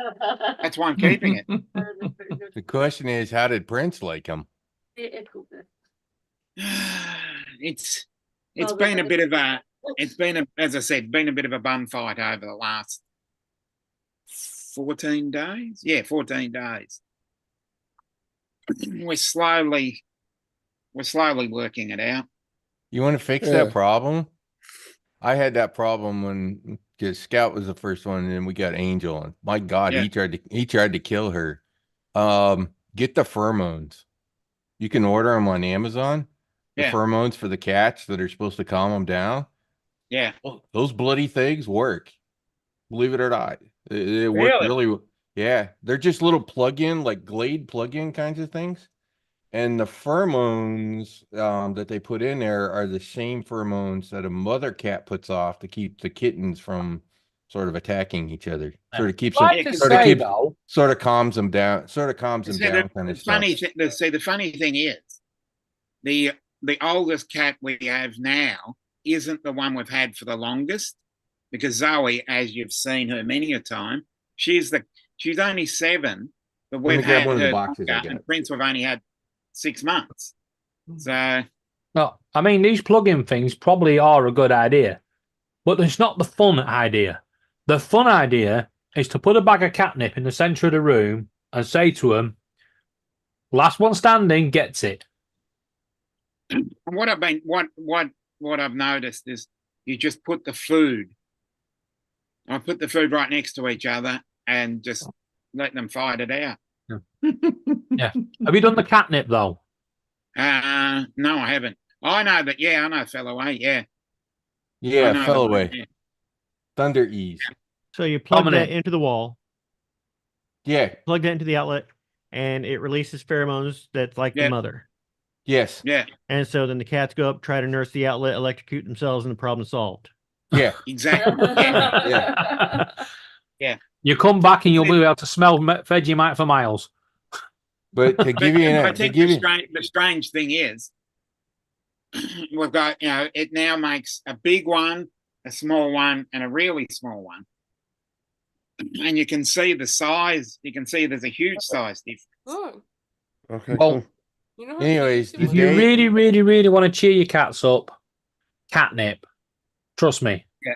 that's why I'm keeping it. The question is, how did Prince like him? It's Well, been a the- bit of a as I said, been a bit of a bun fight over the last 14 days. Yeah, 14 days. We're slowly working it out. You want to fix Yeah. that problem? I had that problem when because Scout was the first one, and then we got Angel, and my God, Yeah. he tried to kill her. Get the pheromones. You can order them on Amazon. The Yeah. pheromones for the cats that are supposed to calm them down. Yeah. Those bloody things work. Believe it or not, it work Really? really. Yeah, they're just little plug-in, like Glade plug-in kinds of things. And the pheromones that they put in there are the same pheromones that a mother cat puts off to keep the kittens from sort of attacking each other. Sort of keeps them, Like to sort of say, keeps, though, sort of calms them down. Sort of calms them See, down, the kind of stuff. funny thing, the funny thing is, the oldest cat we have now isn't the one we've had for the longest, because Zoe, as you've seen her many a time, she's only 7, but Let me we've grab had one of the her boxes I longer, got. and Prince we've only had 6 months. So no, I mean, these plug-in things probably are a good idea, but it's not the fun idea. The fun idea is to put a bag of catnip in the center of the room and say to them, last one standing gets it. what I've noticed is you just put the food. I put the food right next to each other and just let them fight it out. Yeah. Have you done the catnip, though? No, I haven't. I know that. Yeah, I know Fellaway. Yeah. I Yeah, know fell that, away. yeah. Thunder Ease. So you plug Dominic. that into the wall, Yeah. plug that into the outlet, and it releases pheromones that's like Yeah. the mother. Yes. Yeah, And so then the cats go up, try to nurse the outlet, electrocute themselves, and the problem solved. Yeah. exactly. Yeah. You come back and you'll be able to smell Vegemite for miles. But to give you I an, to think give you, the strange thing is, we've got, it now makes a big one, a small one, and a really small one. And you can see the size. You can see there's a huge size difference. Oh, Okay, Well, cool. you know how anyways, to the If you day, really, really, really want to cheer your cats up, catnip. Trust me. Yeah.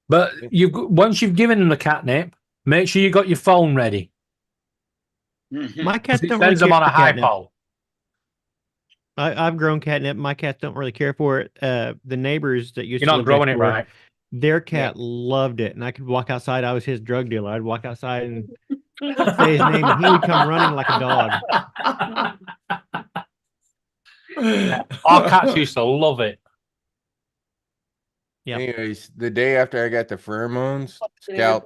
But once you've given them the catnip, make sure you got your phone ready. My 'Cause cats it don't really sends them care on a for high catnip. pole. I've grown catnip. My cats don't really care for it. The neighbors that used You're to not live growing next it door, right. their cat loved it, and I could walk outside. I was his drug dealer. I'd walk outside and say his name, and he would come running like a dog. Our cats used to love it. Yep. anyways, the day after I got the pheromones, Yeah.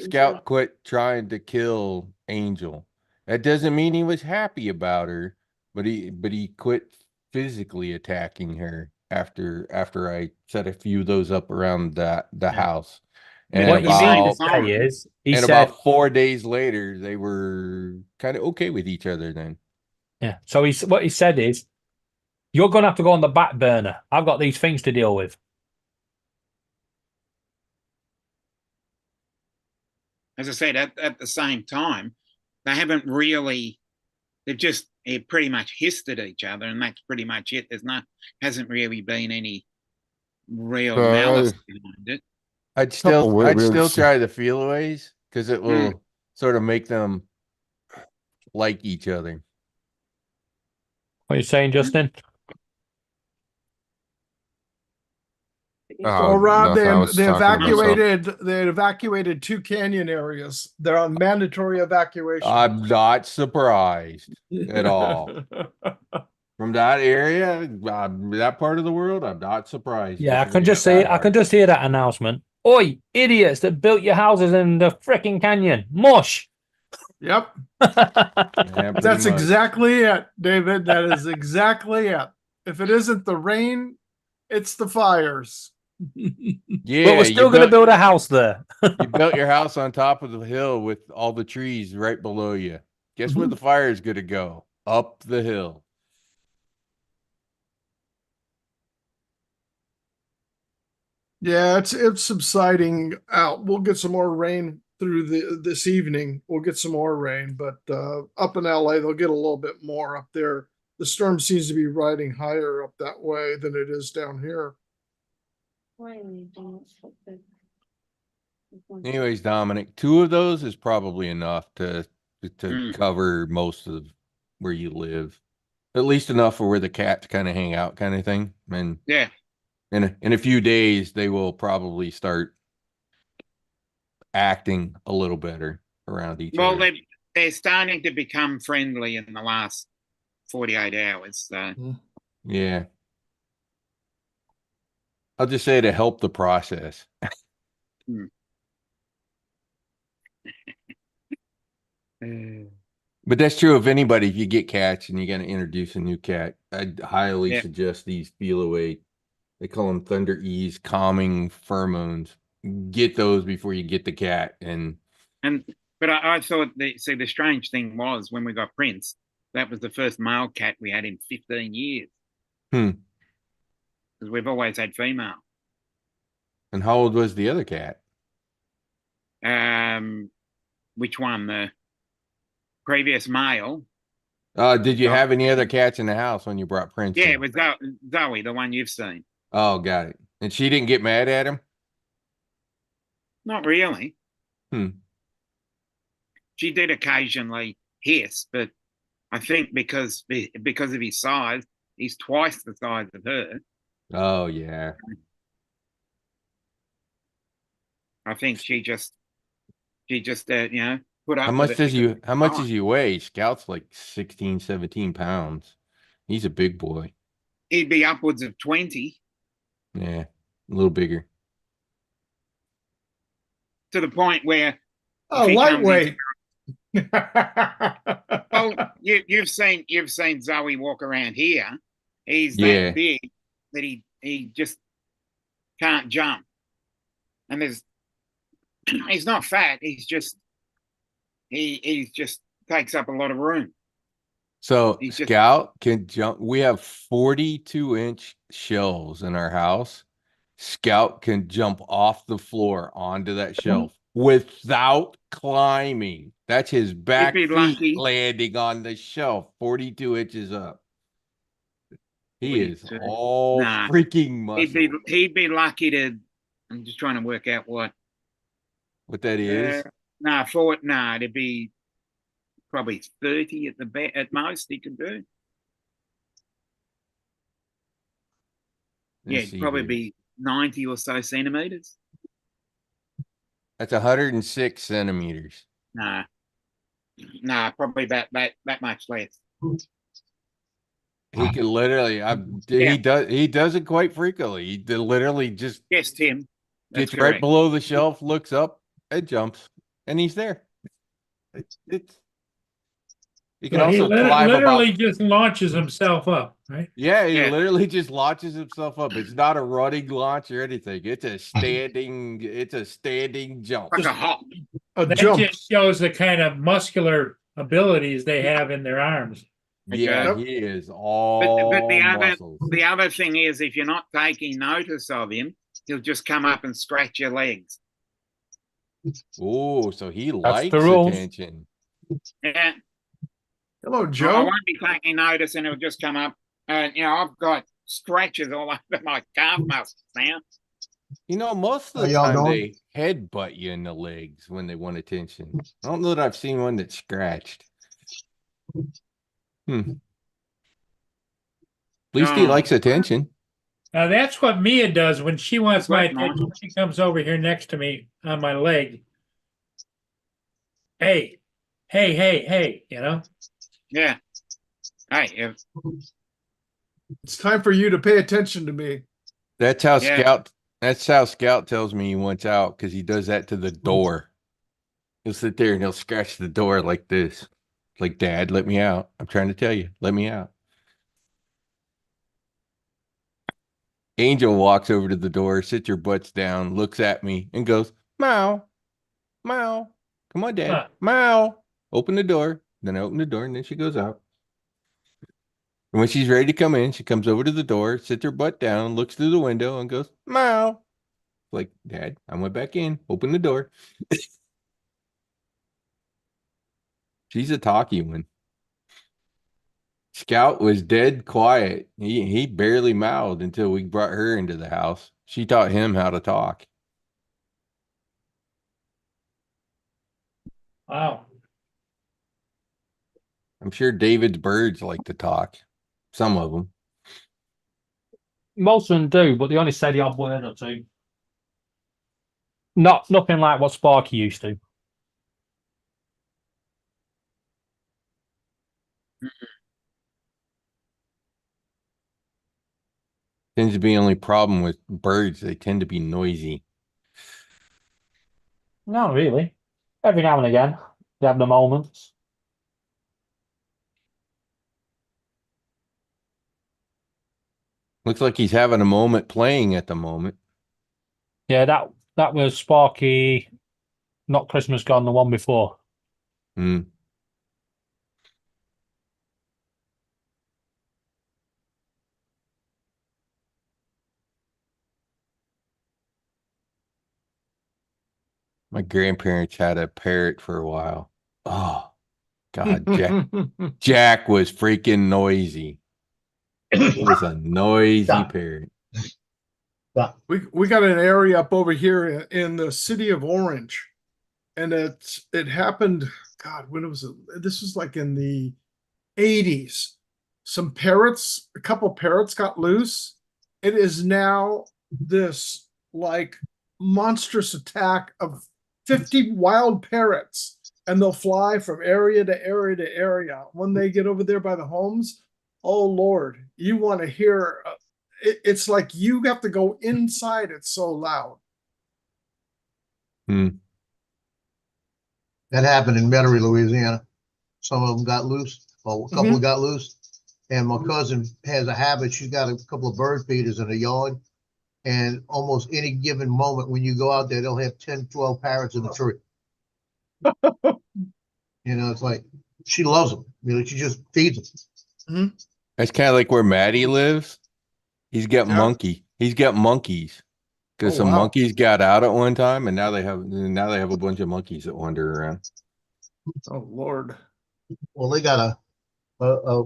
Scout quit trying to kill Angel. That doesn't mean he was happy about her, but he quit physically attacking her after I set a few of those up around the house. And What you mean to about say is, he and said, about 4 days later, they were kind of okay with each other then. yeah. So what he said is, you're going to have to go on the back burner. I've got these things to deal with. As I said, at the same time, they haven't really. They've just pretty much hissed at each other, and that's pretty much it. Hasn't really been any real malice behind it. I'd still weird- try the feelaways because it will sort of make them like each other. What are you saying, Justin? Oh, Well, Rob, nothing, I was they talking to myself. they evacuated 2 canyon areas. They're on mandatory evacuation. I'm not surprised at all. From that area, that part of the world, I'm not surprised. Yeah, I if can it just got say, that I can hard. just hear that announcement. Oi, idiots that built your houses in the frickin' canyon. Mush. Yep. Yeah, pretty That's much. exactly it, David. That is exactly it. If it isn't the rain, it's the fires. Yeah, But we're still going to build a house there. you built your house on top of the hill with all the trees right below you. Guess where the fire is going to go? Up the hill. Yeah, it's subsiding out. We'll get some more rain through this evening. We'll get some more rain, but up in LA they'll get a little bit more up there. The storm seems to be riding higher up that way than it is down here. Anyways, Dominic, 2 of those is probably enough to cover most of where you live. At least enough for where the cats kind of hang out, kind of thing. And Yeah. in a few days, they will probably start acting a little better around each Well, other. they're starting to become friendly in the last 48 hours. So. Yeah. I'll just say to help the process. But that's true of anybody. If you get cats and you're going to introduce a new cat, I'd highly suggest these feel away. They call them Thunder Ease calming pheromones. Get those before you get the cat. But I thought the strange thing was when we got Prince, that was the first male cat we had in 15 years. Because we've always had female. And how old was the other cat? Which one? The previous male. Did you have any other cats in the house when you brought Prince? Yeah, in? it was Zoe, the one you've seen. Oh, got it. And she didn't get mad at him? Not really. Hmm. She did occasionally hiss, but I think because of his size, he's twice the size of her. Oh, yeah. I think she just put up How with much it does because how much does he weigh? Scout's like 16, 17 pounds. He's a big boy. he'd be upwards of 20, Yeah, a little bigger. to the point where Oh, he comes lightweight. well, you've seen Zoe walk around here. He's Yeah. that big that he just can't jump. And He's not fat. He's just he just takes up a lot of room. So He's just- Scout can jump. We have 42-inch shelves in our house. Scout can jump off the floor onto that shelf without climbing. That's his back be feet lucky. landing on the shelf, 42 inches up. He is 42. all Nah. freaking muscle. He'd be lucky to. I'm just trying to work out what What that is? it'd be probably 30 at most he could do. Let's It'd see probably here. be 90 or so centimeters. That's 106 centimeters. Nah, probably that much less. He can literally. Yeah. He does it quite frequently. He literally just Yes, Tim. That's gets right correct. below the shelf, looks up, and jumps, and he's there. It's he can Well, he also climb literally about. just launches himself up, right? Yeah, he Yeah. literally just launches himself up. It's not a running launch or anything. It's a standing. It's a standing jump. Like a hop. A That jump. just shows the kind of muscular abilities they have in their arms. Yeah, Okay. he is all But muscles. the other thing is, if you're not taking notice of him, he'll just come up and scratch your legs. Oh, so he the likes rules. attention. Yeah. Hello, I Joe. won't be taking notice, and it'll just come up. And I've got scratches all over my calf muscles now. You know, most of How the y'all time doing? they headbutt you in the legs when they want attention. I don't know that I've seen one that's scratched. At least he No. likes attention. Now that's what Mia does when she wants my Right, Mom. attention. She comes over here next to me on my leg. Hey, you know? Yeah. Hey, It's time for you to pay attention to me. That's how Yeah. Scout. That's how Scout tells me he wants out because he does that to the door. He'll sit there and he'll scratch the door like this, like, "Dad, let me out. I'm trying to tell you, let me out." Angel walks over to the door, sits her butts down, looks at me, and goes, "Meow, meow. Come on, Dad, Huh. meow." Open the door. Then I open the door, and then she goes out. And when she's ready to come in, she comes over to the door, sits her butt down, looks through the window, and goes, "Meow." Like, "Dad, I went back in. Open the door." She's a talky one. Scout was dead quiet. He barely mouthed until we brought her into the house. She taught him how to talk. Wow. I'm sure David's birds like to talk. Some of them. Most of them do, but they only say the odd word or two. Nothing like what Sparky used to. Tends to be the only problem with birds. They tend to be noisy. No, really. Every now and again, they have the moments. Looks like he's having a moment playing at the moment. Yeah, that was Sparky, not Christmas Gone, the one before. Hmm. My grandparents had a parrot for a while. Oh, God, Jack was freaking noisy. It was a noisy Stop. parrot. We got an area up over here in the city of Orange, and it happened. God, when was it? This was like in the 80s. Some parrots, a couple parrots got loose. It is now this like monstrous attack of 50 wild parrots, and they'll fly from area to area to area. When they get over there by the homes, oh Lord, you want to hear. It's like you have to go inside. It's so loud. Hmm. That happened in Metairie, Louisiana. Some of them got loose, or a couple got loose. And my cousin has a habit. She's got a couple of bird feeders in the yard. And almost any given moment when you go out there, they'll have 10, 12 parrots in the tree. You know, it's like, she loves them. You know, she just feeds them. That's kind of like where Maddie lives. He's got monkey. He's got monkeys. Because Oh, some wow. monkeys got out at one time, and now they have a bunch of monkeys that wander around. Oh, Lord. Well, they got a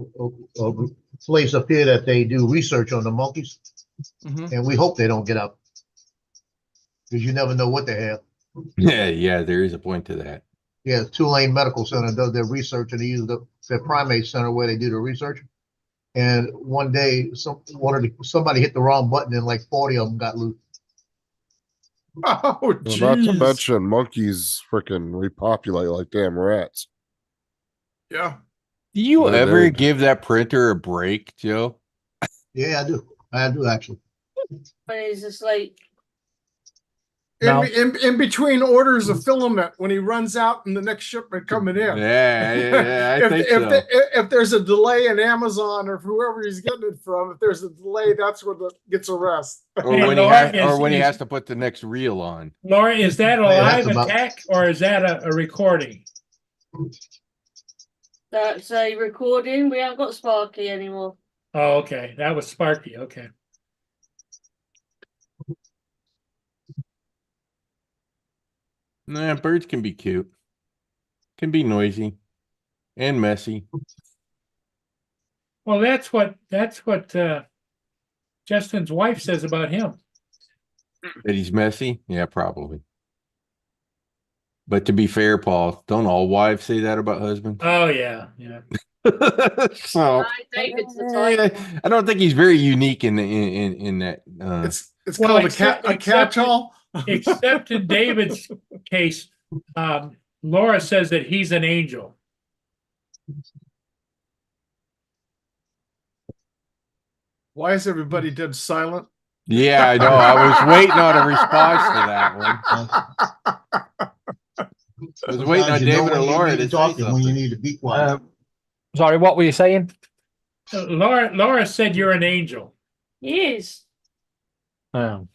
place up here that they do research on the monkeys, and we hope they don't get out. Because you never know what they have. Yeah, there is a point to that. Yeah, Tulane Medical Center does their research, and they use their primate center where they do the research. And one day, somebody hit the wrong button, and like 40 of them got loose. Oh, Well, not to jeez. mention monkeys freaking repopulate like damn rats. Yeah. Do you They're ever very- give that printer a break, Joe? Yeah, I do. I do actually. When he's asleep. No. In between orders of filament when he runs out and the next shipment coming in. Yeah, I think so. If there's a delay in Amazon or whoever he's getting it from, if there's a delay, that's when it gets a rest. Or Hey, when Laura, he has to put the next reel on. Laura, is that a Yeah, live that's about- attack or is that a recording? That's a recording. We haven't got Sparky anymore. Oh, okay. That was Sparky. Okay. Nah, birds can be cute. Can be noisy and messy. Well, that's what Justin's wife says about him. That he's messy? Yeah, probably. But to be fair, Paul, don't all wives say that about husbands? Oh yeah, yeah. So Right, David's the type. I don't think he's very unique in that. It's Well, called a except- catch-all. Except in David's case, Laura says that he's an angel. Why is everybody dead silent? Yeah, I know. I was waiting on a response to that one. I was waiting on Sometimes you know David or when you Laura need to to say talk and when you something. need to be quiet. Sorry, what were you saying? Laura said you're an angel. He is. Don't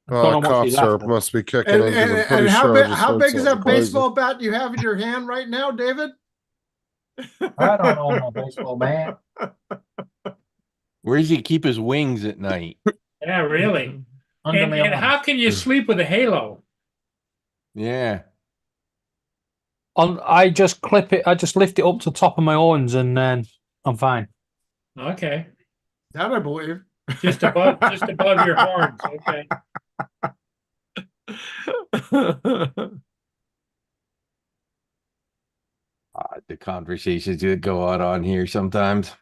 know what Cough she's syrup after. must be kicking And, in. 'cause I'm and, pretty and how sure I big, just how heard big is that something crazy. baseball bat you have in your hand right now, David? I don't know my baseball bat. Where does he keep his wings at night? Yeah, really. Under And, my and arm. how can you sleep with a halo? Yeah. I just clip it. I just lift it up to the top of my horns, and then I'm fine. Okay, That I believe. just above your horns. Okay. The conversations that go on here sometimes.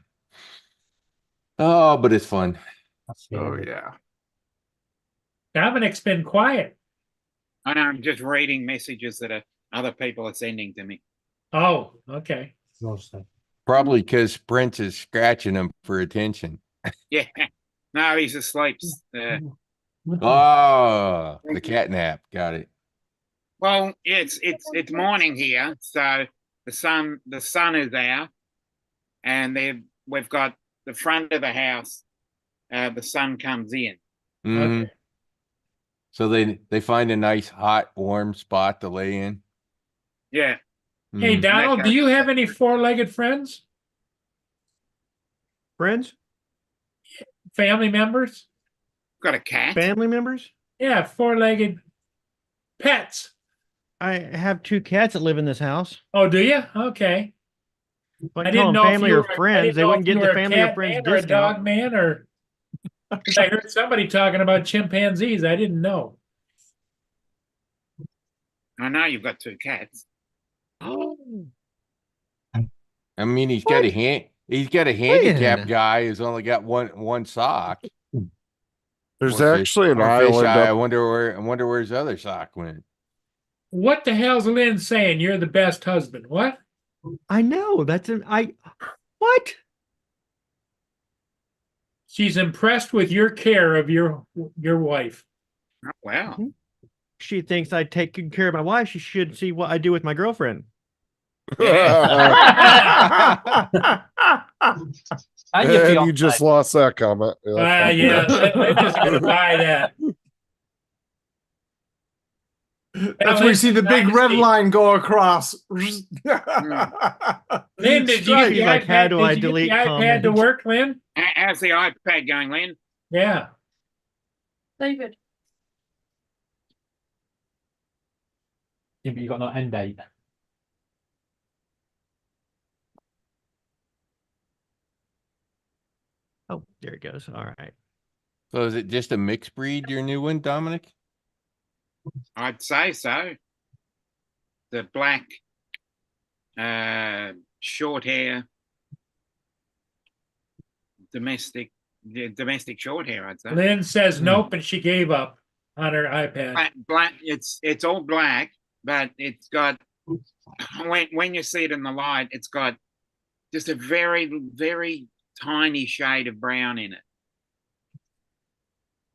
Oh, but it's fun. Oh yeah. Dominic's been quiet. I know, I'm just reading messages that other people are sending to me. Oh, okay. Probably because Prince is scratching him for attention. Yeah. No, he's asleep. Oh, the cat nap. Got it. Well, it's morning here, so the sun is out, and we've got the front of the house. The sun comes in. Mhm. Okay. So they find a nice, hot, warm spot to lay in. Yeah. Hey, Mhm. Donald, do you have any four-legged friends? Friends? Family members? Got a cat. Family members? Yeah, four-legged pets. I have 2 cats that live in this house. Oh, do you? Okay. But I call didn't them know if family you or were- I friends. didn't They know wouldn't if get you the were a family or cat friends man or a dog discount. man, or 'cause I heard somebody talking about chimpanzees. I didn't know. I know you've got 2 cats. I mean, he's got a handicap When? guy who's only got one sock. There's Poor fish- actually an poor fish island eye. I up. wonder where his other sock went. What the hell's Lynn saying? You're the best husband. What? I know. What? She's impressed with your care of your wife. Oh, wow. She thinks I take good care of my wife. She should see what I do with my girlfriend. And your And you fiance. just lost that comment. Yeah, Linda's gonna buy that. That's where you see the big red line go across. Lynn, did you get Strike. the Like, how iPad? do Did I you get the delete iPad to comments? work, Lynn? How's the iPad going, Lynn? Yeah. David, Yeah, but you got no end date. Oh, there it goes. All right. So is it just a mixed breed, your new one, Dominic? I'd say so. The black, short hair, domestic short hair, I'd say. Lynn says nope, and she gave up on her iPad. Black. It's all black, but it's got when you see it in the light, it's got just a very, very tiny shade of brown in it,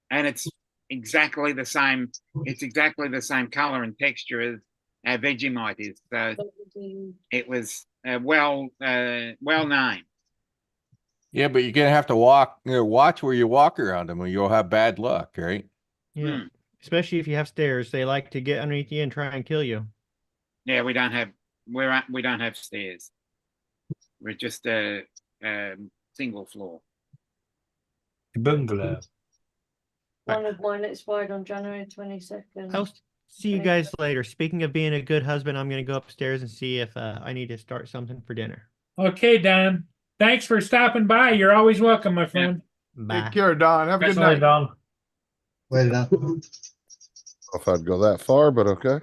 and it's exactly the same. It's exactly the same color and texture as our Vegemite is. So it was well named. Yeah, but you're gonna have to watch where you walk around them, or you'll have bad luck, right? Yeah. Especially if you have stairs, they like to get underneath you and try and kill you. Yeah, we don't have stairs. We're just a single floor. Bungalow. one of mine expired on January 22nd. I'll see you guys later. Speaking of being a good husband, I'm going to go upstairs and see if I need to start something for dinner. Okay, Don. Thanks for stopping by. You're always welcome, my friend. Bye. Take care, Don. Have a good Sorry, night. Don. Wait a minute. I don't know if I'd go that far, but okay.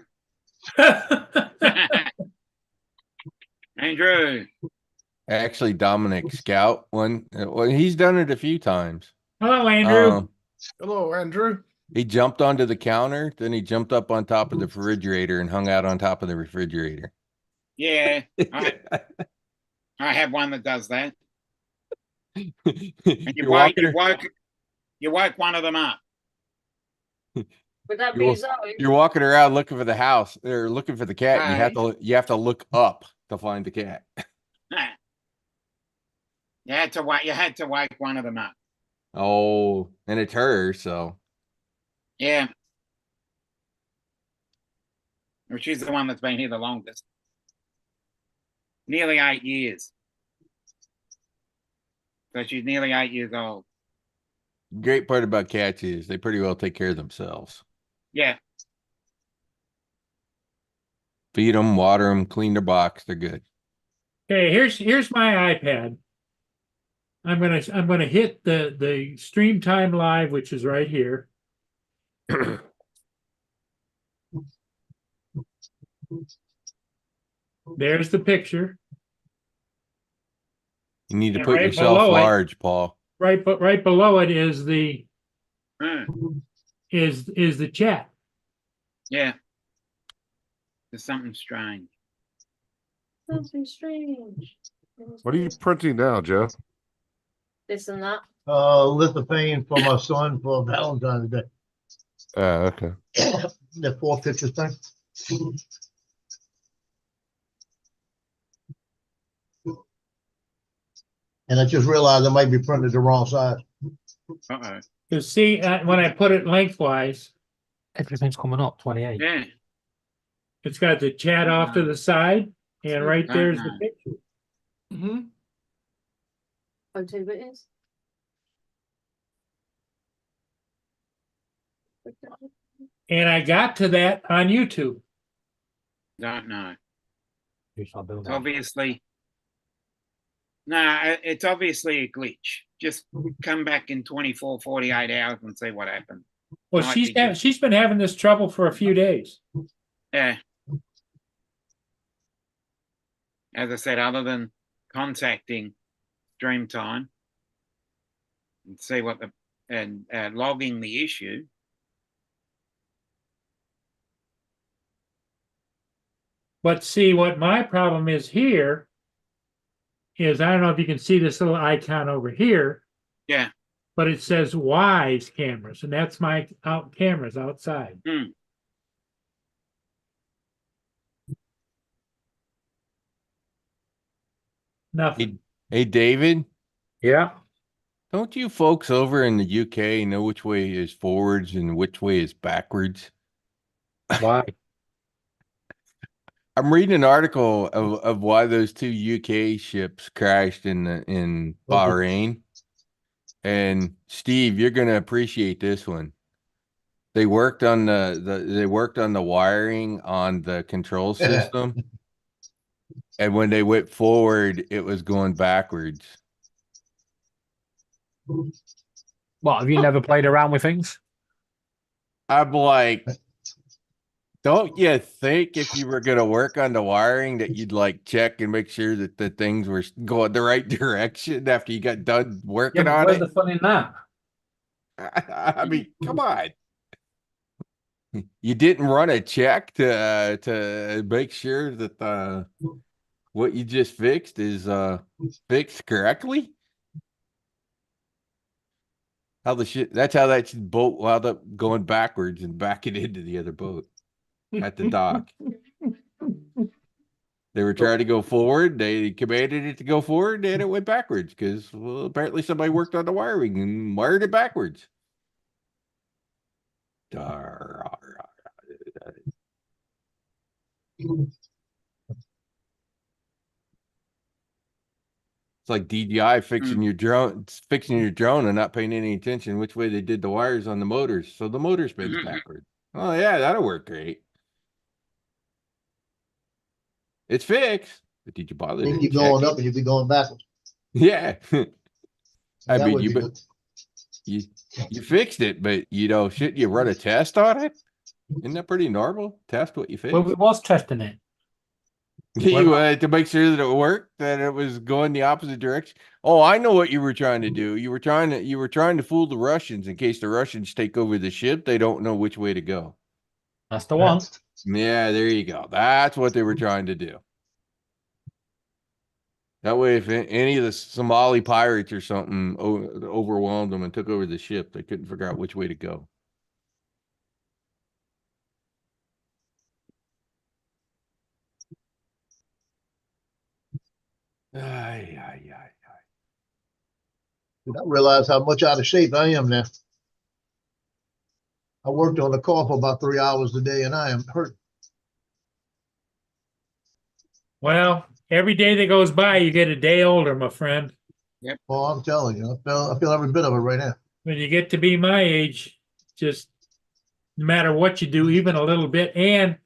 Andrew. Actually, Dominic Scout one. Well, he's done it a few times. Hello, Andrew. Hello, Andrew. He jumped onto the counter, then he jumped up on top of the refrigerator and hung out on top of the refrigerator. Yeah, I have one that does that. And you woke one of them up. Would that be Zoe? You're walking around looking for the house or looking for the cat, and you have to look up to find the cat. You had to wake one of them up. Oh, and it's her, so Yeah. Well, she's the one that's been here the longest. Nearly 8 years. So she's nearly 8 years old. great part about cats is they pretty well take care of themselves. Yeah. Feed them, water them, clean their box. They're good. Okay, here's my iPad. I'm gonna hit the stream time live, which is right here. There's the picture. You need to And put right yourself below it- large, Paul. Right below it is the is the chat. Yeah. There's something strange. Something strange. What are you printing now, Joe? This and that. Lithophane for my son for Valentine's Day. Okay. The 4 pictures thing. And I just realized I might be printed the wrong size. Uh-oh. You see, when I put it lengthwise, Everything's coming up 28. Yeah. it's got the chat off to the side, and right there's the picture. Mm-hmm. Oh, 2 bits. And I got to that on YouTube. Don't know. You shall build It's it. obviously it's obviously a glitch. Just come back in 24, 48 hours and see what happened. Well, Might she's be good. she's been having this trouble for a few days. Yeah. As I said, other contacting Dreamtime and see what logging the issue. But see, what my problem is here is I don't know if you can see this little icon over here, Yeah. but it says Wise cameras, and that's my cameras outside. Nothing. Hey, David, Yeah. don't you folks over in the UK know which way is forwards and which way is backwards? Why? I'm reading an article of why those two UK ships crashed in Bahrain. And Steve, you're gonna appreciate this one. They worked on the wiring on the control system. And when they went forward, it was going backwards. What, have you never played around with things? I'm like, don't you think if you were going to work on the wiring that you'd like check and make sure that the things were going the right direction after you got done working on where's it? the fun in that? I mean, come on. You didn't run a check to make sure that what you just fixed is fixed correctly? That's how that boat wound up going backwards and backing into the other boat at the dock. They were trying to go forward. They commanded it to go forward, and it went backwards because, well, apparently somebody worked on the wiring and wired it backwards. It's like DJI fixing your drone and not paying any attention which way they did the wires on the motors. So the motor spins backward. Oh yeah, that'll work great. It's fixed. But did you bother? You keep going up and you'll be going backwards. Yeah. I That mean, would be good. you fixed it, but shouldn't you run a test on it? Isn't that pretty normal? Test what you fixed. Well, we was testing it. You to make sure that it worked, that it was going the opposite direction. Oh, I know what you were trying to do. You were trying to fool the Russians in case the Russians take over the ship. They don't know which way to go. That's the one. Yeah, there you go. That's what they were trying to do. That way, if any of the Somali pirates or something overwhelmed them and took over the ship, they couldn't figure out which way to go. I realize how much out of shape I am now. I worked on the car for about 3 hours a day and I am hurt. Well, every day that goes by, you get a day older, my friend. Yep. Well, I'm telling you, I feel every bit of it right now. When you get to be my age, just no matter what you do, even a little bit, and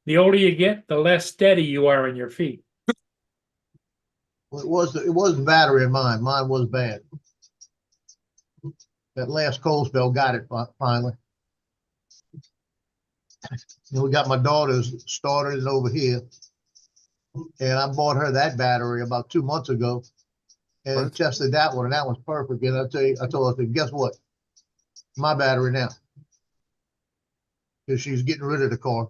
the older you get, the less steady you are on your feet. Well, it was the battery in mine. Mine was bad. That last cold spell got it finally. And we got my daughter's started over here. And I bought her that battery about 2 months ago and tested that one, and that was perfect. And I told her, guess what? My battery now. Because she's getting rid of the car.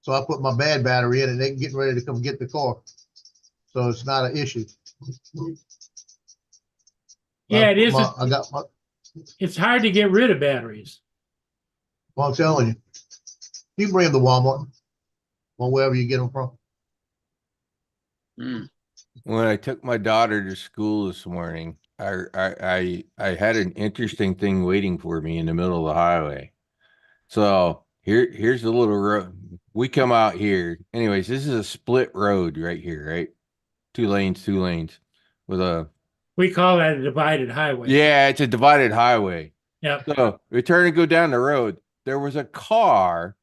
So I put my bad battery in and they're getting ready to come get the car. So it's not an issue. Yeah, it is. It's hard to get rid of batteries. Well, I'm telling you. You can bring them to Walmart or wherever you get them from. When I took my daughter to school this morning, I had an interesting thing waiting for me in the middle of the highway. So here's a little road. We come out here. Anyways, this is a split road right here, right? 2 lanes with a. We call that a divided highway. Yeah, it's a divided highway. Yeah. So we turn to go down the road. There was a car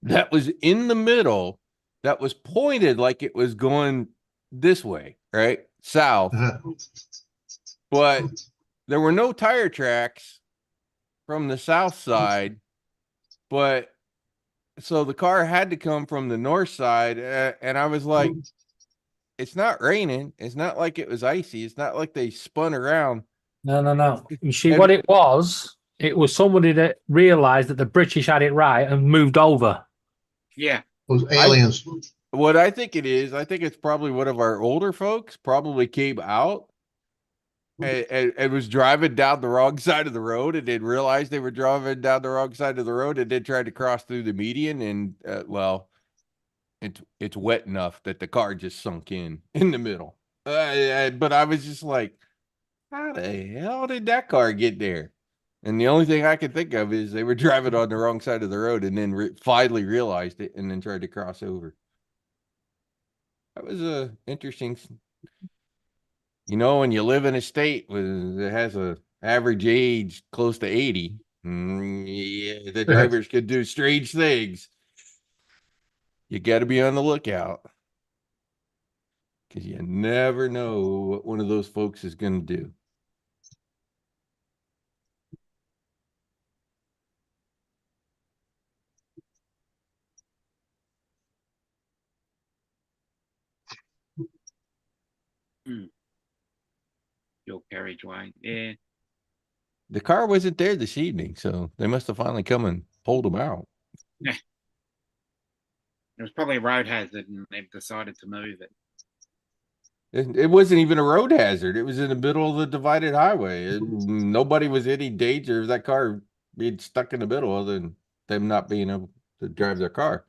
that was in the middle that was pointed like it was going this way, right? South. But there were no tire tracks from the south side. But so the car had to come from the north side. And I was like, it's not raining. It's not like it was icy. It's not like they spun around. No. You see what it was? It was somebody that realized that the British had it right and moved over. Yeah. Those aliens. What I think it is, I think it's probably one of our older folks probably came out and was driving down the wrong side of the road and then realized they were driving down the wrong side of the road and then tried to cross through the median and, well, it's wet enough that the car just sunk in the middle. But I was just like, how the hell did that car get there? And the only thing I could think of is they were driving on the wrong side of the road and then finally realized it and then tried to cross over. That was a interesting. You know, when you live in a state that has a average age close to 80, yeah, the drivers could do strange things. You got to be on the lookout because you never know what one of those folks is going to do. Dual carriageway. Yeah. The car wasn't there this evening, so they must have finally come and pulled them out. Yeah. It was probably a road hazard and they've decided to move it. It wasn't even a road hazard. It was in the middle of the divided highway. Nobody was in any danger of that car being stuck in the middle other than them not being able to drive their car.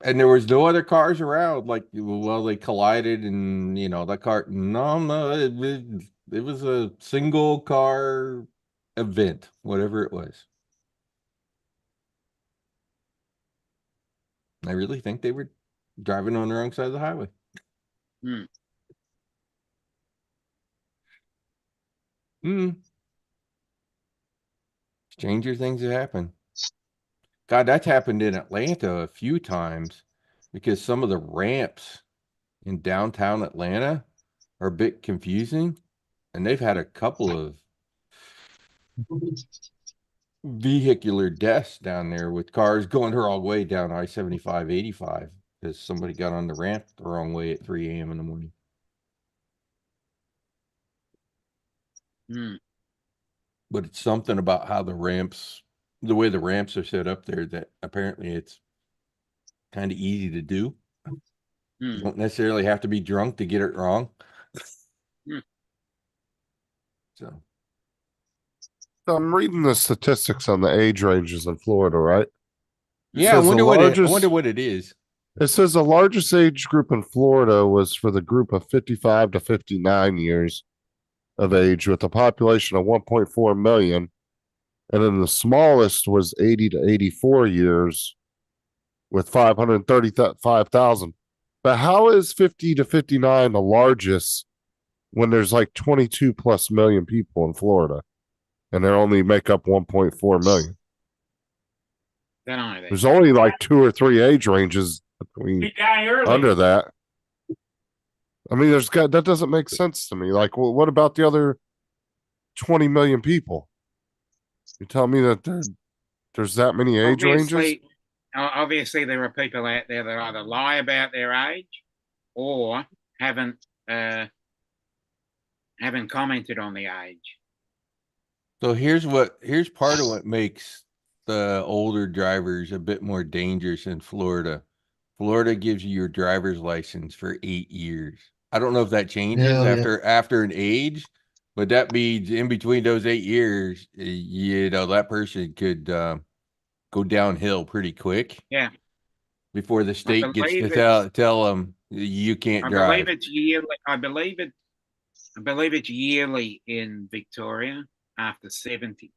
And there was no other cars around. Like, well, they collided and, you know, that car. No, it was a single car event, whatever it was. I really think they were driving on the wrong side of the highway. Stranger things have happened. God, that's happened in Atlanta a few times because some of the ramps in downtown Atlanta are a bit confusing. And they've had a couple of vehicular deaths down there with cars going the wrong way down I-75, 85 because somebody got on the ramp the wrong way at 3 a.m. in the morning. But it's something about how the way the ramps are set up there that apparently it's kind of easy to do. You don't necessarily have to be drunk to get it wrong. So I'm reading the statistics on the age ranges in Florida, right? Yeah, I wonder what it is. It says the largest age group in Florida was for the group of 55 to 59 years of age with a population of 1.4 million. And then the smallest was 80 to 84 years with 535,000. But how is 50 to 59 the largest when there's like 22 plus million people in Florida and they only make up 1.4 million? There's only like 2 or 3 age ranges between under that. I mean, that doesn't make sense to me. Like, well, what about the other 20 million people? You tell me that there's that many age ranges? Obviously, there are people out there that either lie about their age or haven't commented on the age. So here's part of what makes the older drivers a bit more dangerous in Florida. Florida gives you your driver's license for 8 years. I don't know if that changes after an age, but that means in between those 8 years, you know, that person could go downhill pretty quick. Yeah. Before the state gets to tell them you can't drive. I believe it's yearly. I believe it's yearly in Victoria after 70.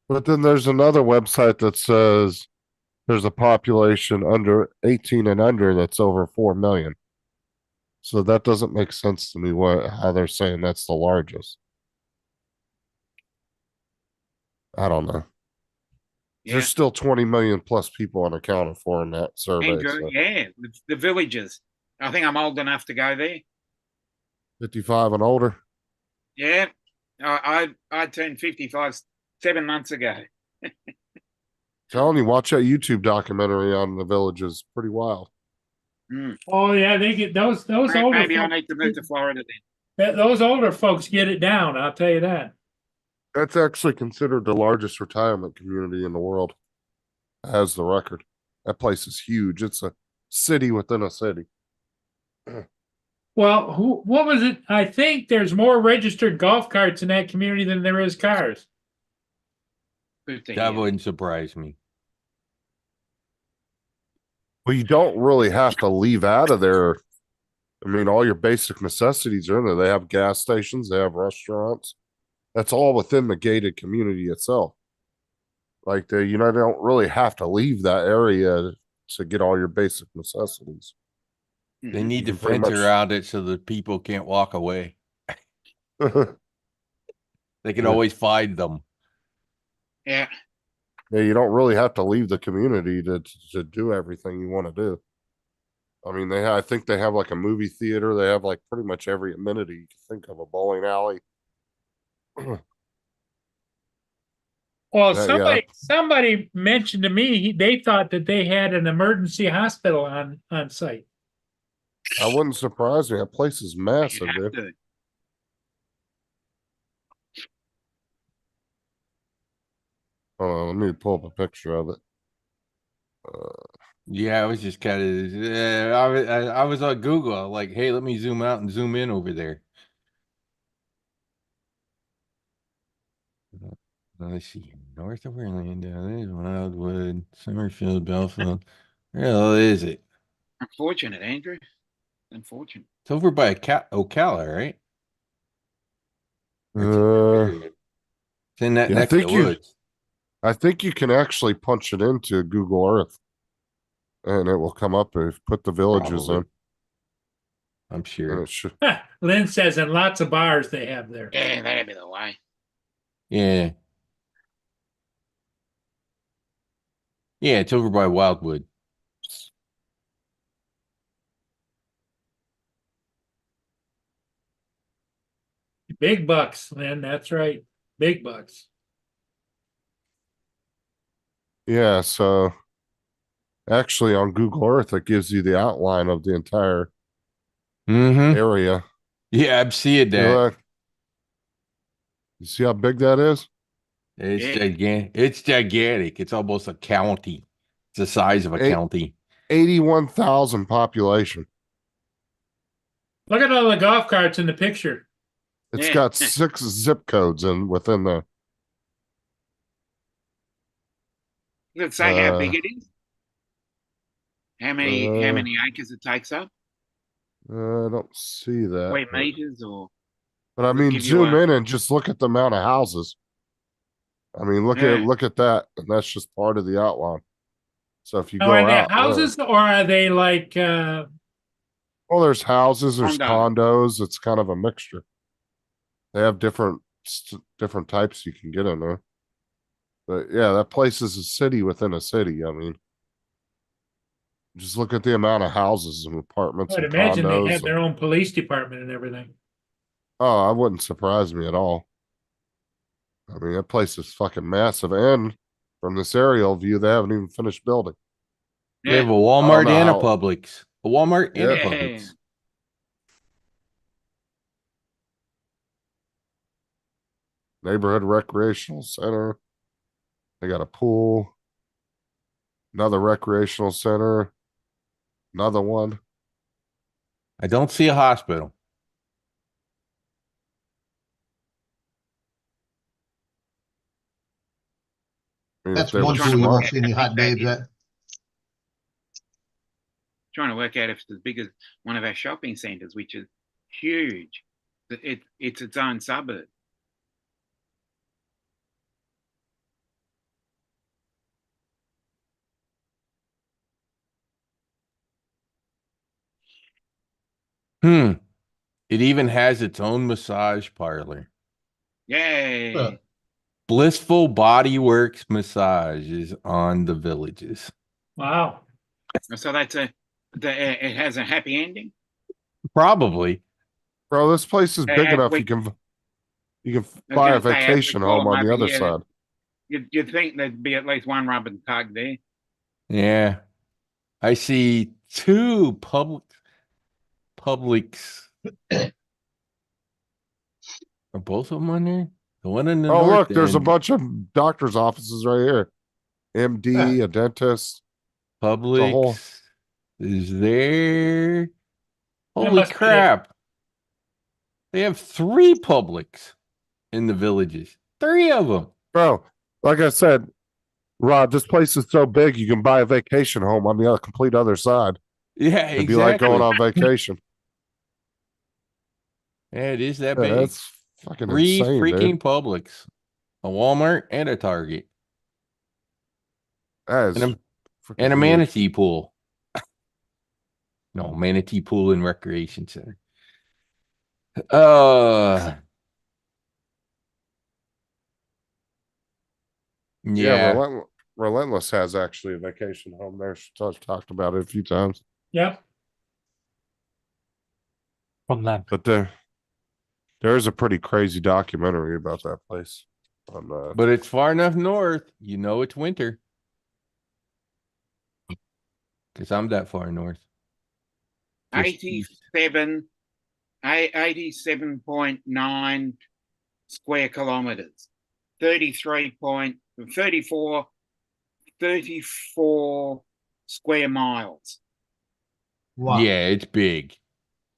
But then there's another website that says there's a population under 18 and under that's over 4 million. So that doesn't make sense to me how they're saying that's the largest. I don't know. Yeah. There's still 20 million plus people unaccounted for in that survey. Andrew, yeah, the villages. I think I'm old enough to go there. 55 and older. Yeah, I turned 55 7 months ago. Telling you, watch that YouTube documentary on the villages. Pretty wild. Oh yeah, they get those older. Maybe I need to move to Florida then. Those older folks get it down. I'll tell you that. That's actually considered the largest retirement community in the world. It has the record. That place is huge. It's a city within a city. Well, what was it? I think there's more registered golf carts in that community than there is cars. Good to That hear. wouldn't surprise me. Well, you don't really have to leave out of there. I mean, all your basic necessities are in there. They have gas stations, they have restaurants. That's all within the gated community itself. Like they don't really have to leave that area to get all your basic necessities. They need to can pretty fence much- around it so that people can't walk away. They can Yeah. always find them. Yeah. Yeah, you don't really have to leave the community to do everything you want to do. I mean, I think they have like a movie theater. They have like pretty much every amenity you can think of, a bowling alley. Well, Yeah. somebody mentioned to me, they thought that they had an emergency hospital on site. I wouldn't surprise me. That place is You massive, have dude. to. Hold on, let me pull up a picture of it. Yeah, I was just kind of. I was on Google, like, hey, let me zoom out and zoom in over there. Let's see, north of Orlando, there's Wildwood, Summerfield, Belfield. Where the hell is it? Unfortunate, Andrew. Unfortunate. It's over by Ocala, right? It's in that Yeah, I neck of the think woods. I think you can actually punch it into Google Earth, and it will come up if you put the villages Probably. in. I'm And sure. it should. Lynn says, and lots of bars they have there. Yeah, that'd be the way. Yeah. Yeah, it's over by Wildwood. Big bucks, Lynn. That's right. Big bucks. Yeah, so actually on Google Earth, it gives you the outline of the entire Mm-hmm. area. Yeah, I'm seeing You that. look. You see how big that is? It's Yeah. gigantic. It's gigantic. It's almost a county. It's the size of a county. 81,000 population. Look at all the golf carts in the picture. It's Yeah. got 6 zip codes within there. Let's say how Uh, big it is. How many acres it takes up? I don't see that. Wait, meters or But I does it mean, give you zoom a- in and just look at the amount of houses. I mean, look Yeah. at that, and that's just part of the outline. So if you Now, go are they out, houses or are they like well, there's houses, there's Condo. condos. It's kind of a mixture. They have different types you can get in there. But yeah, that place is a city within a city. I mean, just look at the amount of houses and apartments I'd and imagine they condos. have their own police department and everything. Oh, I wouldn't surprise me at all. I mean, that place is fucking massive, and from this aerial view, they haven't even finished building. They have a Yeah. Walmart know and a how- Publix. A Walmart and a Yeah. Publix. Neighborhood recreational center. They got a pool. Another recreational center. Another one. I don't see a hospital. I mean, if That's they were one trying tool to you smart- won't see any hot babes at. Trying to work out if it's as big as one of our shopping centres, which is huge. It's its own suburb. It even has its own massage parlor. Yay! Huh. Blissful Body Works Massage is on the Villages. Wow. So it has a happy ending. Probably. Bro, this place is big enough. wait. You can I was buy a gonna say, vacation after home on the maybe, other yeah, side. You'd think there'd be at least one rubbing tug there. Yeah. I see two Publix. Are both of them on there? The one in the Oh, north look, there's a end, bunch of doctors' offices right here. MD, a dentist. Publix whole- is there. Holy must be it. crap. They have 3 Publix in the Villages. 3 of them. Bro, Like I said, Rod, this place is so big you can buy a vacation home on the complete other side. Yeah, It'd be like going on vacation. Yeah, it is that Yeah, big. that's fucking 3 insane, freaking dude. Publix, a Walmart, and a Target, That is and freaking a huge. manatee pool. No, manatee pool and recreation center. Yeah. Relentless has actually a vacation home there. I've talked about it a few times. Yep. From them. But there's a pretty crazy documentary about that place. But it's far enough north, you know it's winter. Because I'm that far north. 87.9 square kilometers. 34 square miles Wow. Yeah, it's big.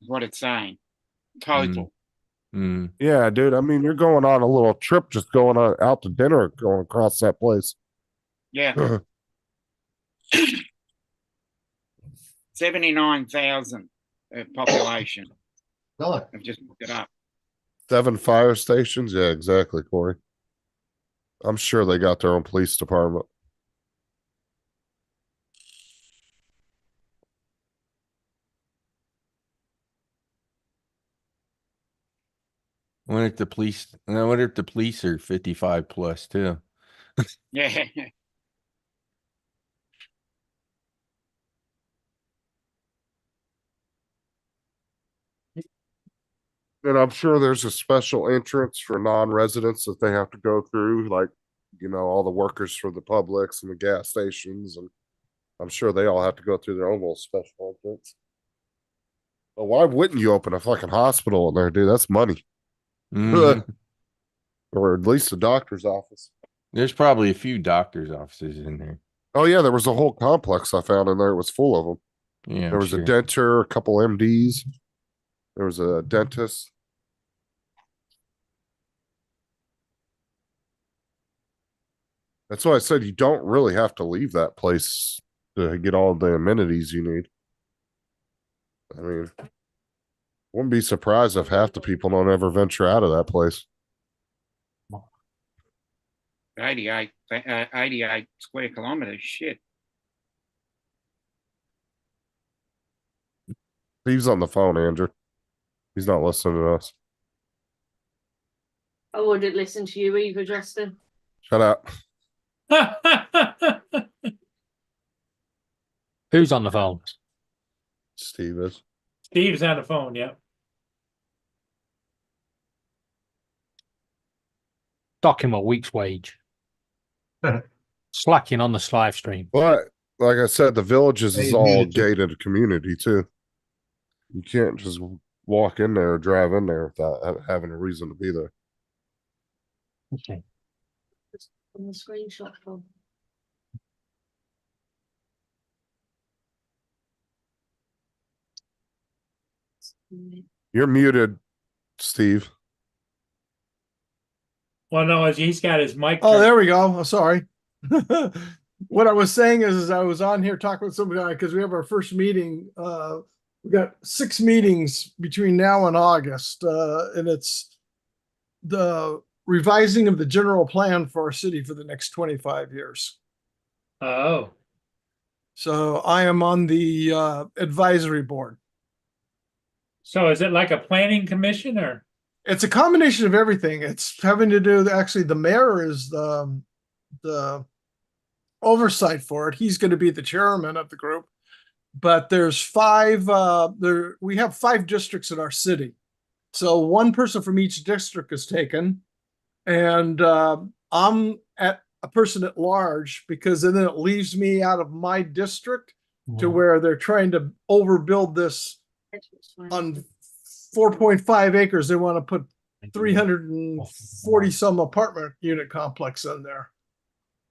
is what it's saying. Total. Yeah, dude. I mean, you're going on a little trip, just going out to dinner, going across that place. Yeah. 79,000 population. God. I've just looked it up. 7 fire stations. Yeah, exactly, Corey. I'm sure they got their own police department. I wonder if the police are 55 plus too. Yeah. And I'm sure there's a special entrance for non-residents that they have to go through, like, all the workers for the Publix and the gas stations, and I'm sure they all have to go through their own little special entrance. But why wouldn't you open a fucking hospital in there, dude? That's money. Mhm. Or at least a doctor's office. There's probably a few doctor's offices in there. Oh yeah, there was a whole complex I found in there. It was full of them. Yeah, There was a denter, a couple MDs. There was a dentist. That's why I said you don't really have to leave that place to get all the amenities you need. I mean, wouldn't be surprised if half the people don't ever venture out of that place. 88 square kilometers. Shit. Steve's on the phone, Andrew. He's not listening to us. I wouldn't listen to you either, Justin. Shut up. Who's on the phone? Steve is. Steve's on the phone, yeah. Dock him a week's wage. Slacking on the live stream. But like I said, the villages is Hey, all needed to. gated community too. You can't just walk in there or drive in there without having a reason to be there. Okay. On the screenshot from. You're muted, Steve. Well, no, he's got his mic. Oh, turned- there we go. Sorry. What I was saying is I was on here talking with somebody because we have our first meeting. We got 6 meetings between now and August, and it's the revising of the general plan for our city for the next 25 years. Oh, So I am on the advisory board. so is it like a planning commission or? It's a combination of everything. It's having to do, actually, the mayor is the oversight for it. He's going to be the chairman of the group. But there's 5, we have 5 districts in our city. So one person from each district is taken. And I'm at a person at large because then it leaves me out of my district to where they're trying to overbuild this on 4.5 acres. They want to put 340 some apartment unit complex in there.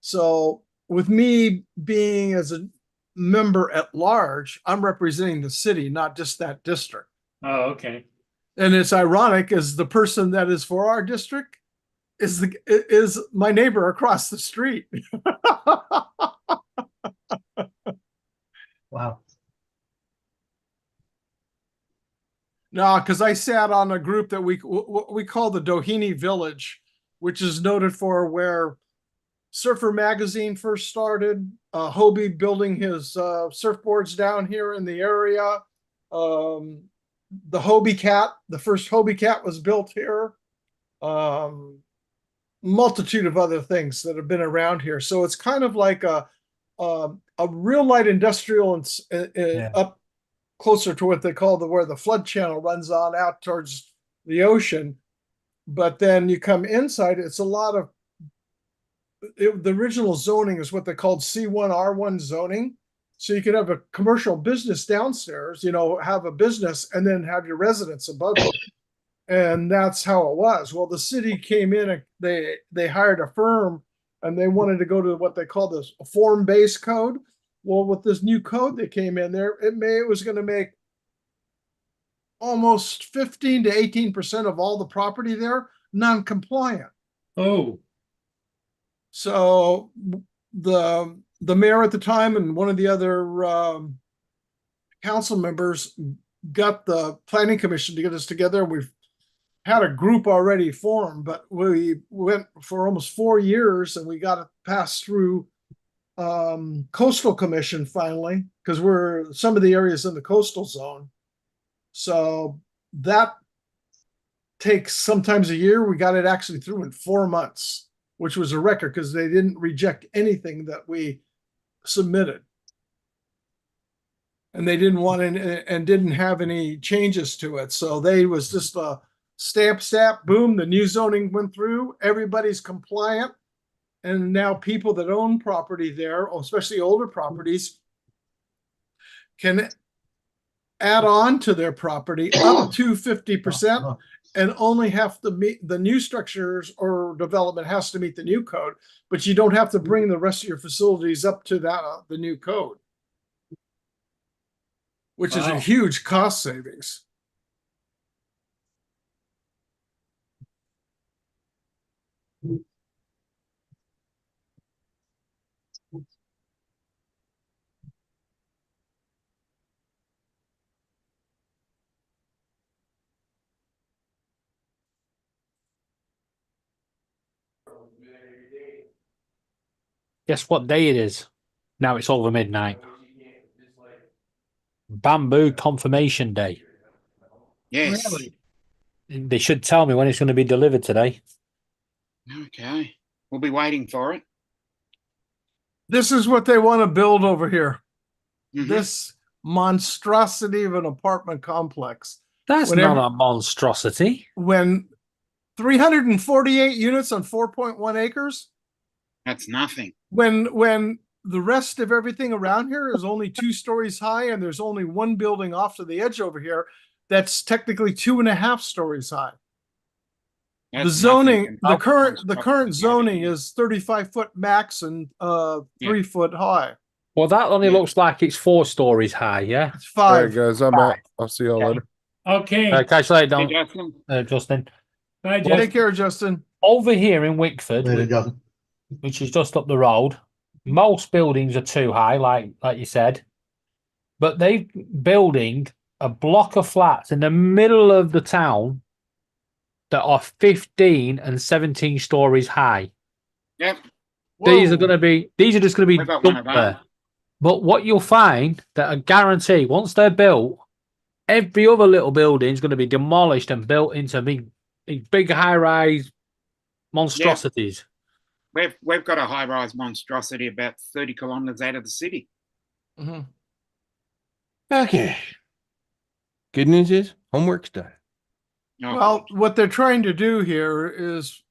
So with me being as a member at large, I'm representing the city, not just that district. Oh, okay. And it's ironic as the person that is for our district is my neighbor across the street. Wow. No, because I sat on a group that we call the Doheny Village, which is noted for where Surfer Magazine first started. Hobie building his surfboards down here in the area. The Hobie Cat, the first Hobie Cat was built here. Multitude of other things that have been around here. So it's kind of like a real light industrial and up closer to what they call where the flood channel runs on out towards the ocean. But then you come inside, it's a lot of the original zoning is what they called C1R1 zoning. So you could have a commercial business downstairs, have a business and then have your residence above it. And that's how it was. Well, the city came in and they hired a firm and they wanted to go to what they call this form-based code. Well, with this new code that came in there, it was going to make almost 15 to 18% of all the property there non-compliant. Oh. So the mayor at the time and one of the other council members got the planning commission to get us together. We've had a group already formed, but we went for almost 4 years and we got it passed through coastal commission finally, because we're some of the areas in the coastal zone. So that takes sometimes a year. We got it actually through in 4 months, which was a record because they didn't reject anything that we submitted. And they didn't want any, and didn't have any changes to it. So they was just a stamp, boom, the new zoning went through, everybody's compliant. And now people that own property there, especially older properties, can add on to their property up to 50% and only have to meet the new structures or development has to meet the new code, but you don't have to bring the rest of your facilities up to that the new code, which is a huge cost savings. Guess what day it is? Now it's over midnight. Bamboo Confirmation Day. Yes. Really? They should tell me when it's going to be delivered today. Okay. We'll be waiting for it. This is what they want to build over here. Mhm. This monstrosity of an apartment complex. That's Whenever- not a monstrosity. When 348 units on 4.1 acres, That's nothing. when the rest of everything around here is only 2 stories high and there's only one building off to the edge over here that's technically 2.5 stories high. That's The zoning, nothing. the current zoning is 35-foot max and 3-foot high. Well, that only Yeah. looks like it's 4 stories high, yeah? It's All right, 5. guys, I'm out. I'll see y'all later. Okay. Catch you later, Hey, don't, Justin. Justin. Bye, Well, Justin. Take care, Justin. Over here in Wickford, Later, Justin. which is just up the road, most buildings are too high, like you said. But they're building a block of flats in the middle of the town that are 15 and 17 stories high. Yep. These are Whoa. just going to be We've got one of dumped there. those. But what you'll find that I guarantee once they're built, every other little building is going to be demolished and built into big high-rise monstrosities. We've got a high-rise monstrosity about 30 kilometers out of the city. Mhm. Okay. Good news is homework's done. Oh, Well, what they're trying to do here is,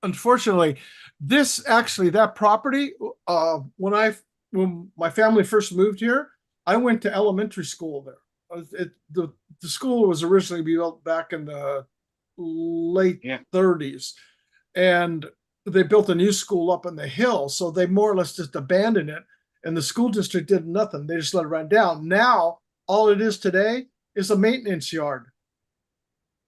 unfortunately, that property, when my family first moved here, I went to elementary school there. The school was originally built back in the late 30s, and they built a new school up on the hill. So they more or less just abandoned it, and the school district did nothing. They just let it run down. Now, all it is today is a maintenance yard.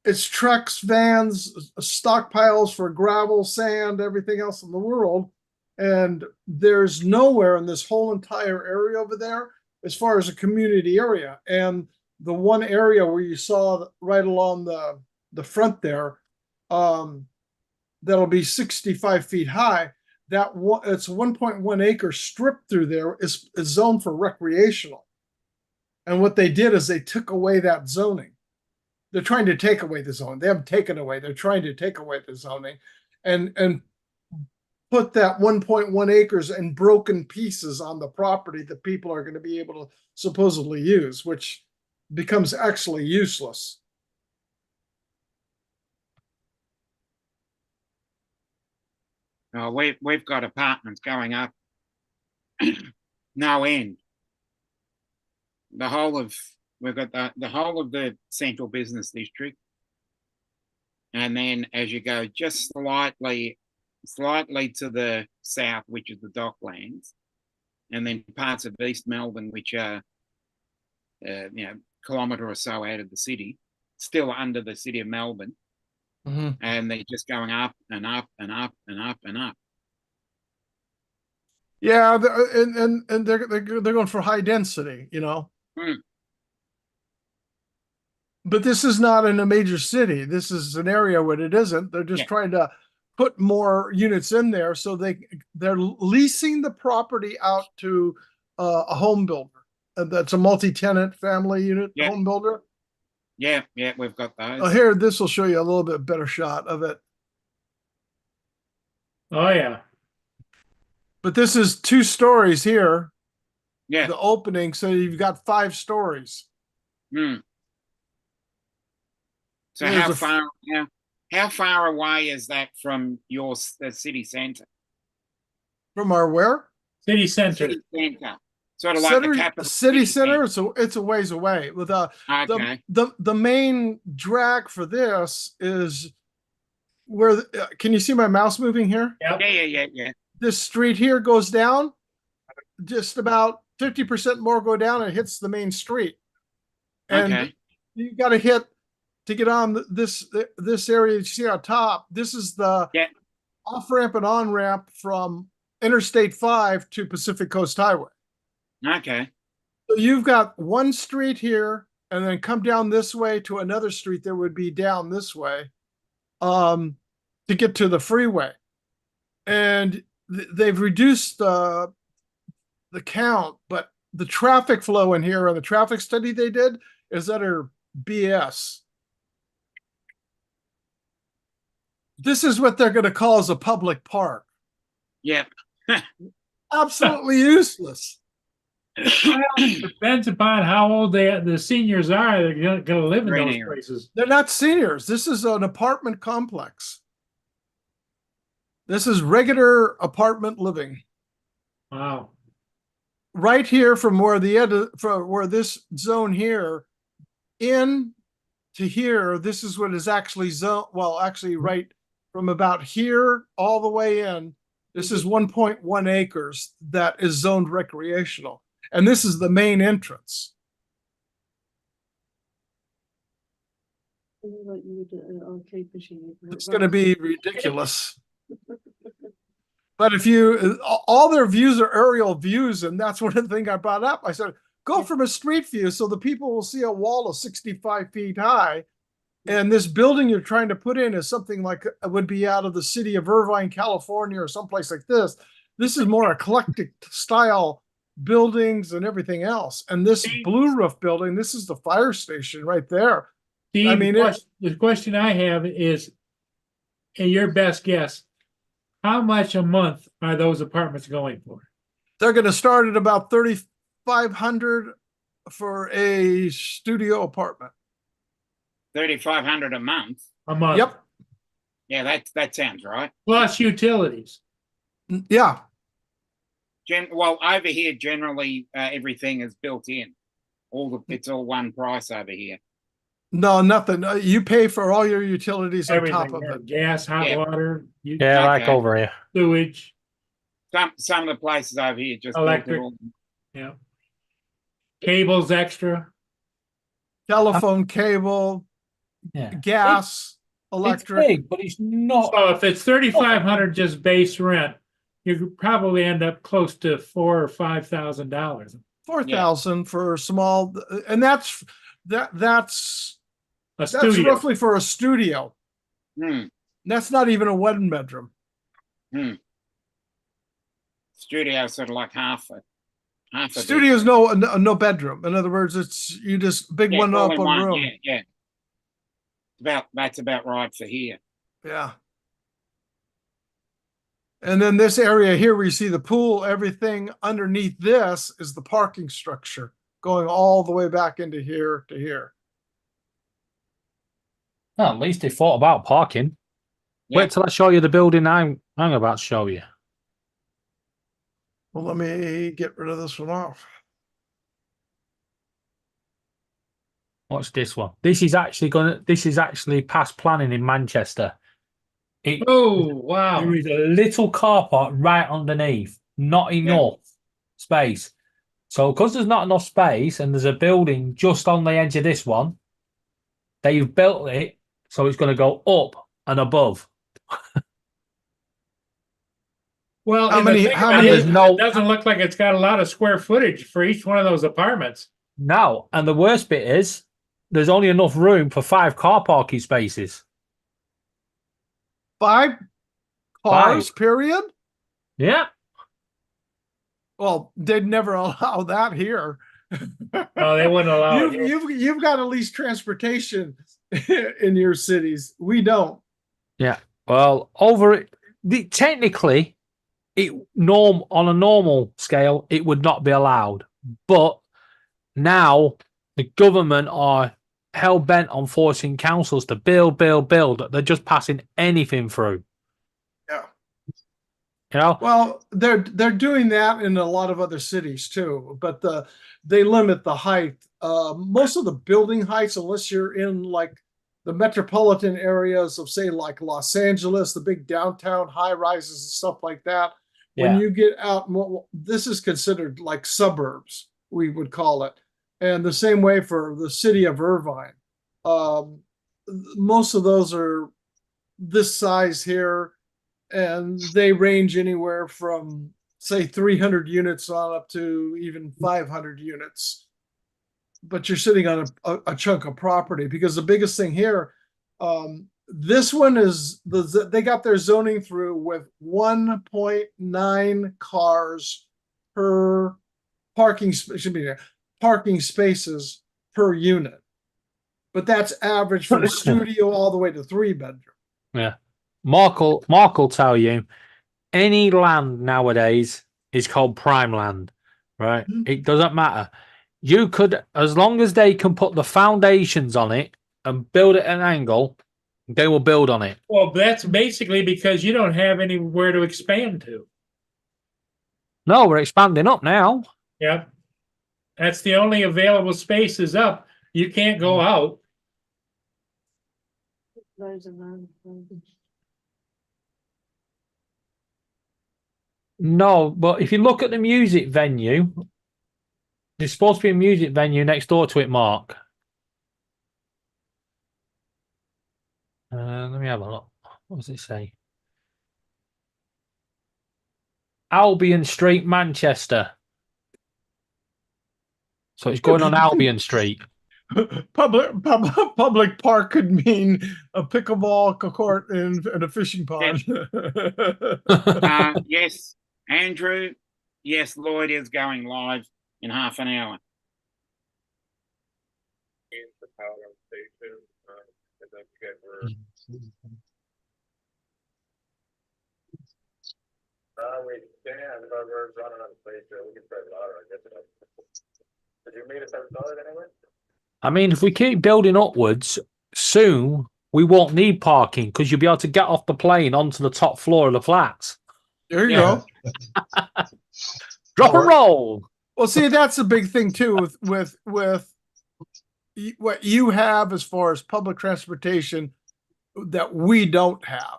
it's trucks, vans, stockpiles for gravel, sand, everything else in the world. And there's nowhere in this whole entire area over there as far as a community area. And the one area where you saw right along the front there, that'll be 65 feet high. It's 1.1 acre strip through there is zoned for recreational. And what they did is they took away that zoning. They're trying to take away the zone. They haven't taken away. They're trying to take away the zoning and put that 1.1 acres in broken pieces on the property that people are going to be able to supposedly use, which becomes actually useless. We've got apartments going up no end. We've got the whole of the central business district, and then as you go just slightly to the south, which is the Docklands, and then parts of East Melbourne, which are kilometre or so out of the city, still under the city of Melbourne. Mm-hmm. And they're just going up and up and up and up and up. Yeah, and they're going for high density, But this is not in a major city. This is an area where it isn't. They're just trying to put more units in there, so they're leasing the property out to a home builder. That's a multi-tenant family unit home builder. Yeah, we've got those. Oh, here, this will show you a little bit better shot of it. Oh, yeah. But this is 2 stories here. Yeah. The opening, so you've got 5 stories. So There's how far away is that from the city centre? From our where? City centre. City centre. Sort of like the capital city center. It's a ways away. With the main drag for this is where. Can you see my mouse moving here? Yep. Yeah. This street here goes down. Just about 50% more go down and hits the main street. And you got to hit to get on this area you see on top. This is the off ramp and on ramp from Interstate 5 to Pacific Coast Highway. Okay. So you've got one street here, and then come down this way to another street that would be down this way, to get to the freeway. And they've reduced the count, but the traffic flow in here and the traffic study they did is utter BS. This is what they're going to call as a public park. Yep. Absolutely useless. Well, it depends upon how old the seniors are. They're going to live in those places. They're not seniors. This is an apartment complex. This is regular apartment living. Wow. Right here from where this zone here in to here, this is what is actually zone. Well, actually right from about here all the way in, this is 1.1 acres that is zoned recreational. And this is the main entrance. It's going to be ridiculous. But if all their views are aerial views, and that's one of the things I brought up. I said, go from a street view so the people will see a wall of 65 feet high. And this building you're trying to put in is something like would be out of the city of Irvine, California, or someplace like this. This is more eclectic style buildings and everything else. And this blue roof building, this is the fire station right there. Steve, I mean, the question I have is, in your best guess, how much a month are those apartments going for? They're going to start at about $3,500 for a studio apartment. $3,500 a month. A month. Yep. Yeah, that sounds right. Plus utilities. Yeah. Well, over here, generally everything is built in. It's all one price over here. No, nothing. You pay for all your utilities Everything, on top of it. Gas, hot water. Like over here. Sewage. Some of the places over here just electric. Yeah. Cables extra. Telephone cable. Yeah. gas, It's electric. big, but it's not. So if it's 3,500 just base rent, you could probably end up close to $4,000 or $5,000. 4,000 for a small, and that's A studio. roughly for a studio. Hmm. That's not even a one bedroom. Studio sort of like half a Studio's no bedroom. In other words, it's you just big one all up in a one, room. Yeah. That's about right for here. Yeah. And then this area here where you see the pool, everything underneath this is the parking structure going all the way back into here to here. Well, at least they thought about parking. Yeah. Wait till I show you the building I'm about to show you. Well, let me get rid of this one off. What's this one? This is actually past planning in Manchester. Oh, wow. There is a little car park right underneath. Not enough space. So because there's not enough space and there's a building just on the edge of this one, they've built it so it's going to go up and above. Well, How many- it doesn't look like it's got a lot of square footage for each one of those apartments. No, and the worst bit is there's only enough room for 5 car parking spaces. 5 cars, 5. period? Yeah. Well, they'd never allow that here. No, they wouldn't allow it. You've got at least transportation in your cities. We don't. Yeah. Well, technically, on a normal scale, it would not be allowed. But now the government are hell bent on forcing councils to build. They're just passing anything through. Yeah. You know? Well, they're doing that in a lot of other cities too, but they limit the height. Most of the building heights, unless you're in like the metropolitan areas of, say, like Los Angeles, the big downtown high rises and stuff like that. When you get out, this is considered like suburbs, we would call it. And the same way for the city of Irvine. Most of those are this size here, and they range anywhere from, say, 300 units on up to even 500 units. But you're sitting on a chunk of property, because the biggest thing here, this one is they got their zoning through with 1.9 cars per parking spaces per unit. But that's average from studio all the way to 3-bedroom. Yeah. Mark will tell you, any land nowadays is called prime land, right? Mm-hmm. It doesn't matter. You could, as long as they can put the foundations on it and build it at an angle, they will build on it. Well, that's basically because you don't have anywhere to expand to. No, we're expanding up now. Yep. That's the only available space is up. You can't go out. Those are mine. No, but if you look at the music venue, there's supposed to be a music venue next door to it, Mark. Let me have a look. What does it say? Albion Street, Manchester. So it's going on Albion Street. Public park could mean a pickleball court and a fishing pond. Yes, Andrew. Yes, Lloyd is going live in half an hour. We can, but we're running on the plate, so we can try louder, I guess. Did you meet us outside anyway? I mean, if we keep building upwards, soon we won't need parking because you'll be able to get off the plane onto the top floor of the flats. There you go. Drop and roll. Well, see, that's a big thing too with what you have as far as public transportation that we don't have.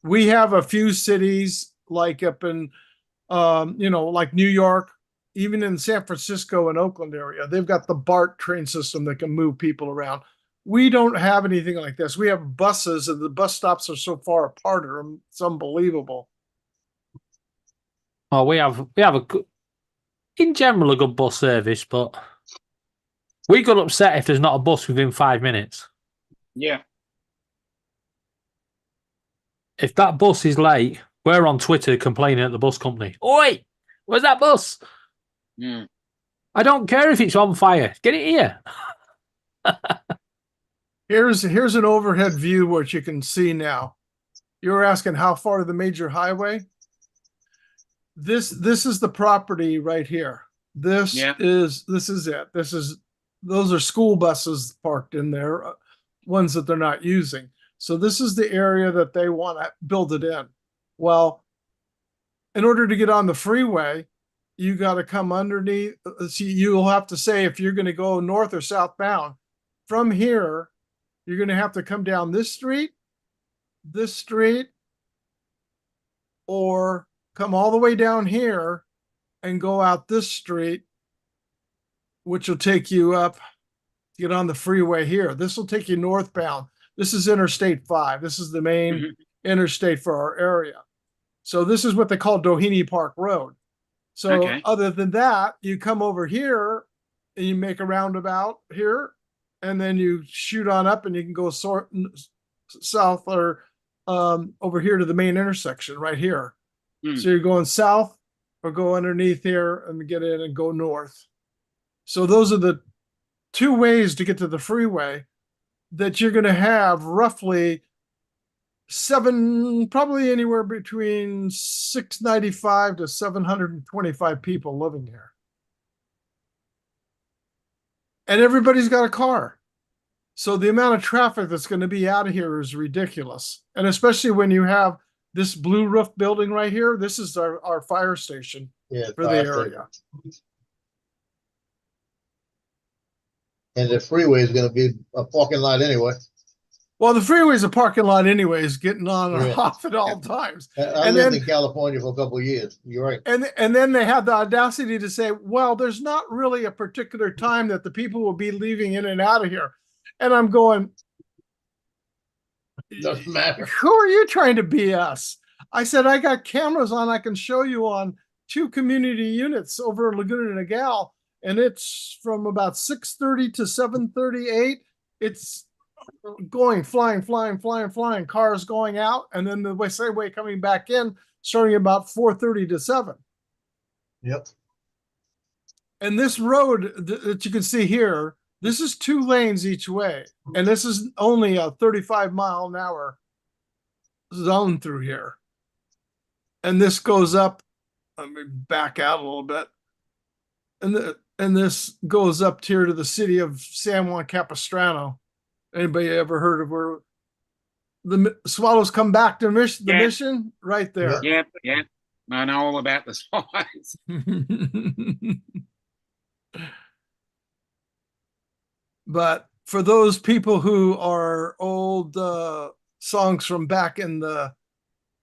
We have a few cities like up in, like New York, even in San Francisco and Oakland area. They've got the BART train system that can move people around. We don't have anything like this. We have buses, and the bus stops are so far apart, it's unbelievable. Oh, we have a good, in general, a good bus service, but we got upset if there's not a bus within 5 minutes. Yeah. If that bus is late, we're on Twitter complaining at the bus company. Oi, where's that bus? Mm. I don't care if it's on fire. Get it here. Here's an overhead view what you can see now. You were asking how far to the major highway. This is the property right here. This is it. Those are school buses parked in there, ones that they're not using. So this is the area that they want to build it in. Well, in order to get on the freeway, you got to come underneath. See, you'll have to say if you're going to go north or southbound from here, you're going to have to come down this street, or come all the way down here and go out this street, which will take you up, get on the freeway here. This will take you northbound. This is Interstate 5. This is the main interstate for our area. So this is what they call Doheny Park Road. So other than that, you come over here and you make a roundabout here, and then you shoot on up and you can go south or over here to the main intersection right here. So you're going south or go underneath here and get in and go north. So those are the two ways to get to the freeway that you're going to have roughly probably anywhere between 695 to 725 people living here. And everybody's got a car. So the amount of traffic that's going to be out of here is ridiculous. And especially when you have this blue roof building right here, this is our fire station for the area. And the freeway is going to be a parking lot anyway. Well, the freeway is a parking lot anyways, getting on and off at all times. I lived in California for a couple of years. You're right. And then they have the audacity to say, well, there's not really a particular time that the people will be leaving in and out of here. And I'm going, doesn't matter. Who are you trying to BS? I said, I got cameras on. I can show you on 2 community units over in Laguna Niguel. And it's from about 6:30 to 7:38. It's flying, cars going out, and then the same way coming back in, starting about 4:30 to 7. Yep. And this road that you can see here, this is 2 lanes each way, and this is only a 35-mile-an-hour zone through here. And this goes up. Let me back out a little bit, and this goes up here to the city of San Juan Capistrano. Anybody ever heard of where the swallows come back to the mission? Right there. Yep. I know all about the swallows. But for those people who are old songs from back in the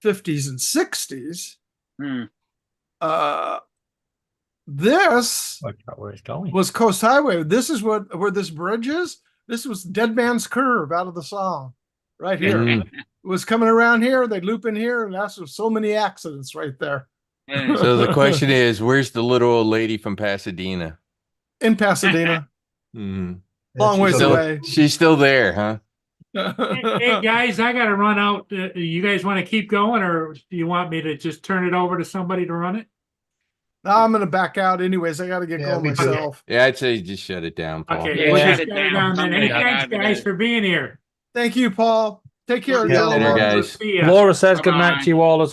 50s and 60s, this was Coast Highway. This is where this bridge is. This was Dead Man's Curve out of the song right here. It was coming around here. They'd loop in here, and that's so many accidents right there. So the question is, where's the little old lady from Pasadena? In Pasadena. Long ways away. She's still there, huh? Hey guys, I got to run out. You guys want to keep going, or do you want me to just turn it over to somebody to run it? No, I'm going to back out anyways. I got to get going myself. Yeah, I'd say just shut it down, Paul. Okay, we'll shut it down then. Hey, thanks guys for being here. Thank you, Paul. Take care. Later, guys. Laura says good night to you all as well.